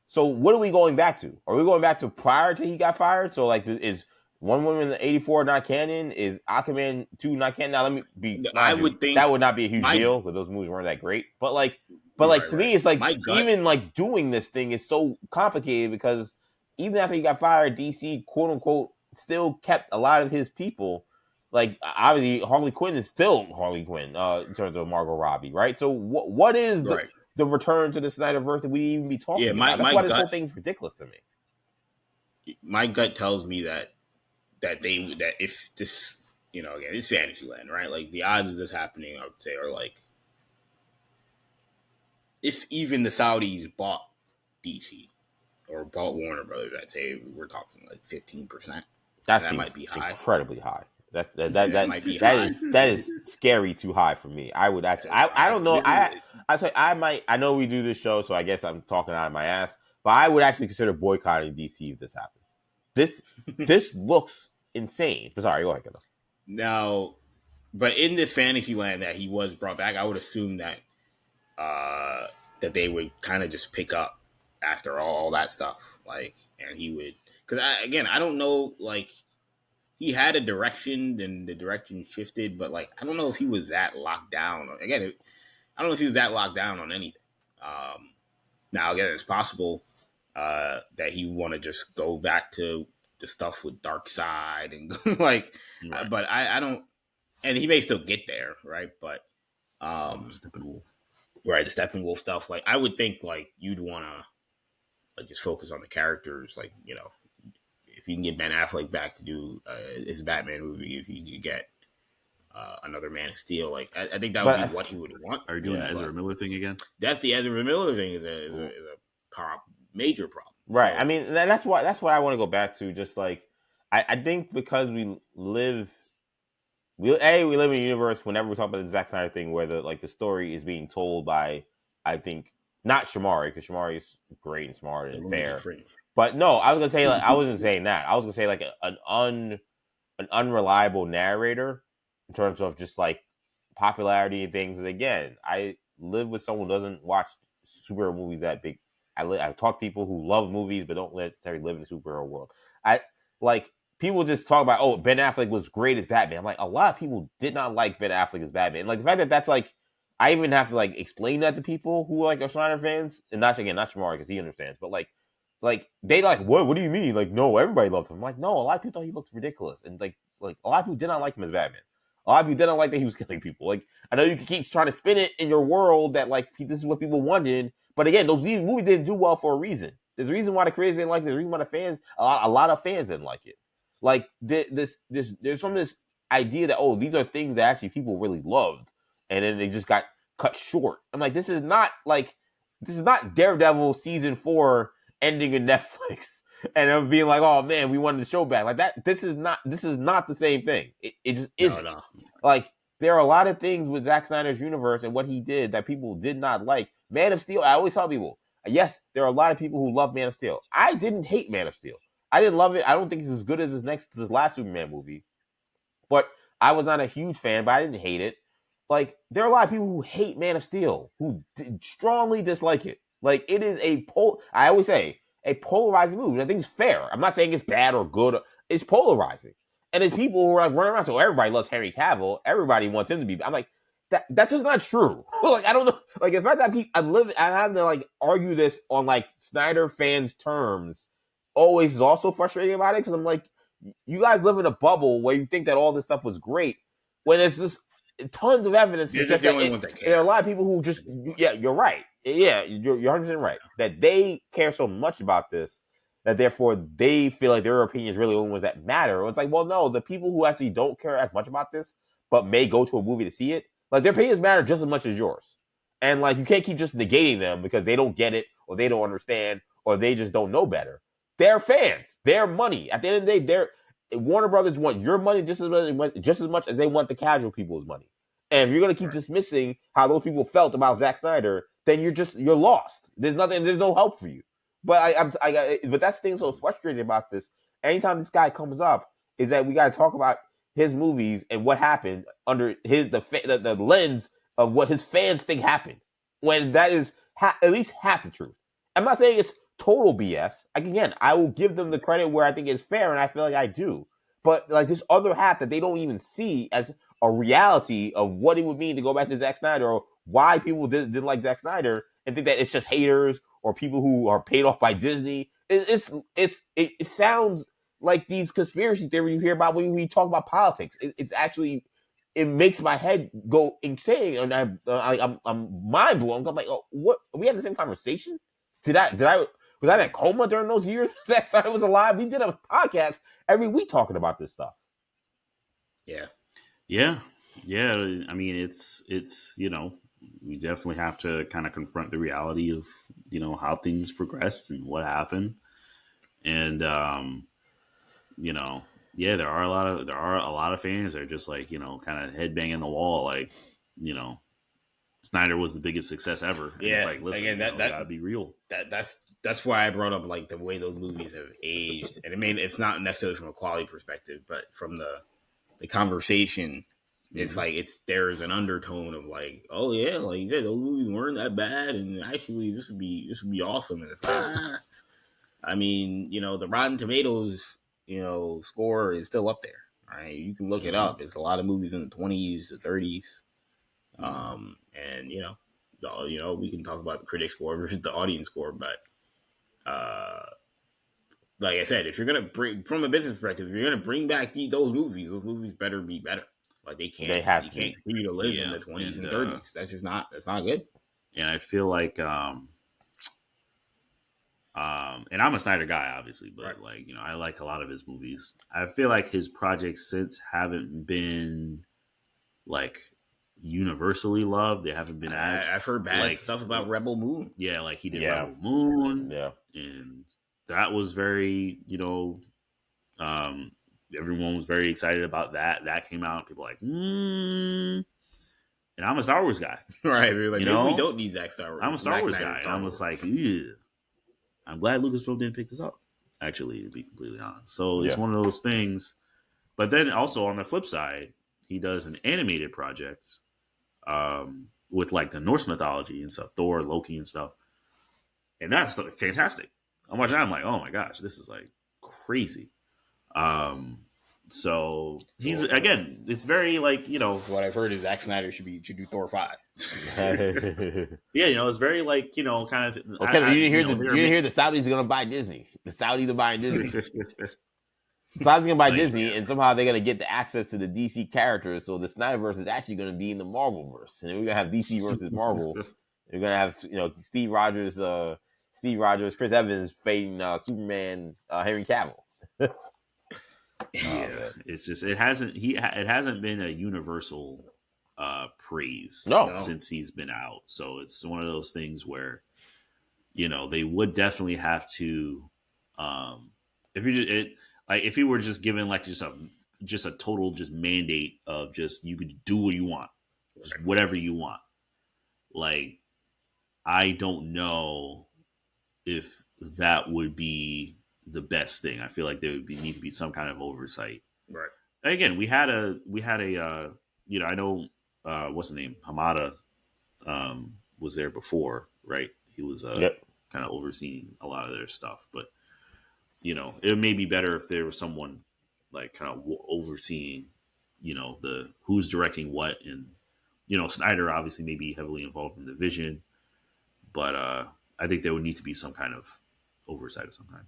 Speaker 1: So what are we going back to? Are we going back to prior to he got fired? So, like, is Wonder Woman 84 not canon? Is Aquaman 2 not canon? Now, let me be
Speaker 3: would think
Speaker 1: that would not be a huge deal because those movies weren't that great. But, to me, it's like, even, like, doing this thing is so complicated because even after he got fired, DC, quote unquote, still kept a lot of his people. Like, obviously, Harley Quinn is still Harley Quinn in terms of Margot Robbie, right? So, what is the return to the Snyderverse that we even be talking about? That's why this whole thing's ridiculous to me.
Speaker 3: My gut tells me that if this, again, it's Fantasyland, right? Like, the odds of this happening, I would say, are like, if even the Saudis bought DC, or bought Warner Brothers, I'd say we're talking like 15%.
Speaker 1: That
Speaker 3: might be high,
Speaker 1: incredibly high. That might be high. That is scary too high for me. I would actually, I don't know. I know we do this show, so I guess I'm talking out of my ass. But I would actually consider boycotting DC if this happened. This looks insane. But sorry, go ahead.
Speaker 3: Now, but in this fantasy land that he was brought back, I would assume that that they would kind of just pick up after all that stuff, like, and he would, because I don't know, like, he had a direction and the direction shifted, but like, I don't know if he was that locked down. Again, I don't know if he was that locked down on anything. Now, again, it's possible that he want to just go back to the stuff with Darkseid and like, right. But I don't, and he may still get there, right? But
Speaker 2: Steppenwolf,
Speaker 3: right? The Steppenwolf stuff, like, I would think like you'd want to. Like, just focus on the characters, like, if you can get Ben Affleck back to do his Batman movie, if you could get another Man of Steel, like, I think that would be what he would want.
Speaker 2: Are you doing the Ezra Miller thing again?
Speaker 3: That's the Ezra Miller thing is a major problem,
Speaker 1: right? So, I mean, that's what I want to go back to. Just like I think because we live in a universe. Whenever we talk about the Zack Snyder thing, where the story is being told by, I think, not Shamari, because Shamari is great and smart and fair. But no, I was gonna say like I wasn't saying that. I was gonna say like an unreliable narrator in terms of just like popularity and things. Again, I live with someone who doesn't watch superhero movies that big. I talk to people who love movies but don't necessarily live in the superhero world. I like people just talk about, oh, Ben Affleck was great as Batman. I'm like, a lot of people did not like Ben Affleck as Batman. Like the fact that that's like, I even have to like explain that to people who like are Snyder fans, and not Shamar because he understands, but like they like, what do you mean? Like, no, everybody loved him. I'm like, no, a lot of people thought he looked ridiculous, and like a lot of people did not like him as Batman. A lot of people did not like that he was killing people. Like, I know you can keep trying to spin it in your world that like this is what people wanted, but again, those movies didn't do well for a reason. There's a reason why the creators didn't like it. There's a reason why the fans, a lot of fans didn't like it. Like there's some of this idea that, oh, these are things that actually people really loved, and then they just got cut short. I'm like, this is not Daredevil season 4 ending in Netflix and them being like, oh man, we wanted the show back. Like that, this is not the same thing. It just isn't. No. Like there are a lot of things with Zack Snyder's universe and what he did that people did not like. Man of Steel, I always tell people, yes, there are a lot of people who love Man of Steel. I didn't hate Man of Steel. I didn't love it. I don't think it's as good as this last Superman movie. But I was not a huge fan, but I didn't hate it. Like, there are a lot of people who hate Man of Steel, who strongly dislike it. Like, it is I always say, a polarizing movie. I think it's fair. I'm not saying it's bad or good. It's polarizing. And there's people who are like running around, so everybody loves Henry Cavill. Everybody wants him to be. I'm like, that's just not true. Like, I don't know. Like, in fact, I have to like argue this on like Snyder fans' terms. Always is also frustrating about it because I'm like, you guys live in a bubble where you think that all this stuff was great when it's just tons of evidence.
Speaker 3: You're just the only ones that care.
Speaker 1: There are a lot of people who just, yeah, you're right. Yeah, you're 100% right. That they care so much about this that therefore they feel like their opinions really the only ones that matter. It's like, well, no, the people who actually don't care as much about this but may go to a movie to see it, like their opinions matter just as much as yours. And like you can't keep just negating them because they don't get it or they don't understand or they just don't know better. They're fans. They're money. At the end of the day, Warner Brothers want your money just as much as they want the casual people's money. And if you're gonna keep dismissing how those people felt about Zack Snyder, then you're lost. There's no help for you. But but that's the thing so frustrating about this. Anytime this guy comes up, is that we got to talk about his movies and what happened under the lens of what his fans think happened. When that is at least half the truth. I'm not saying it's total BS. Like, again, I will give them the credit where I think it's fair, and I feel like I do. But like this other half that they don't even see as a reality of what it would mean to go back to Zack Snyder, or why people didn't like Zack Snyder, and think that it's just haters or people who are paid off by Disney. It sounds like these conspiracy theories you hear about when we talk about politics. It's actually, it makes my head go insane, and I'm mind blown. I'm like, oh, what? We had the same conversation? Was I in a coma during those years Zack Snyder was alive? We did a podcast every week talking about this stuff.
Speaker 2: Yeah. I mean, it's we definitely have to kind of confront the reality of how things progressed and what happened, and there are a lot of fans that are just like kind of head banging the wall, like Snyder was the biggest success ever. And it's like, listen, again, that gotta be real.
Speaker 3: That's why I brought up like the way those movies have aged, and I mean it's not necessarily from a quality perspective, but from the conversation. It's like there's an undertone of like, oh yeah, like you said, those movies weren't that bad, and actually this would be awesome. And it's like, I mean, the Rotten Tomatoes, score is still up there. Right? You can look it up. It's a lot of movies in the 20s, the 30s, and we can talk about the critic score versus the audience score, but like I said, if you're gonna bring from a business perspective, if you're gonna bring back those movies better be better. Like you can't continue to live in the 20s and 30s. That's not good.
Speaker 2: And I feel like, and I'm a Snyder guy, obviously, but right. Like, I like a lot of his movies. I feel like his projects since haven't been like universally loved. They haven't been as
Speaker 3: I've heard bad stuff about Rebel Moon.
Speaker 2: Yeah, like he did Rebel Moon. Yeah. And that was very, everyone was very excited about that. That came out. People were like, and I'm a Star Wars guy.
Speaker 3: Right. We're like, maybe we don't need Star Wars.
Speaker 2: I'm a Star Wars guy. And I was like, ew. I'm glad Lucasfilm didn't pick this up. actually, to be completely honest. So it's
Speaker 1: Yeah.
Speaker 2: one of those things. But then also on the flip side, he does an animated project with like the Norse mythology and stuff, Thor, Loki, and stuff, and that's fantastic. I'm watching that, I'm like, oh my gosh, this is like crazy. Um, so he's again, it's very like
Speaker 3: So what I've heard is Zack Snyder should do Thor 5.
Speaker 2: yeah, it's very like kind of.
Speaker 1: Okay, you didn't hear the Saudis are gonna buy Disney. The Saudis are buying Disney. Saudis gonna buy Disney, and somehow they're gonna get the access to the DC characters. So the Snyderverse is actually gonna be in the Marvelverse, and we're gonna have DC versus Marvel. We're gonna have Steve Rogers, Chris Evans fighting Superman, Henry Cavill.
Speaker 2: Yeah, it's just it hasn't been a universal praise since he's been out. So it's one of those things where they would definitely have to if he were just given like just a total just mandate of just you could do what you want, just whatever you want. Like I don't know if that would be the best thing. I feel like there would need to be some kind of oversight.
Speaker 3: Right.
Speaker 2: Again, we had a I know what's the name, Hamada was there before, right? He was kind of overseeing a lot of their stuff, but it may be better if there was someone like kind of overseeing the who's directing what, and Snyder obviously may be heavily involved in the vision, but I think there would need to be some kind of oversight of some kind.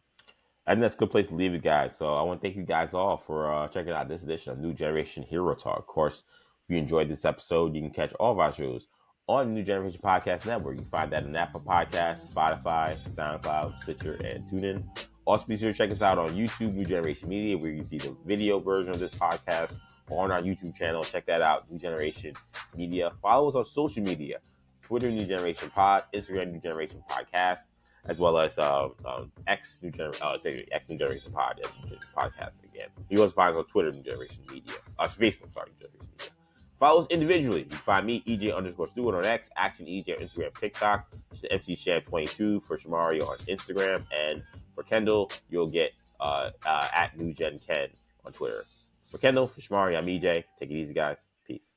Speaker 1: And that's a good place to leave it, guys. So I want to thank you guys all for checking out this edition of New Generation Hero Talk. Of course, if you enjoyed this episode, you can catch all of our shows on the New Generation Podcast Network. You can find that on Apple Podcasts, Spotify, SoundCloud, Stitcher, and TuneIn. Also, be sure to check us out on YouTube, New Generation Media, where you can see the video version of this podcast on our YouTube channel. Check that out, New Generation Media. Follow us on social media, Twitter, New Generation Pod, Instagram, New Generation Podcast, as well as X New Generation Pod, podcast again. You can also find us on Twitter, New Generation Media. Facebook, sorry, New Generation Media. Follow us individually. You can find me, EJ_Stewart on X, Action EJ on Instagram, TikTok, MC Sham22 for Shamari on Instagram, and for Kendall, you'll get at New Gen Ken on Twitter. For Kendall, for Shamari, I'm EJ. Take it easy, guys. Peace.